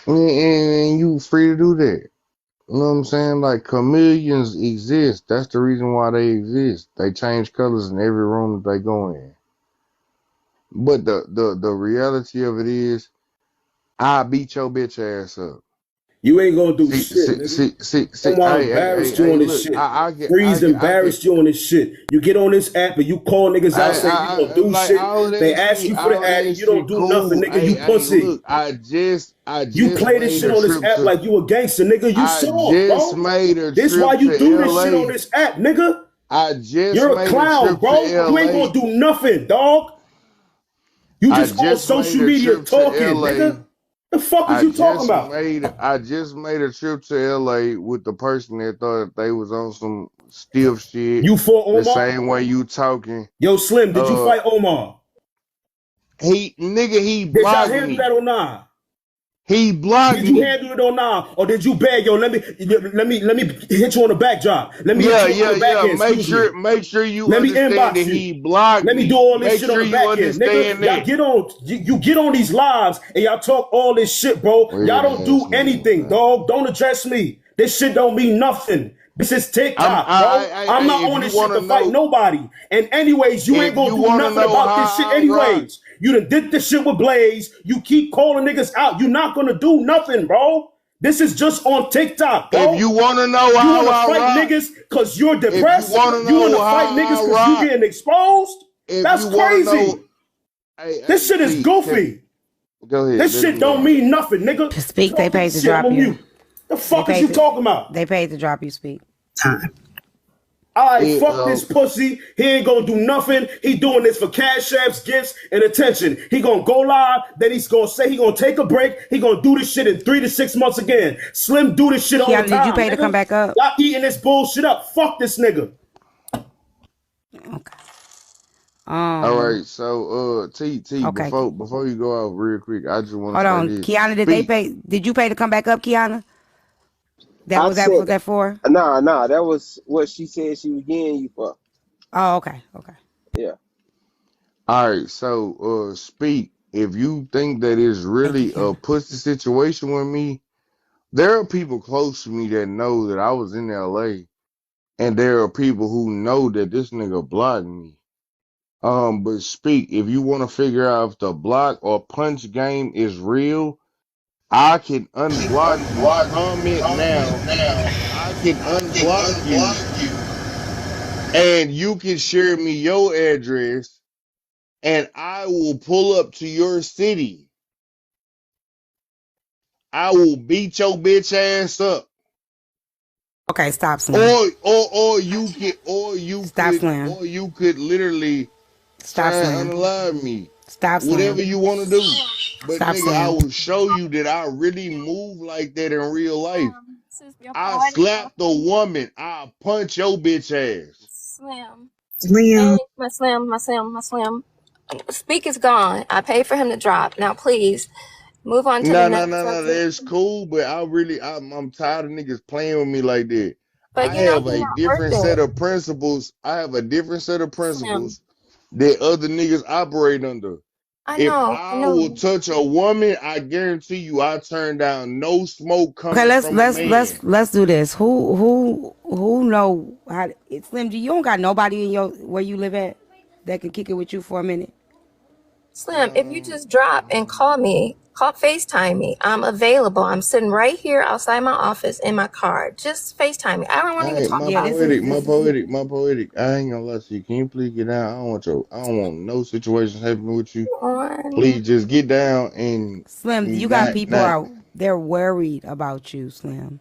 And you free to do that. You know what I'm saying? Like chameleons exist. That's the reason why they exist. They change colors in every room that they go in. But the reality of it is, I beat your bitch ass up. You ain't going to do See, shit, see, nigga. see, see, see. Omar Hey, hey, hey, embarrassed you hey. on this Look, shit. I Freeze get. embarrassed you on this shit. You get on this app and you call niggas out saying you gonna do Like shit. They ask you for the all of addy. that You don't shit, do nothing, cool. nigga. You Hey, pussy. look, I You just play this made shit a on this trip app to. like you a gangster, nigga. You I soft, just bro. made a This why trip you to do this shit on L.A. this app, nigga. I just You're a made a clown, trip to bro. You ain't L.A. gonna do nothing, dog. You I just on just made social a media trip to talking, L.A. nigga. The fuck is you talking about? I just made a trip to LA with the person that thought that they was on some stiff shit. You fought The Omar? same way you talking. Yo, Slim, did you fight Omar? He Did y'all blocked handle me. that or not? He blocked Did you me. handle it or not? Or did you beg, yo, let me hit you on the backdrop. Let me hit you on the Yeah. backhand, excuse me. Make sure you Let me understand that inbox you. he blocked Let me do me. all this Make shit on sure the you back end, nigga. understand Y'all that. get on, you get on these lives and y'all talk all this shit, bro. Y'all Weird don't ass do nigga, anything, man. dog. Don't address me. This shit don't mean nothing. This is TikTok, bro. I'm not if on you this shit want to to fight know, nobody. And anyways, you ain't if gonna you do want to nothing know about this shit how I rock, anyways. You done did this shit with Blaze. You keep calling niggas out. You're not gonna do nothing, bro. This is just on TikTok, bro. if you want to know You how wanna I fight rock, niggas cause you're if you depressed? want to You know wanna fight niggas how I cause you rock, getting exposed? if That's you want to know, crazy. This shit is goofy. Go ahead. This Let shit him don't go. mean nothing, nigga. Speak. They Fuck paid this to shit. I'm drop on you. mute. The fuck is you talking about? They paid to drop you. Speak. Tyme. All right, fuck this pussy. He ain't gonna do nothing. He doing this for cash apps, gifts, and attention. He gonna go live. Then he's gonna say he gonna take a break. He gonna do this shit in 3 to 6 months again. Slim do this shit all the Kiana, time. did you pay nigga. to come back up? Y'all eating this bullshit up. Fuck this nigga. Okay. All right, so T Okay. before you go out real quick, I just want to Hold say on, this. Kiana. Did they pay? Did you pay to come back up, Kiana? That I was that. said, Was that for? nah, that was what she said she was getting you for. Oh, okay. Okay. Yeah. All right, so speak. If you think that is really a pussy situation with me, there are people close to me that know that I was in LA, and there are people who know that this nigga blocked me. But speak, if you want to figure out if the block or punch game is real, I can unblock you. Comment now. I can unblock you, and you can share me your address, and I will pull up to your city. I will beat your bitch ass up. Okay. Stop, Slim. Or Stop, Slim. you could literally Stop, try Slim. and unalive me. Stop, Whatever Slim. you want to do. But Stop, nigga, I Slim. will show you that I really move like that in real life. Your I poetic slap the woman. I punch your bitch ass. Slim. Slim. Hey, my Slim. Speak is gone. I paid for him to drop. Now please move on to the No, next subject. that's cool. But I'm tired of niggas playing with me like that. But I you know have you're a not worth different set it. of principles. I have a different set of Slim. principles that other niggas operate under. I If know. I will touch a woman, I guarantee you I turn down no smoke Okay. coming from a man. Let's do this. Who know how? Slim G, you don't got nobody in your where you live at that can kick it with you for a minute. Slim, if you just drop and call FaceTime me. I'm available. I'm sitting right here outside my office in my car. Just FaceTime me. I don't want to even talk about it. My poetic. I ain't gonna lie to you. Can you please get down? I don't want no situations happening with you. Please just get down and Slim, you got people out. They're worried about you, Slim.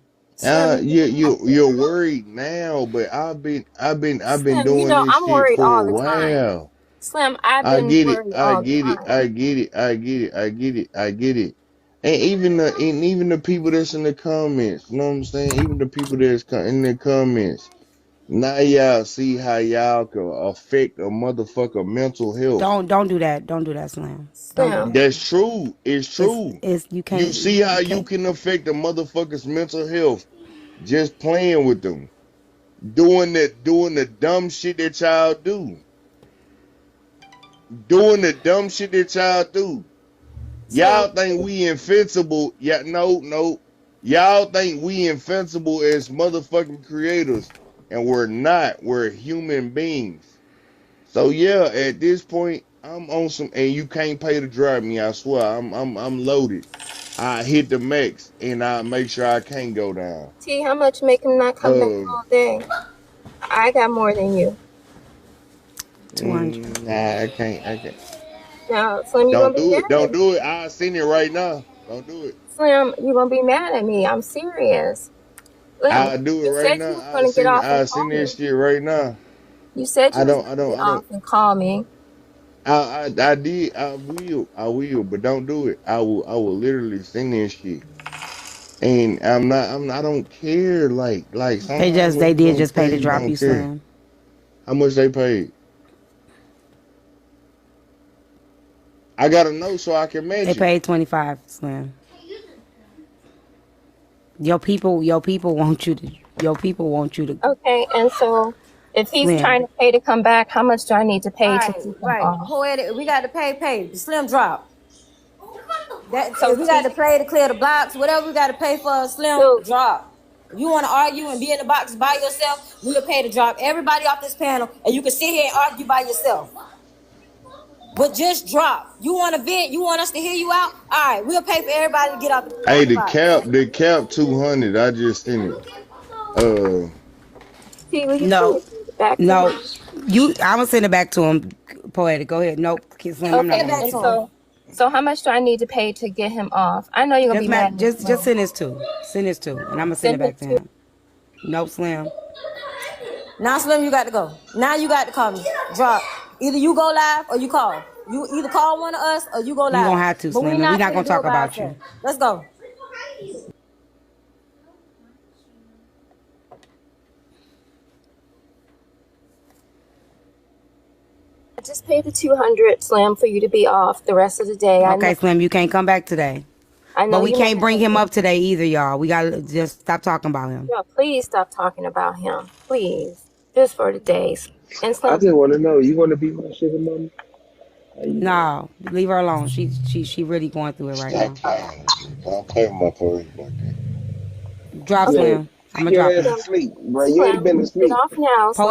You're worried now, but I've been Slim, you doing know, this I'm shit worried for all a the time. while. Slim, I've I been get it. worried I all the get it. time. I get it. I get it. I get it. I get it. And even the people that's in the comments, you know what I'm saying? Even the people that's in the comments, now y'all see how y'all can affect a motherfucker mental health. Don't do that. Don't do that, Slim. Don't do that. That's true. It's true. It's you can't. You see how you can affect a motherfucker's mental health just playing with them, doing the dumb shit that y'all do, doing the dumb shit that y'all do. Y'all think we invincible? Yeah, no. Y'all think we invincible as motherfucking creators, and we're not. We're human beings. So yeah, at this point, I'm on some, and you can't pay to drive me. I swear, I'm loaded. I hit the max, and I make sure I can't go down. T, how much make him not come back all day? I got more than you. 200. Nah, I can't. Now, Slim, you Don't gonna be do mad it. at Don't me? do it. I'll send it right now. Don't do it. Slim, you gonna be mad at me? I'm serious. Slim, I'll do it you right said now. you was gonna get off and I'll call send me. that shit right now. You said I you was don't, gonna get off and call me. I did. I will, but don't do it. I will literally send this shit. And I don't care. Like sometimes when They you did don't just pay care, to you drop don't you, care. Slim. How much they paid? I gotta know so I can match They it. paid 25, Slim. Your people want you to. Okay, and so if he's Slim. trying to pay to come back, how much do I need to pay to keep him Right. off? Poetic, we got to pay. The Slim drop. That So if we got to pay to clear the blocks, whatever we got to pay for a Slim drop. If you want to argue and be in the box by yourself, we'll pay to drop everybody off this panel, and you can sit here and argue by yourself. But just drop. You want to vent? You want us to hear you out? All right, we'll pay for everybody to get off Hey, the box. the cap 200. I just seen it. See, will you No, send it back to no. him? I'm gonna send it back to him. Poetic. Go ahead. Nope. Slim, I'm not Okay, gonna back let and to you. him. so how much do I need to pay to get him off? I know you're gonna be mad at me. Just send this to. Send this to, and I'm gonna send it Send back it to to. him. Nope, Slim. Now, Slim, you got to go. Now you got to call me. Drop. Either you go live or you call. You either call one of us or you go You gonna live. have to, But Slim, we're and we're not not going gonna to do talk it by about you. ourselves. Let's go. I just paid the 200 Slim for you to be off the rest of the day. Okay, Slim, you can't come back today. I know But we you can't know. bring him up today either, y'all. We gotta just stop talking about him. No, please stop talking about him, please, just for the days. And I Slim, just want to know, you want to be my sugar mama? No, leave her alone. She really going through it right now. Don't play with my first birthday. Drop Slim, Slim. I'm take gonna your drop ass him. to sleep, bro. You ain't been to Slim, get sleep. off now, Slim.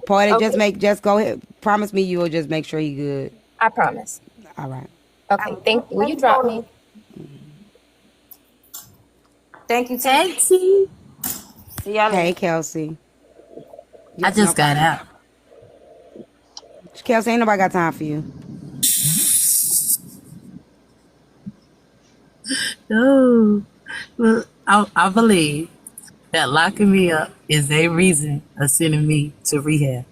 Poetic. Okay, Just go ahead. Promise me you will just make sure he good. I promise. All right. Okay, thank you. Will you drop me? Thank you, T. Hey, T. See y'all Hey, later. Kelsey. I just got out. Kelsey, ain't nobody got time for you. No. Well, I believe that locking me up is a reason of sending me to rehab.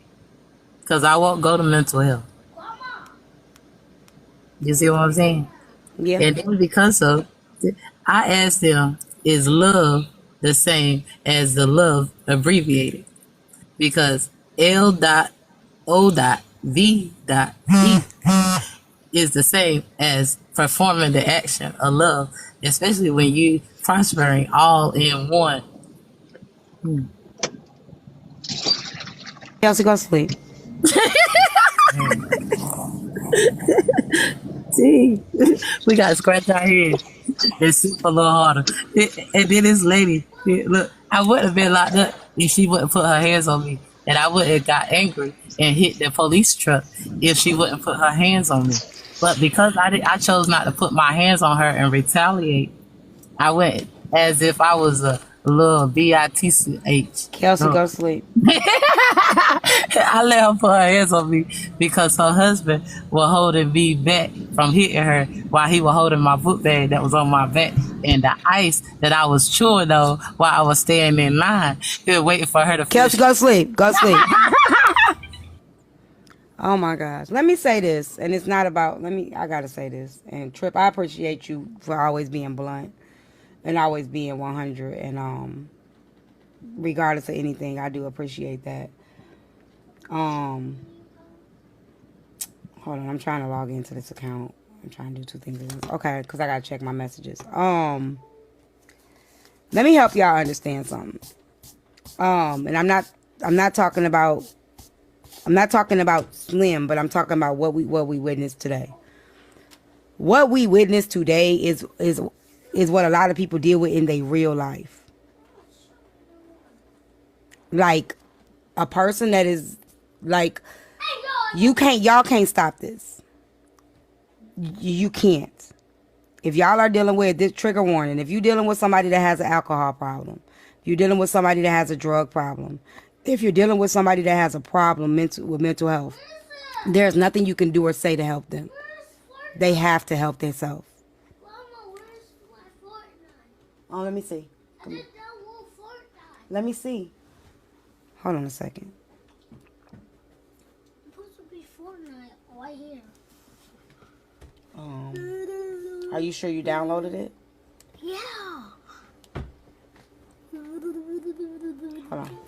Because I won't go to mental health. You see what I'm saying? Yeah. And then because of, I asked them, is love the same as the love abbreviated? Because L.O.V.E is the same as performing the action of love, especially when you prospering all in one. Kelsey, go sleep. See, we got to scratch our head and sleep a little harder. And then this lady, look, I wouldn't have been locked up if she wouldn't put her hands on me. And I wouldn't have got angry and hit the police truck if she wouldn't put her hands on me. But because I chose not to put my hands on her and retaliate, I went as if I was a little bitch. Kelsey, go sleep. I let her put her hands on me because her husband was holding me back from hitting her while he was holding my book bag that was on my back and the ice that I was chewing on while I was staying in line. He was waiting for her to finish. Kelsey, go sleep. Go sleep. Oh my gosh. Let me say this. And it's not about, I gotta say this. And Trip, I appreciate you for always being blunt and always being 100. And regardless of anything, I do appreciate that. Hold on, I'm trying to log into this account. I'm trying to do two things at once. Okay, because I gotta check my messages. Let me help y'all understand something. And I'm not talking about Slim, but I'm talking about what we witnessed today. What we witnessed today is what a lot of people deal with in their real life. Like a person that is like, y'all can't stop this. You can't. If y'all are dealing with this, trigger warning, if you're dealing with somebody that has an alcohol problem, if you're dealing with somebody that has a drug problem, if you're dealing with somebody that has a problem with mental health, there's nothing you can do or say to help them. They have to help themselves. Oh, let me see. Let me see. Hold on a second. Are you sure you downloaded it? Yeah. Hold on.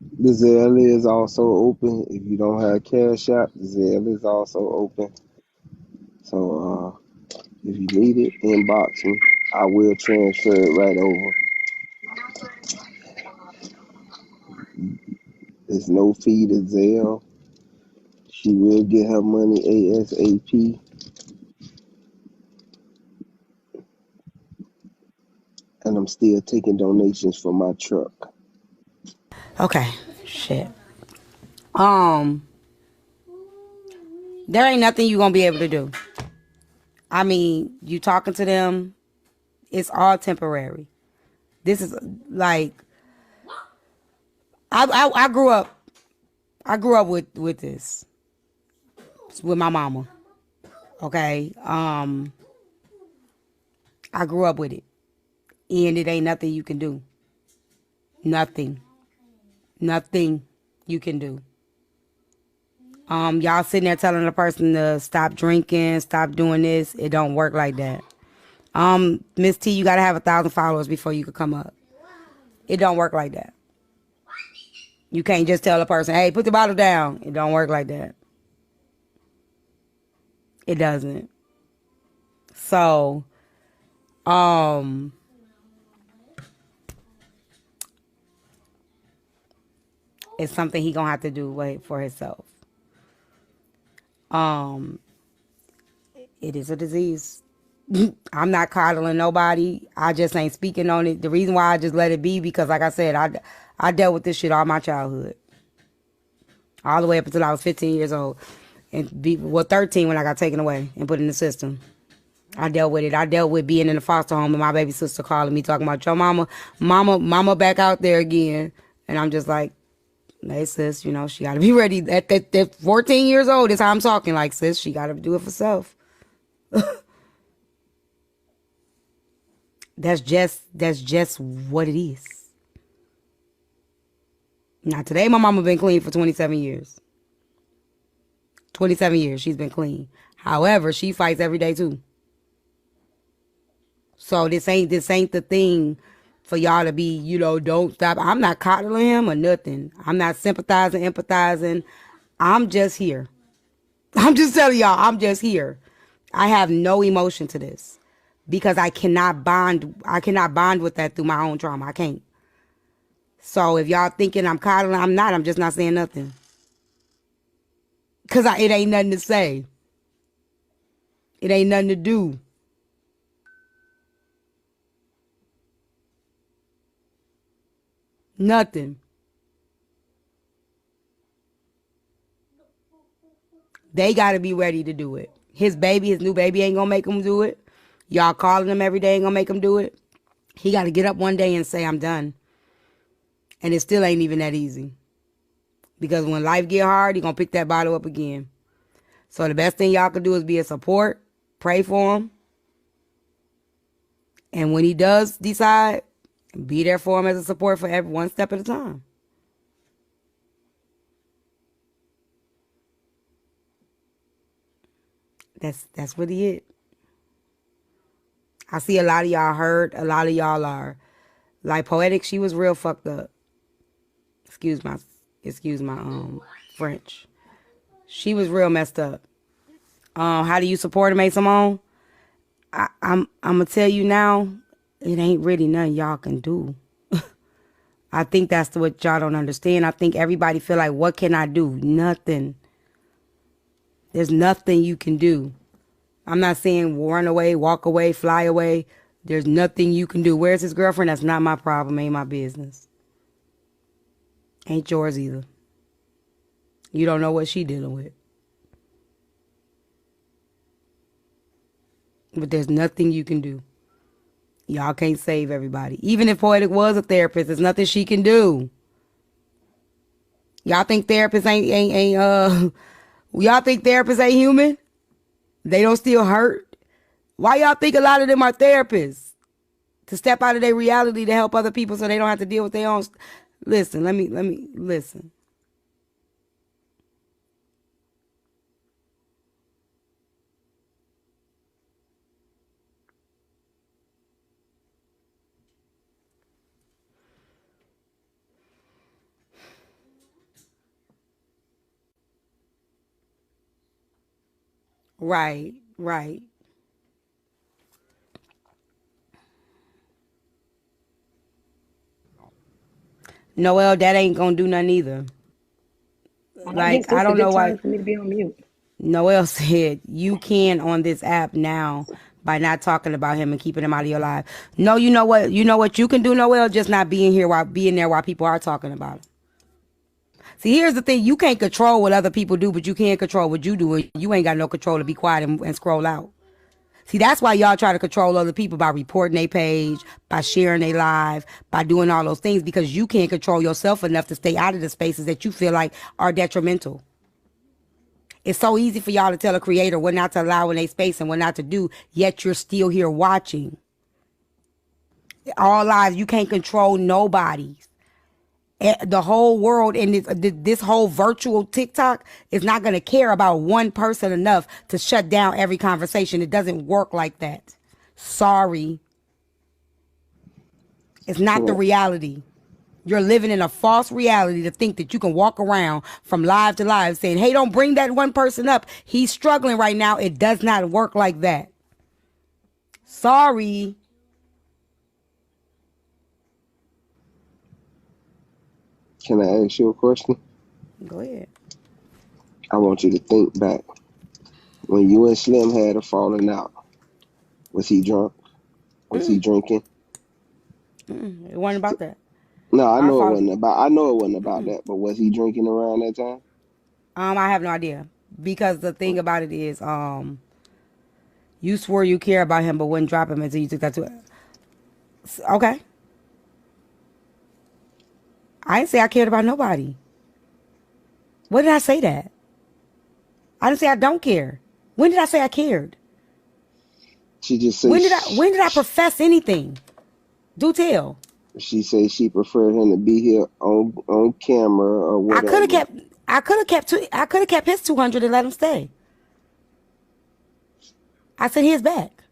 The Zelle is also open. If you don't have Cash App, the Zelle is also open. So if you need it, inbox me. I will transfer it right over. There's no fee to Zelle. She will get her money ASAP. And I'm still taking donations for my truck. Okay. Shit. There ain't nothing you gonna be able to do. I mean, you talking to them, it's all temporary. This is like I grew up. I grew up with this with my mama. Okay. I grew up with it, and it ain't nothing you can do. Nothing. Nothing you can do. Y'all sitting there telling a person to stop drinking, stop doing this. It don't work like that. Miss T, you gotta have 1,000 followers before you could come up. It don't work like that. You can't just tell a person, hey, put the bottle down. It don't work like that. It doesn't. So, it's something he gonna have to do for himself. It is a disease. I'm not coddling nobody. I just ain't speaking on it. The reason why I just let it be because, like I said, I dealt with this shit all my childhood, all the way up until I was 15 years old, and 13 when I got taken away and put in the system. I dealt with it. I dealt with being in the foster home and my baby sister calling me talking about your mama back out there again, and I'm just like, hey sis, you know she got to be ready. At 14 years old, is how I'm talking. Like sis, she got to do it for self. That's just what it is. Now today, my mama been clean for 27 years. 27 years she's been clean. However, she fights every day too. So this ain't the thing for y'all to be, don't stop. I'm not coddling him or nothing. I'm not sympathizing, empathizing. I'm just here. I'm just telling y'all, I'm just here. I have no emotion to this because I cannot bond with that through my own trauma. I can't. So if y'all thinking I'm coddling, I'm not. I'm just not saying nothing. Because it ain't nothing to say. It ain't nothing to do. Nothing. They got to be ready to do it. His new baby ain't going to make him do it. Y'all calling him every day ain't going to make him do it. He got to get up one day and say, I'm done. And it still ain't even that easy. Because when life get hard, he going to pick that bottle up again. So the best thing y'all can do is be a support. Pray for him. And when he does decide, be there for him as a support for every one step at a time. That's really it. I see a lot of y'all hurt. A lot of y'all are like Poetic. She was real fucked up. Excuse my French. She was real messed up. How do you support him, Simone? I'm gonna tell you now. It ain't really nothing y'all can do. I think that's what y'all don't understand. I think everybody feel like, what can I do? Nothing. There's nothing you can do. I'm not saying run away, walk away, fly away. There's nothing you can do. Where's his girlfriend? That's not my problem. Ain't my business. Ain't yours either. You don't know what she dealing with. But there's nothing you can do. Y'all can't save everybody. Even if Poetic was a therapist, there's nothing she can do. Y'all think therapists y'all think therapists ain't human? They don't still hurt? Why y'all think a lot of them are therapists? To step out of their reality to help other people so they don't have to deal with their own. Listen, let me listen. Right, right. Noel, that ain't gonna do nothing either. I guess Like, I this a don't know good why time for me to be on mute. Noel said you can on this app now by not talking about him and keeping him out of your life. No, you know what? You know what you can do, Noel? Just not being there while people are talking about him. See, here's the thing: you can't control what other people do, but you can control what you do. And you ain't got no control to be quiet and scroll out. See, that's why y'all try to control other people by reporting their page, by sharing their live, by doing all those things, because you can't control yourself enough to stay out of the spaces that you feel like are detrimental. It's so easy for y'all to tell a creator what not to allow in their space and what not to do, yet you're still here watching. All lives, you can't control nobody. The whole world and this whole virtual TikTok is not going to care about one person enough to shut down every conversation. It doesn't work like that. Sorry. It's not the reality. You're living in a false reality to think that you can walk around from live to live saying, hey, don't bring that one person up. He's struggling right now. It does not work like that. Sorry. Can I ask you a question? Go ahead. I want you to think back. When you and Slim had a falling out, was he drunk? Was he drinking? It wasn't about that. No, I Our know it fault. wasn't about. I know it wasn't about that. But was he drinking around that time? I have no idea. Because the thing about it is, you swore you care about him, but wouldn't drop him until you took that to it. Okay. I didn't say I cared about nobody. When did I say that? I didn't say I don't care. When did I say I cared? She just said. When did I profess anything? Do tell. She said she preferred him to be here on camera or whatever. I could have kept his 200 and let him stay. I said his back.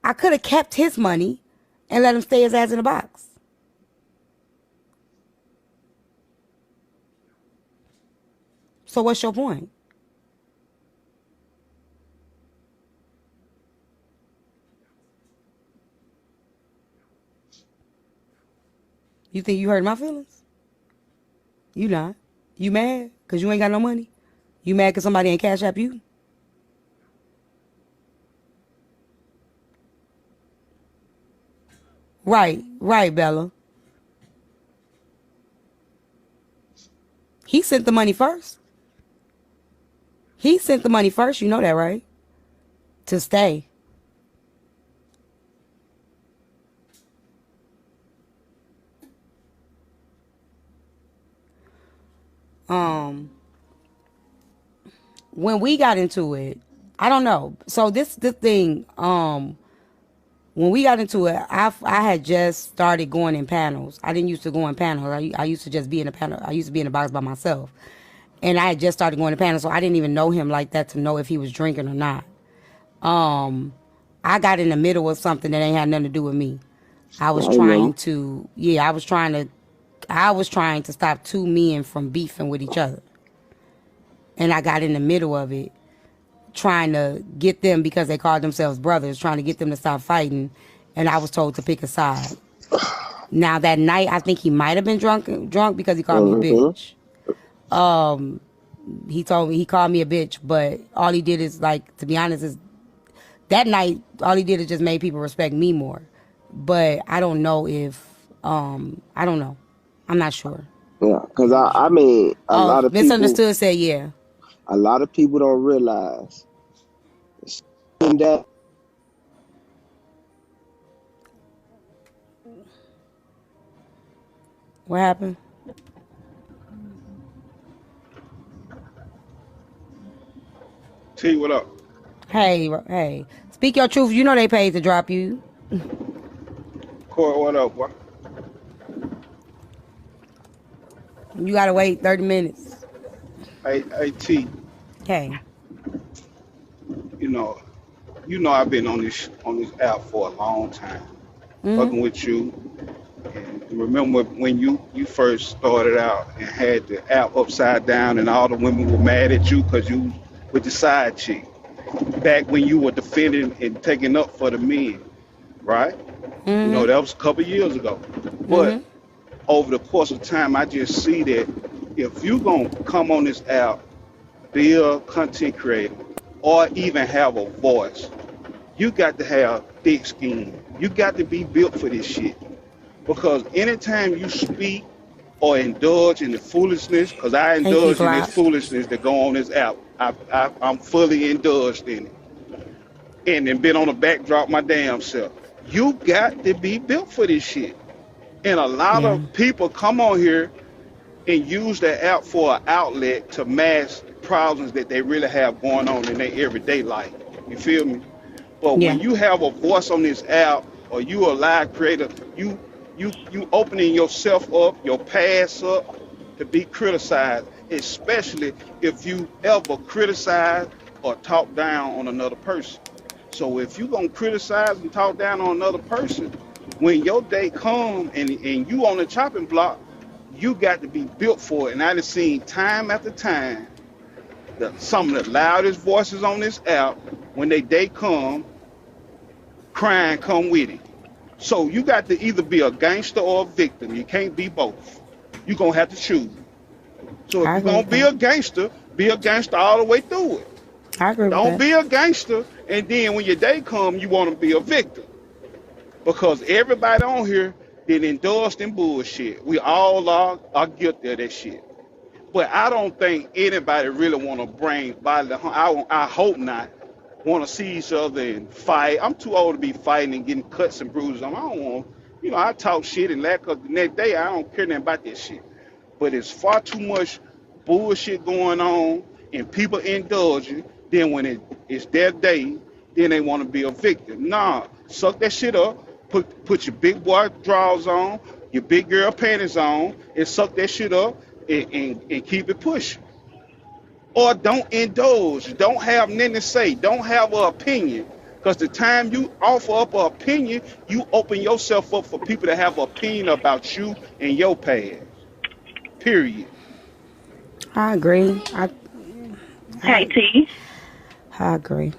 I could have kept his money and let him stay his ass in a box. So what's your point? You think you hurt my feelings? You not. You mad because you ain't got no money? You mad because somebody ain't cash app you? Right, Bella. He sent the money first. You know that, right? To stay. When we got into it, I don't know. So this thing, when we got into it, I had just started going in panels. I didn't used to go in panels. I used to just be in a panel. I used to be in a box by myself. And I had just started going to panels, so I didn't even know him like that to know if he was drinking or not. I got in the middle of something that ain't had nothing to do with me. I was trying to stop two men from beefing with each other. And I got in the middle of it, trying to get them, because they called themselves brothers, trying to get them to stop fighting. And I was told to pick a side. Now that night, I think he might have been drunk because he called me a bitch. He called me a bitch, but all he did is, like, to be honest, is that night, all he did is just made people respect me more. But I don't know if, I don't know. I'm not sure. Yeah, because I mean, a lot of Misunderstood people said yeah. A lot of people don't realize that. What happened? T, what up? Hey. Speak your truth. You know they paid to drop you. Court, what up, boy? You gotta wait 30 minutes. Hey, T. Okay. You know I've been on this app for a long time, fucking with you. And remember when you first started out and had the app upside down, and all the women were mad at you because you with the side chick back when you were defending and taking up for the men, right? You know, that was a couple years ago. But over the course of time, I just see that if you gonna come on this app, be a content creator, or even have a voice, you got to have thick skin. You got to be built for this shit. Because anytime you speak or indulge in the foolishness, because I Thank you, indulge in this Glock. foolishness that go on this app, I'm fully indulged in it. And then been on the backdrop my damn self. You got to be built for this shit. And a lot Yeah. of people come on here and use the app for an outlet to mask problems that they really have going on in their everyday life. You feel me? But Yeah. when you have a voice on this app, or you a live creator, you opening yourself up, your past up to be criticized, especially if you ever criticize or talk down on another person. So if you gonna criticize and talk down on another person, when your day come and you on the chopping block, you got to be built for it. And I done seen time after time that some of the loudest voices on this app, when they day come, crime come with it. So you got to either be a gangster or a victim. You can't be both. You're gonna have to choose. So if I you're agree gonna with be a gangster all the way through it. I agree with Don't that. be a gangster and then when your day come, you want to be a victim. Because everybody on here been endorsed in bullshit. We all are guilty of that shit. But I don't think anybody really want to bring bodily harm. I hope not. Want to see each other and fight. I'm too old to be fighting and getting cuts and bruises. I don't want, I talk shit and lack of the next day. I don't care nothing about that shit. But it's far too much bullshit going on and people indulging. Then when it's their day, then they want to be a victim. Nah, suck that shit up. Put your big boy drawers on, your big girl panties on, and suck that shit up and keep it pushing. Or don't indulge. Don't have nothing to say. Don't have an opinion. Because the time you offer up an opinion, you open yourself up for people to have an opinion about you and your past. Period. I agree. Hey, T. I agree.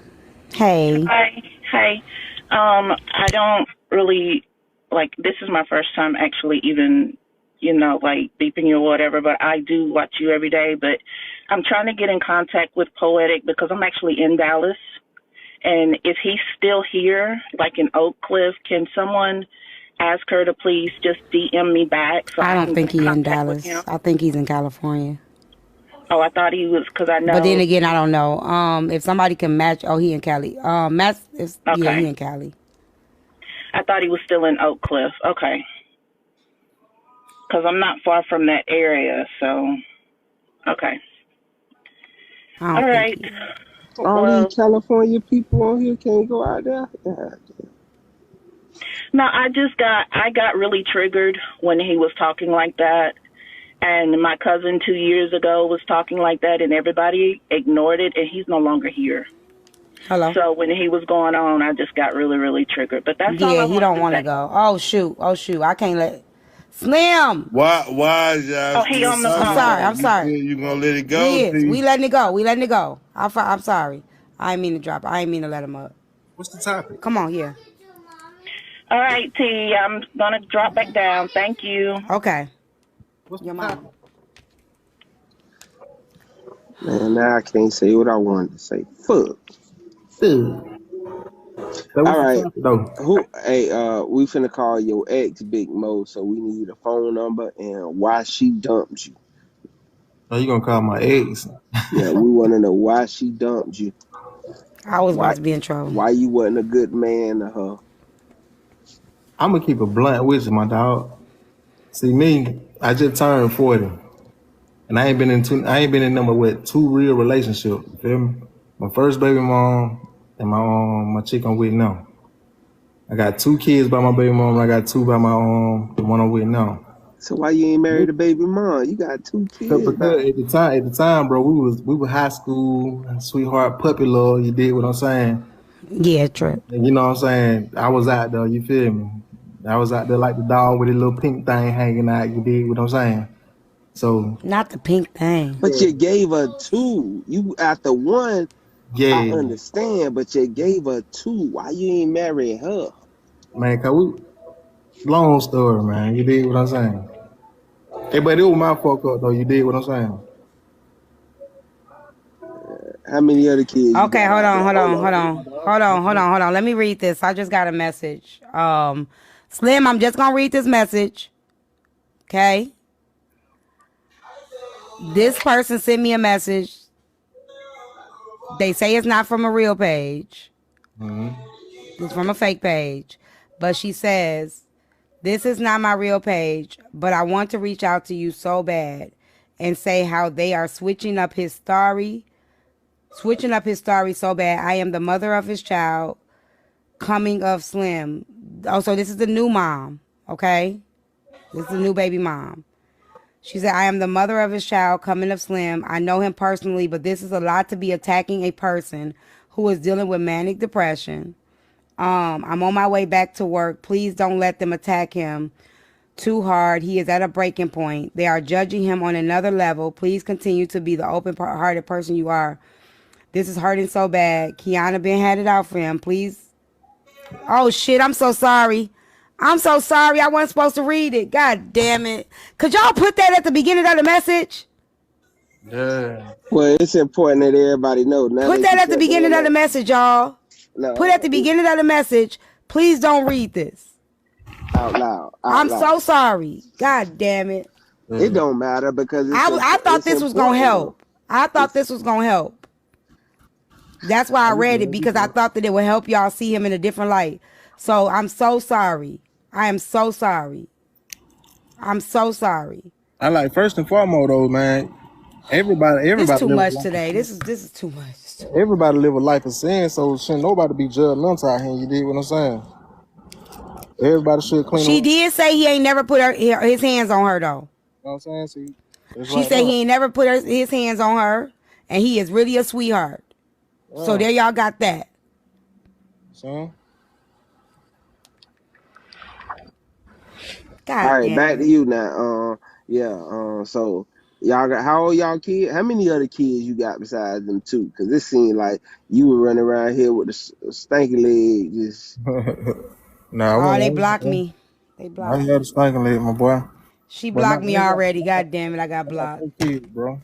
Hey. Hi. Hey. I don't really, this is my first time actually even, beeping you or whatever, but I do watch you every day. But I'm trying to get in contact with Poetic because I'm actually in Dallas. And if he's still here, like in Oak Cliff, can someone ask her to please just DM me back? So I don't can think get he's in contact with Dallas. him? I think he's in California. Oh, I thought he was, because I know. But then again, I don't know. If somebody can match, he in Cali. Yeah, he in Cali. I thought he was still in Oak Cliff. Okay. Because I'm not far from that area, so, okay. All right. All these California people on here can't go out there. No, I got really triggered when he was talking like that. And my cousin 2 years ago was talking like that, and everybody ignored it, and he's no longer here. Hello. So when he was going on, I just got really, really triggered. But that's all I Yeah, he don't want to say. go. Oh shoot. I can't let Slim. Why is y'all Oh, he on the phone. I'm sorry. You gonna let it go? He is. T? We letting it go. I'm sorry. I ain't mean to drop. I ain't mean to let him up. What's the topic? Come on, yeah. All right, T. I'm gonna drop back down. Thank you. Okay. What's your mom? Man, now I can't say what I wanted to say. Fuck. All right. We finna call your ex Big Mo, so we need a phone number and why she dumped you. Oh, you gonna call my ex? Yeah, we wanna know why she dumped you. I was about to be in trouble. Why you wasn't a good man to her. I'm gonna keep it blunt with you, my dog. See me, I just turned 40. And I ain't been in number with 2 real relationships. You feel me? My first baby mom and my chick I'm with now. I got 2 kids by my baby mom, and I got 2 by the one I'm with now. So why you ain't married a baby mom? You got 2 kids. Because at the time, bro, we were high school, sweetheart, puppy love. You did what I'm saying? Yeah, true. And you know what I'm saying? I was out there. You feel me? I was out there like the dog with a little pink thing hanging out. You did what I'm saying? So Not the pink thing. But you gave her two. You after one, I yeah, understand, but you gave her two. Why you ain't marry her? man, cause long story, man. You dig what I'm saying? Hey, but it was my fuck up though. You dig what I'm saying? How many other kids you Okay, got hold out on, there? hold on, hold on, hold on, hold on, hold on. Let me read this. I just got a message. Slim, I'm just gonna read this message. Okay. This person sent me a message. They say it's not from a real page. It's from a fake page. But she says, this is not my real page, but I want to reach out to you so bad and say how they are switching up his story so bad. I am the mother of his child, coming of Slim. Oh, so this is the new mom, okay? This is the new baby mom. She said, I am the mother of his child, coming of Slim. I know him personally, but this is a lot to be attacking a person who is dealing with manic depression. I'm on my way back to work. Please don't let them attack him too hard. He is at a breaking point. They are judging him on another level. Please continue to be the open-hearted person you are. This is hurting so bad. Kiana been had it out for him. Please. Oh, shit. I'm so sorry. I'm so sorry. I wasn't supposed to read it. God damn it. Could y'all put that at the beginning of the message? Yeah. Well, it's important that everybody know. Now Put that at the beginning of the message, y'all. No, Put at the beginning of the message. Please don't read this. Out loud. I'm so sorry. God damn it. It don't matter because I thought this was gonna help. I thought this was gonna help. That's why I read it, because I thought that it would help y'all see him in a different light. So I'm so sorry. I am so sorry. I'm so sorry. I like, first and foremost though, man. Everybody. This is too live much a life today. of This sin. is too much. Everybody live a life of sin, so shouldn't nobody be judgmental out here. You dig what I'm saying? Everybody should clean She up. did say he ain't never put his hands on her though. You know what I'm saying? See, She said he ain't never put his hands on her, and he is really a sweetheart. So there y'all got that. So, God All right, damn back to it. you now. So y'all got how old y'all kids? How many other kids you got besides them two? Because it seemed like you were running around here with the stanky leg. Just Oh, they blocked me. They I blocked had me. a stinking leg, my boy. She But blocked no, me already. God damn it, I got I got blocked. 4 kids, bro.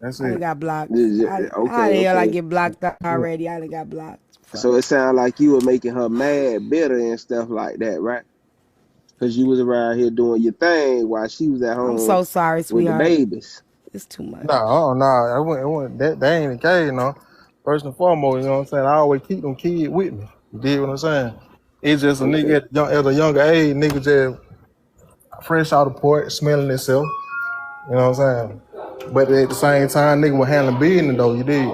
That's I done it. got blocked. How okay, the hell I okay. get blocked already? I done got blocked. Fuck. So it sounded like you were making her mad, bitter, and stuff like that, right? Because you was around here doing your thing while she was at I'm home so sorry, with the sweetheart. babies. It's too much. No, it wouldn't, that ain't the case, you know. First and foremost, you know what I'm saying? I always keep them kids with me. You dig what I'm saying? It's just a Okay. nigga at a younger age, nigga just fresh out of port, smelling himself. You know what I'm saying? But at the same time, nigga was handling business though, you dig?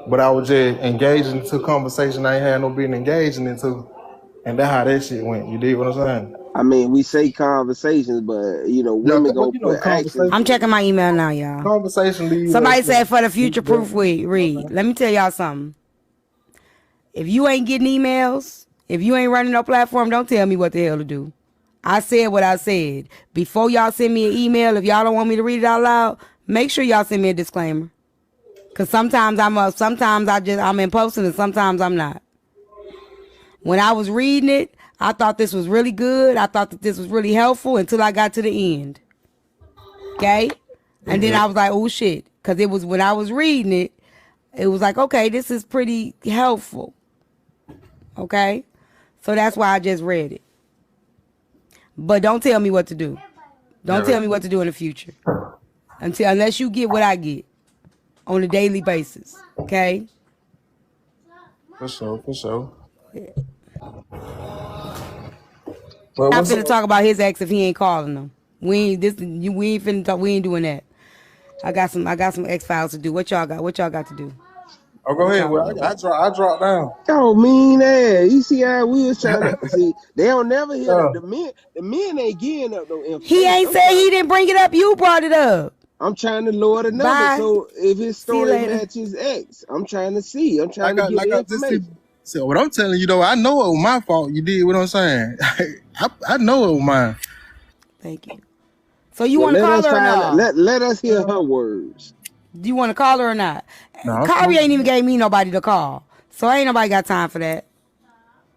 But I was just engaging into conversation I ain't had no business engaging into. And that's how that shit went. You dig what I'm saying? I mean, we say conversations, but Yeah, women but gonna you know, put actions. I'm checking my email now, y'all. conversation leads Somebody us said for the to future proof read. Let me tell y'all something. If you ain't getting emails, if you ain't running no platform, don't tell me what the hell to do. I said what I said. Before y'all send me an email, if y'all don't want me to read it out loud, make sure y'all send me a disclaimer. Cause sometimes I'm impulsive and sometimes I'm not. When I was reading it, I thought this was really good. I thought that this was really helpful until I got to the end. Okay? And then I was like, oh shit. Cause it was when I was reading it, it was like, okay, this is pretty helpful. Okay? So that's why I just read it. But don't tell me what to do. Don't tell me what to do in the future. Unless you get what I get on a daily basis. Okay? For sure. Yeah. Well, Not what's finna up? talk about his ex if he ain't calling them. We ain't finna talk. We ain't doing that. I got some X files to do. What y'all got? What y'all got to do? Oh, go What ahead. y'all Well, want to I do? dropped down. Oh, mean ass. You see how we was trying to see? They don't never hear Yeah. the men. The men ain't getting up no He information. ain't said he didn't bring it up. You brought it up. I'm trying to lower the number Bye. so if his See you story later. matches X, I'm trying to see. I'm trying to get Like the I just said. information. So what I'm telling you though, I know it was my fault. You did what I'm saying. I know it was mine. Thank you. So you Well, want to let call us her or find. no? Let us hear her words. Do you want to call her or not? No, I'm Kyrie smoking. ain't even gave me nobody to call. So ain't nobody got time for that.